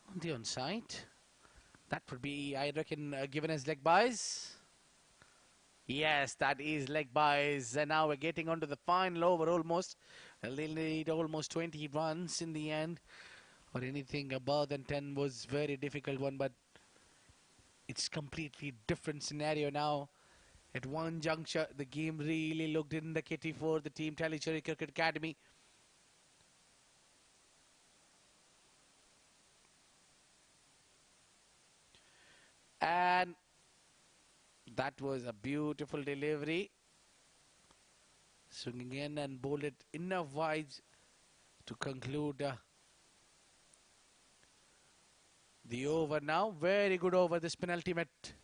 On the onside. That would be, I reckon, given as leg buys. Yes, that is leg buys. And now we're getting onto the final over almost. They'll need almost 20 runs in the end. Or anything above than 10 was very difficult one. But it's completely different scenario now. At one juncture, the game really looked in the kitty for the team Tellicherry Cricket Academy. And that was a beautiful delivery. Swinging in and bowled it enough wide to conclude the over now. Very good over. This penultimate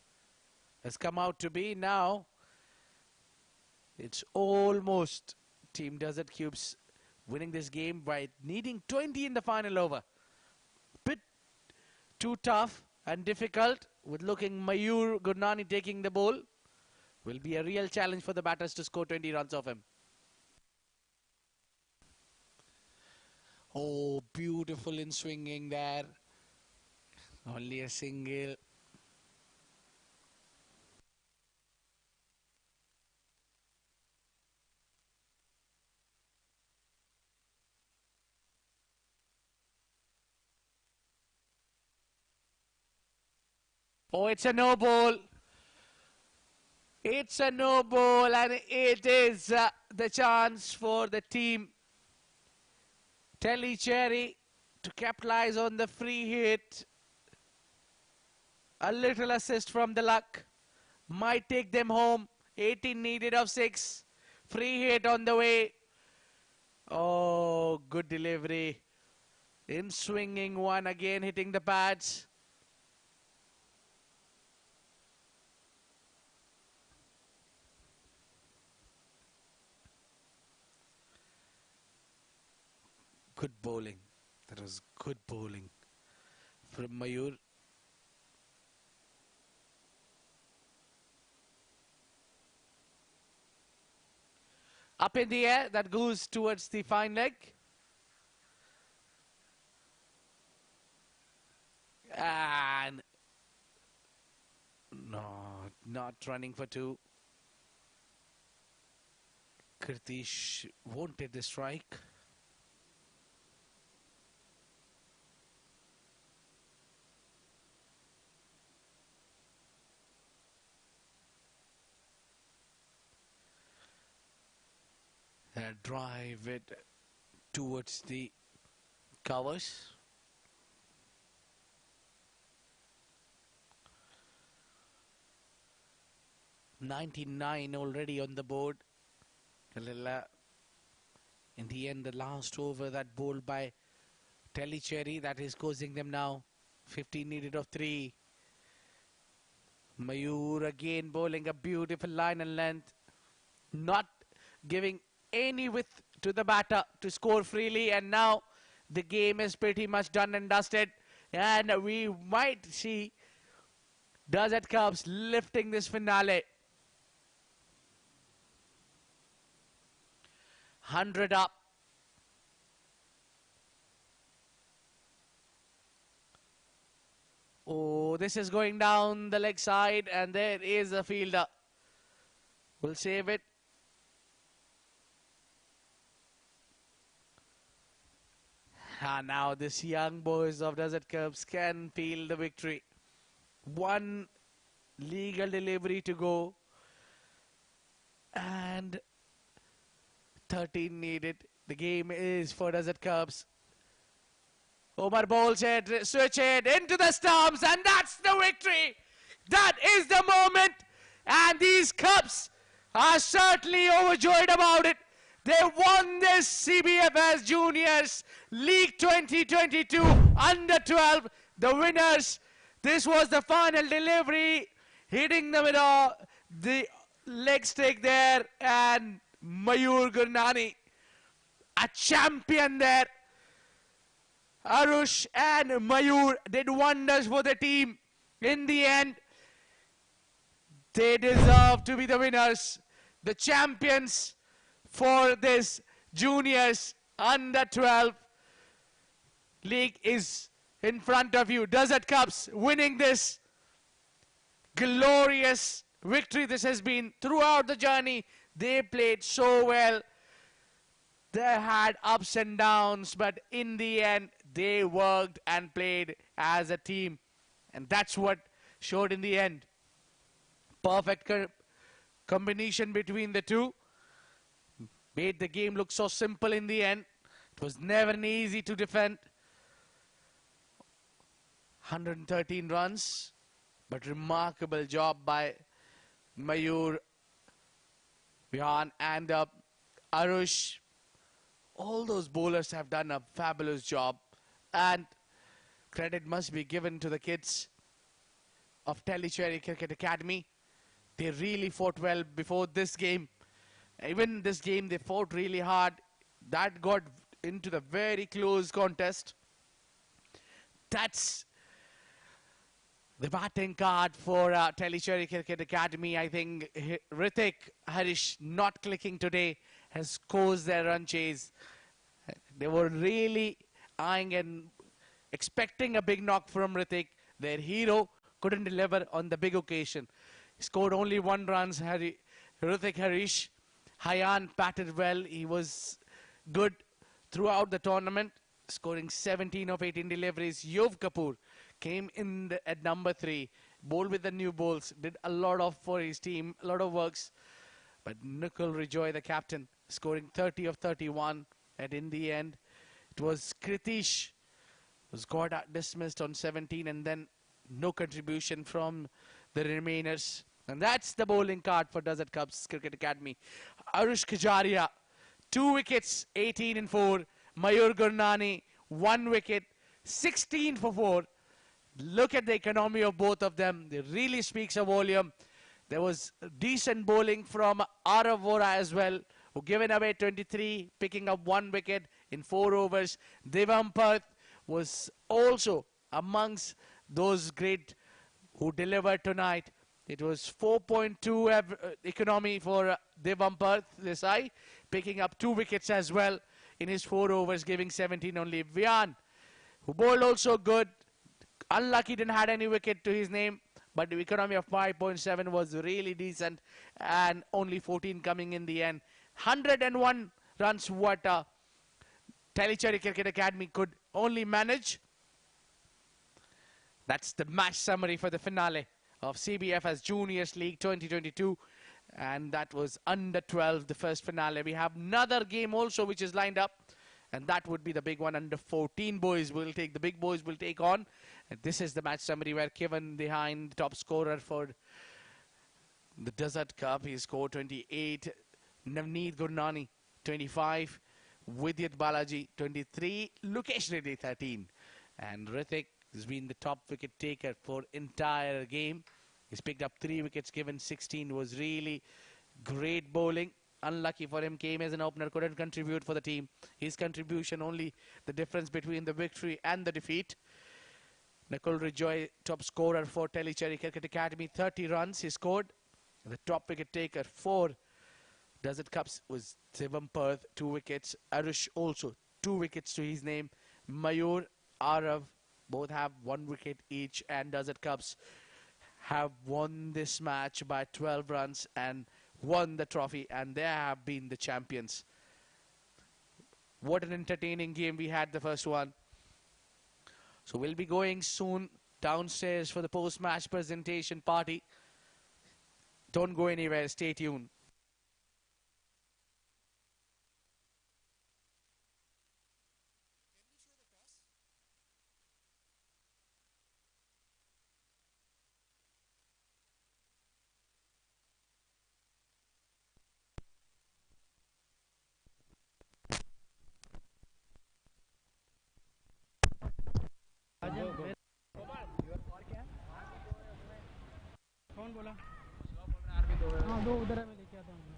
has come out to be. Now it's almost Team Deset Cubes winning this game by needing 20 in the final over. Bit too tough and difficult with looking Mayur Gurnani taking the ball. Will be a real challenge for the batters to score 20 runs off him. Oh, beautiful in swinging there. Only a single. Oh, it's a no ball. It's a no ball, and it is the chance for the team Tellicherry to capitalize on the free hit. A little assist from the luck might take them home. 18 needed of 6. Free hit on the way. Oh, good delivery. In swinging one again, hitting the pads. Good bowling. That was good bowling from Mayur. Up in the air, that goes towards the fine leg. And no, not running for 2. Kritish wanted the strike. Drive it towards the covers. 99 already on the board. In the end, the last over that bowled by Tellicherry, that is causing them now 15 needed of 3. Mayur again bowling a beautiful line and length, not giving any width to the batter to score freely, and now the game is pretty much done and dusted, and we might see Deset Cubs lifting this finale. 100 up. Oh, this is going down the leg side, and there is a fielder. We'll save it. Now this young boys of Deset Cubs can feel the victory. One legal delivery to go, and 13 needed. The game is for Deset Cubs. Omar bowls it, switch it into the stumps, and that's the victory. That is the moment, and these Cubs are certainly overjoyed about it. They won this CBFS Juniors League 2022 Under 12. The winners. This was the final delivery, hitting the middle, the leg stick there, and Mayur Gurnani, a champion there. Arush and Mayur did wonders for the team. In the end, they deserve to be the winners, the champions for this Juniors Under 12 League is in front of you. Deset Cubs winning this glorious victory. This has been throughout the journey. They played so well. They had ups and downs, but in the end, they worked and played as a team. And that's what showed in the end. Perfect combination between the two. Made the game look so simple in the end. It was never easy to defend. 113 runs, but remarkable job by Mayur, Vihan, and Arush. All those bowlers have done a fabulous job, and credit must be given to the kids of Tellicherry Cricket Academy. They really fought well before this game. Even this game, they fought really hard. That got into the very close contest. That's the batting card for Tellicherry Cricket Academy. I think Hrithik Harish not clicking today has caused their run chase. They were really eyeing and expecting a big knock from Hrithik. Their hero couldn't deliver on the big occasion. He scored only 1 run. Hrithik Harish. Hayan batted well. He was good throughout the tournament, scoring 17 of 18 deliveries. Yov Kapoor came in at number 3, bowled with the new bowls, did a lot of for his team, a lot of works. But Nikul Rejoy, the captain, scoring 30 of 31. And in the end, it was Kritish who got dismissed on 17, and then no contribution from the remainers. And that's the bowling card for Deset Cubs Cricket Academy. Arush Kajaria, 2 wickets, 18 and 4. Mayur Gurnani, 1 wicket, 16 for 4. Look at the economy of both of them. It really speaks a volume. There was decent bowling from Arav Vora as well, who given away 23, picking up 1 wicket in 4 overs. Devam Parth was also amongst those great who delivered tonight. It was 4.2 economy for Devam Parth Desai, picking up 2 wickets as well in his 4 overs, giving 17 only. Vihan, who bowled also good. Unlucky, didn't have any wicket to his name, but the economy of 5.7 was really decent, and only 14 coming in the end. 101 runs what Tellicherry Cricket Academy could only manage. That's the match summary for the finale of CBFS Juniors League 2022, and that was under 12, the first finale. We have another game also which is lined up, and that would be the big one. Under 14 boys will take, the big boys will take on. And this is the match summary where Kevin behind top scorer for the Desert Cup. He scored 28. Navneet Gurnani, 25. Vidyat Balaji, 23. Lukesh Reddy, 13. And Rithik has been the top wicket taker for entire game. He's picked up 3 wickets, given 16. Was really great bowling. Unlucky for him, came as an opener, couldn't contribute for the team. His contribution only the difference between the victory and the defeat. Nakul Rejoy, top scorer for Tellicherry Cricket Academy, 30 runs he scored. The top wicket taker for Desert Cups was Shivam Perth, 2 wickets. Arush also 2 wickets to his name. Mayur, Arav, both have 1 wicket each, and Desert Cups have won this match by 12 runs and won the trophy, and they have been the champions. What an entertaining game we had, the first one. So we'll be going soon downstairs for the post-match presentation party. Don't go anywhere, stay tuned. कौन बोला हाँ दो उधर है मैं लेके आता हूँ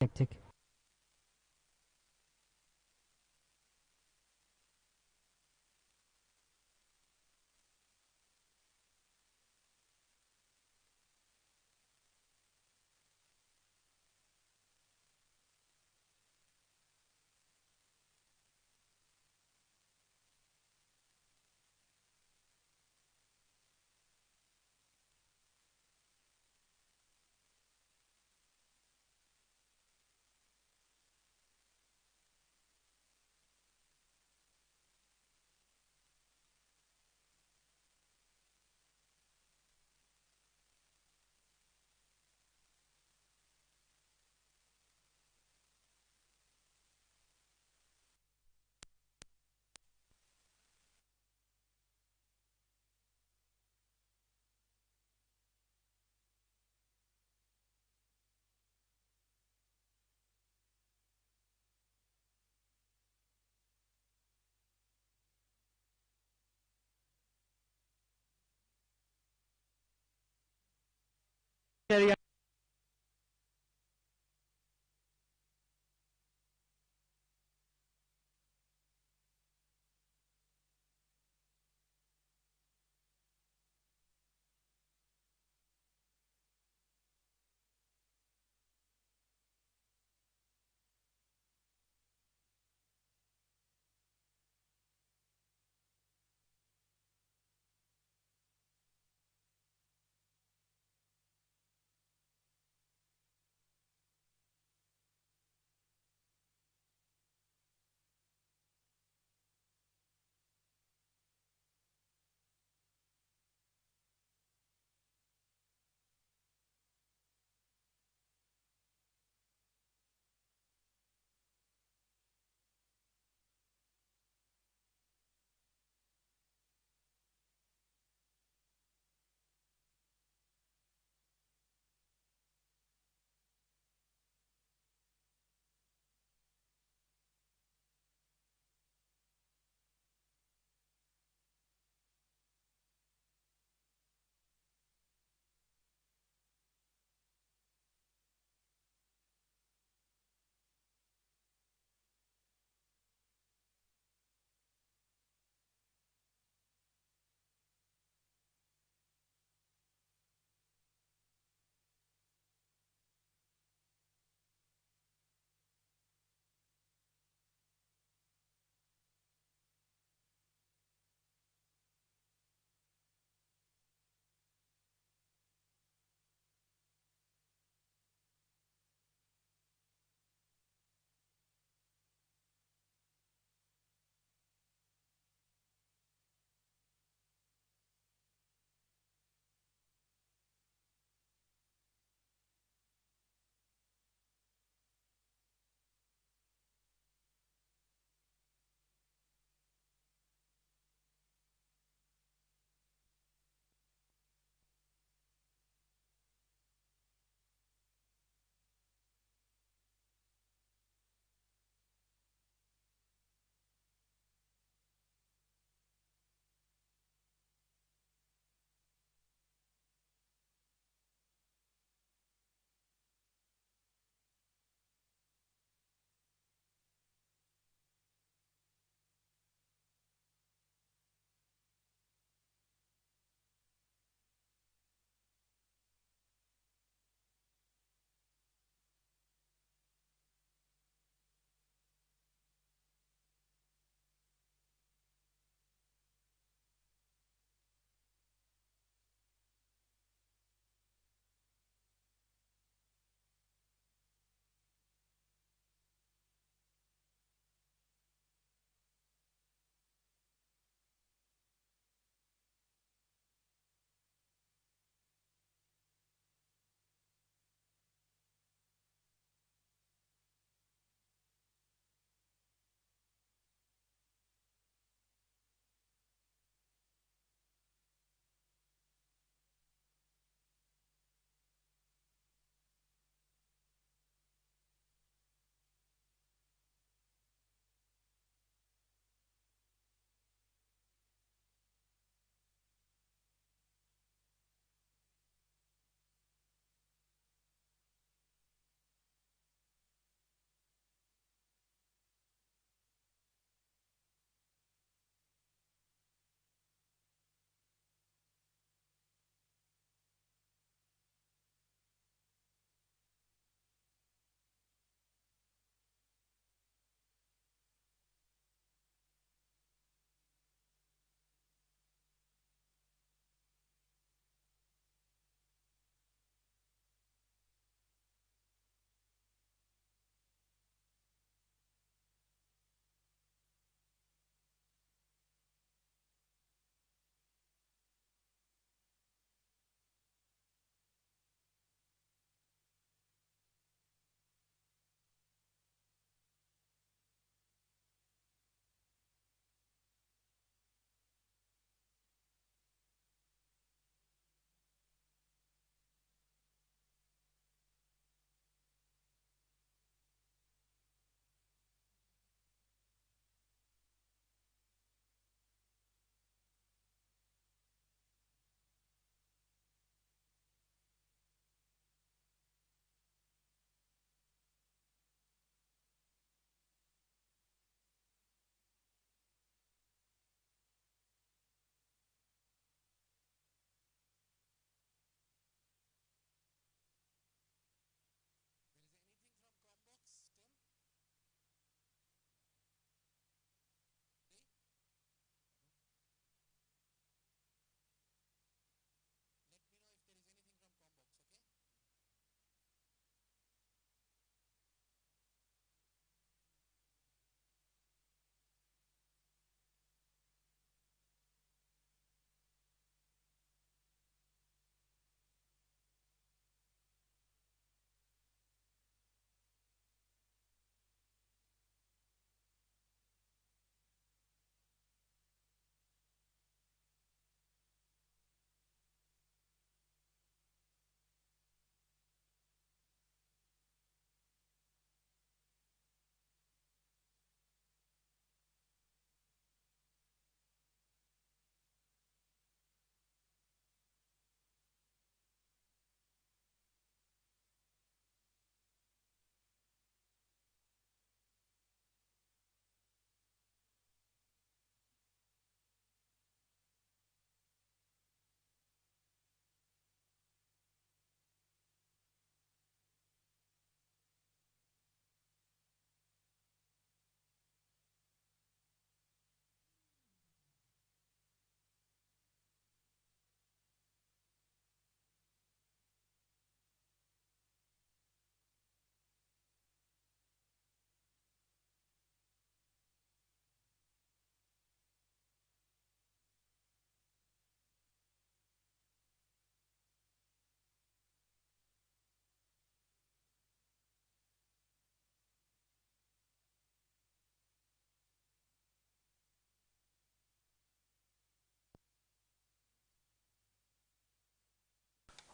Hectic.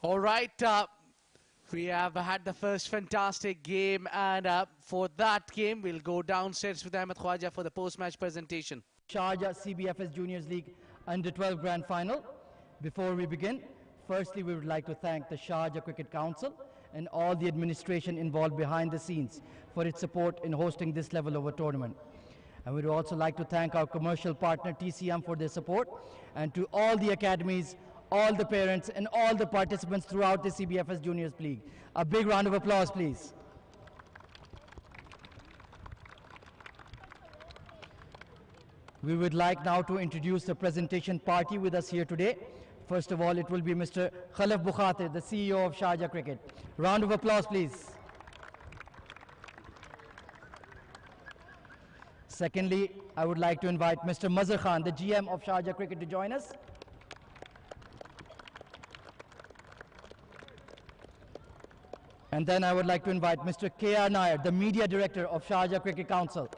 All right, we have had the first fantastic game, and for that game, we'll go downstairs with Ahmed Khwaja for the post-match presentation. Sharjah CBFS Juniors League Under 12 Grand Final. Before we begin, firstly we would like to thank the Sharjah Cricket Council and all the administration involved behind the scenes for its support in hosting this level of a tournament. And we'd also like to thank our commercial partner TCM for their support, and to all the academies, all the parents and all the participants throughout the CBFS Juniors League. A big round of applause, please. We would like now to introduce the presentation party with us here today. First of all, it will be Mr. Khalaf Bukhatir, the CEO of Sharjah Cricket. Round of applause, please. Secondly, I would like to invite Mr. Mazhar Khan, the GM of Sharjah Cricket, to join us. And then I would like to invite Mr. K.R. Nair, the Media Director of Sharjah Cricket Council.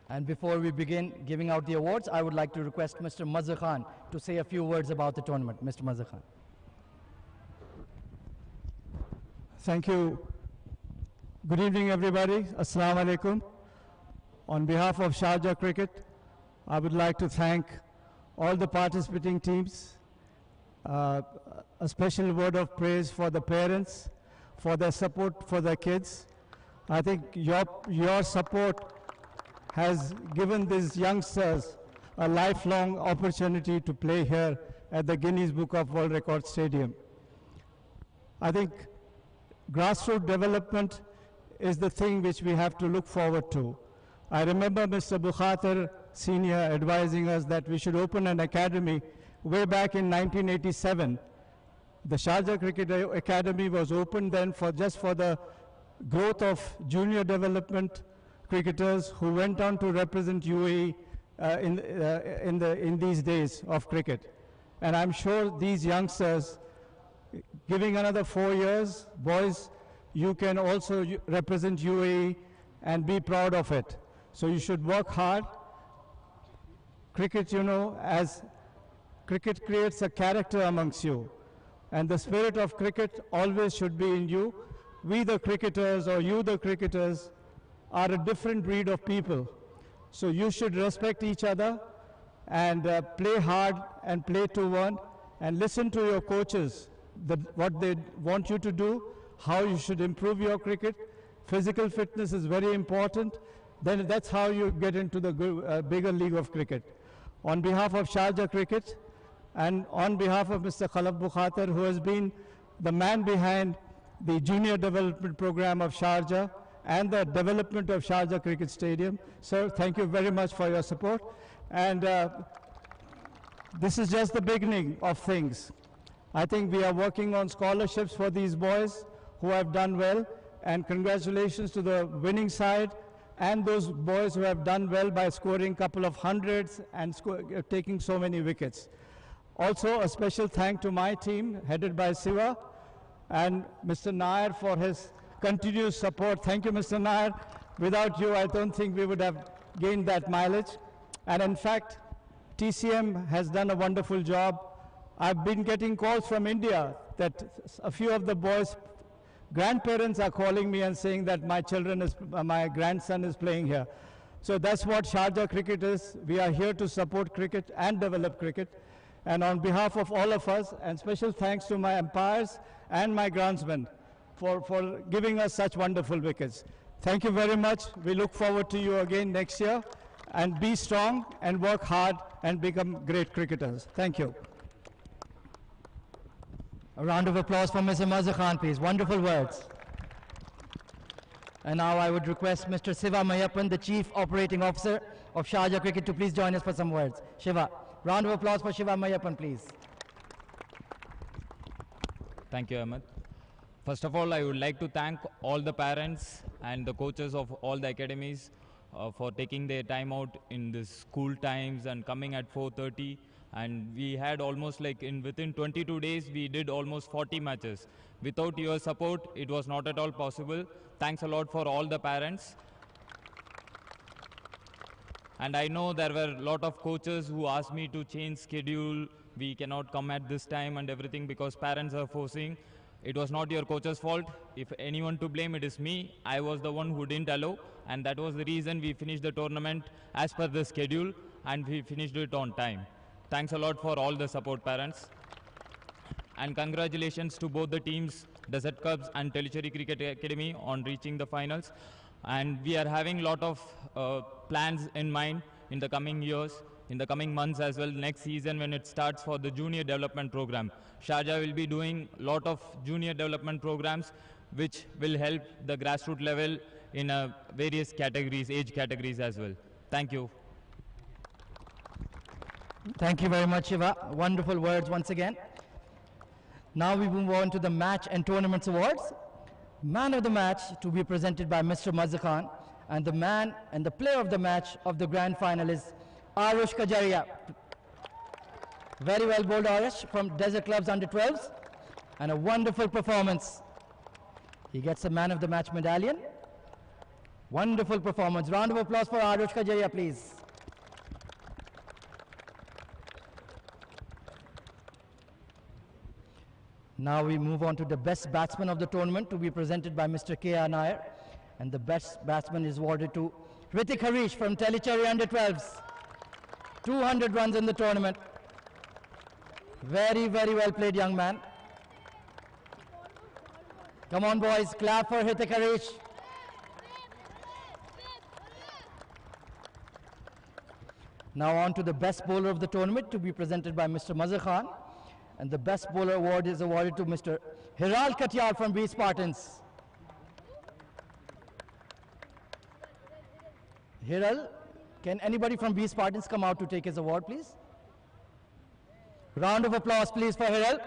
And before we begin giving out the awards, I would like to request Mr. Mazhar Khan to say a few words about the tournament. Mr. Mazhar Khan. Thank you. Good evening, everybody. Assalamu alaikum. On behalf of Sharjah Cricket, I would like to thank all the participating teams. A special word of praise for the parents, for their support for their kids. I think your support has given these youngsters a lifelong opportunity to play here at the Guinness Book of World Records Stadium. I think grassroots development is the thing which we have to look forward to. I remember Mr. Bukhatir Senior advising us that we should open an academy way back in 1987. The Sharjah Cricket Academy was opened then just for the growth of junior development cricketers who went on to represent UAE in these days of cricket. And I'm sure these youngsters, giving another 4 years, boys, you can also represent UAE and be proud of it. So you should work hard. Cricket, you know, as cricket creates a character amongst you, and the spirit of cricket always should be in you. We the cricketers, or you the cricketers, are a different breed of people. So you should respect each other and play hard and play to win, and listen to your coaches, what they want you to do, how you should improve your cricket. Physical fitness is very important. Then that's how you get into the bigger league of cricket. On behalf of Sharjah Cricket and on behalf of Mr. Khalaf Bukhatir, who has been the man behind the junior development program of Sharjah and the development of Sharjah Cricket Stadium. Sir, thank you very much for your support. And this is just the beginning of things. I think we are working on scholarships for these boys who have done well, and congratulations to the winning side and those boys who have done well by scoring a couple of hundreds and taking so many wickets. Also, a special thank to my team headed by Siva and Mr. Nair for his continuous support. Thank you, Mr. Nair. Without you, I don't think we would have gained that mileage. And in fact, TCM has done a wonderful job. I've been getting calls from India that a few of the boys' grandparents are calling me and saying that my grandson is playing here. So that's what Sharjah Cricket is. We are here to support cricket and develop cricket. And on behalf of all of us, and special thanks to my umpires and my groundsmen for giving us such wonderful wickets. Thank you very much. We look forward to you again next year. And be strong and work hard and become great cricketers. Thank you. A round of applause for Mr. Mazhar Khan, please. Wonderful words. And now I would request Mr. Shiva Mayappan, the Chief Operating Officer of Sharjah Cricket, to please join us for some words. Shiva, round of applause for Shiva Mayappan, please. Thank you, Ahmed. First of all, I would like to thank all the parents and the coaches of all the academies for taking their time out in this school times and coming at 4:30. And we had almost within 22 days, we did almost 40 matches. Without your support, it was not at all possible. Thanks a lot for all the parents. And I know there were a lot of coaches who asked me to change schedule. We cannot come at this time and everything because parents are forcing. It was not your coach's fault. If anyone to blame, it is me. I was the one who didn't allow, and that was the reason we finished the tournament as per the schedule, and we finished it on time. Thanks a lot for all the support, parents. And congratulations to both the teams, Deset Cubs and Tellicherry Cricket Academy, on reaching the finals. And we are having a lot of plans in mind in the coming years, in the coming months as well, next season when it starts for the junior development program. Sharjah will be doing a lot of junior development programs which will help the grassroots level in various categories, age categories as well. Thank you. Thank you very much, Shiva. Wonderful words once again. Now we move on to the match and tournaments awards. Man of the match to be presented by Mr. Mazza Khan, and the man and the player of the match of the grand final is Arush Kajaria. Very well bowled, Arush, from Desert Clubs under 12s, and a wonderful performance. He gets a man of the match medallion. Wonderful performance. Round of applause for Arush Kajaria, please. Now we move on to the best batsman of the tournament to be presented by Mr. K.R. Nair. And the best batsman is awarded to Hrithik Harish from Tellicherry under 12s. 200 runs in the tournament. Very, very well played, young man. Come on, boys, clap for Hrithik Harish. Now on to the best bowler of the tournament to be presented by Mr. Mazza Khan. And the best bowler award is awarded to Mr. Hiral Katyal from B Spartans. Hiral, can anybody from B Spartans come out to take his award, please? Round of applause, please, for Hiral.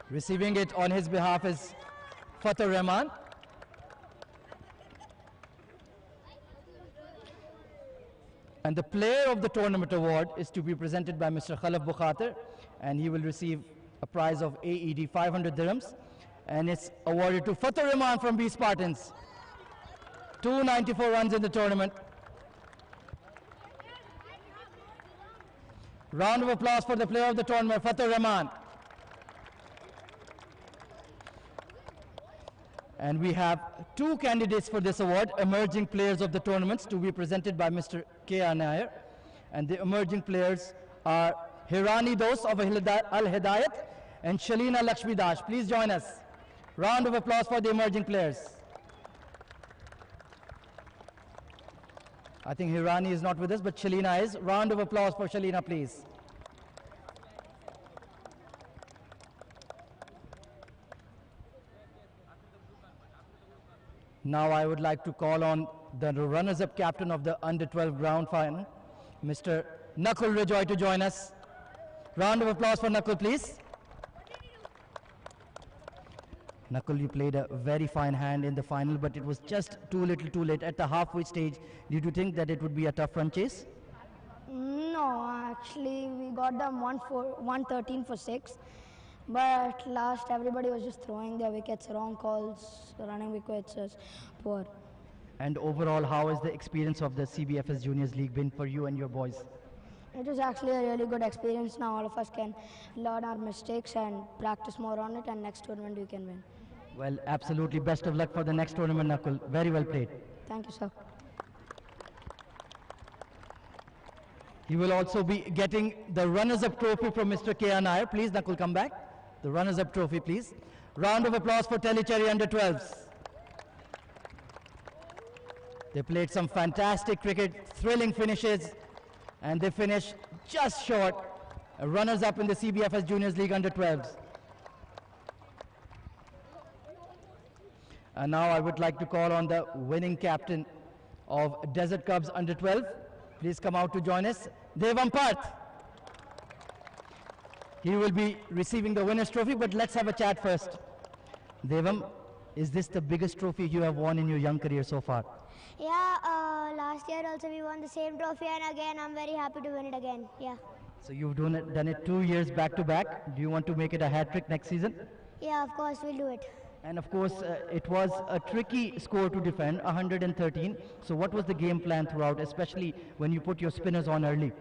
Receiving it on his behalf is Fathur Rahman. And the player of the tournament award is to be presented by Mr. Khalaf Bukhatir, and he will receive a prize of AED 500 dirhams. And it's awarded to Fathur Rahman from B Spartans. 294 runs in the tournament. Round of applause for the player of the tournament, Fathur Rahman. And we have two candidates for this award, emerging players of the tournaments, to be presented by Mr. K.R. Nair. And the emerging players are Hirani Dos of Al Hidayat and Shalina Lakshmi Dash. Please join us. Round of applause for the emerging players. I think Hirani is not with us, but Shalina is. Round of applause for Shalina, please. Now I would like to call on the runners-up captain of the under-12 ground final, Mr. Nakul Rejoy, to join us. Round of applause for Nakul, please. Nakul, you played a very fine hand in the final, but it was just too little too late. At the halfway stage, did you think that it would be a tough run chase? No, actually we got them 113 for 6. But last, everybody was just throwing their wickets, wrong calls, running wickets, poor. And overall, how has the experience of the CBFS Juniors League been for you and your boys? It was actually a really good experience. Now all of us can learn our mistakes and practice more on it, and next tournament we can win. Well, absolutely. Best of luck for the next tournament, Nakul. Very well played. Thank you, sir. He will also be getting the runners-up trophy from Mr. K.R. Nair. Please, Nakul, come back. The runners-up trophy, please. Round of applause for Tellicherry under 12s. They played some fantastic cricket, thrilling finishes, and they finished just short. Runners-up in the CBFS Juniors League under 12s. And now I would like to call on the winning captain of Desert Cubs under 12. Please come out to join us, Devam Parth. He will be receiving the winner's trophy, but let's have a chat first. Devam, is this the biggest trophy you have won in your young career so far? Yeah, last year also we won the same trophy, and again I'm very happy to win it again. Yeah. So you've done it 2 years back to back. Do you want to make it a hat trick next season? Yeah, of course we'll do it. And of course, it was a tricky score to defend, 113. So what was the game plan throughout, especially when you put your spinners on early?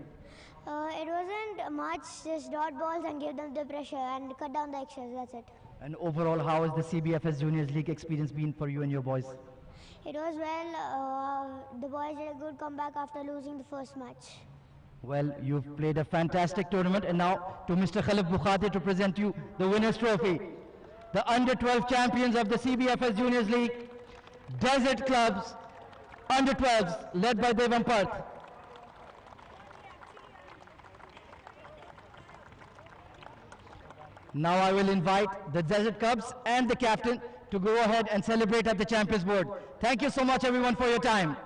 It wasn't much, just dot balls and give them the pressure and cut down the extras, that's it. And overall, how has the CBFS Juniors League experience been for you and your boys? It was the boys did a good comeback after losing the first match. Well, you've played a fantastic tournament, and now to Mr. Khalif Bukhati to present you the winner's trophy. The under-12 champions of the CBFS Juniors League, Deset Clubs, under-12s, led by Devam Parth. Now I will invite the Deset Cubs and the captain to go ahead and celebrate at the Champions Board. Thank you so much everyone for your time.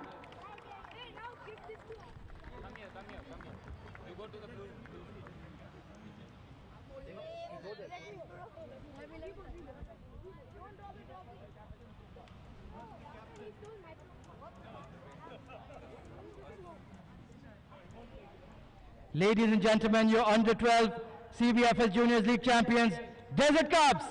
Ladies and gentlemen, your under-12 CBFS Juniors League champions, Deset Cubs.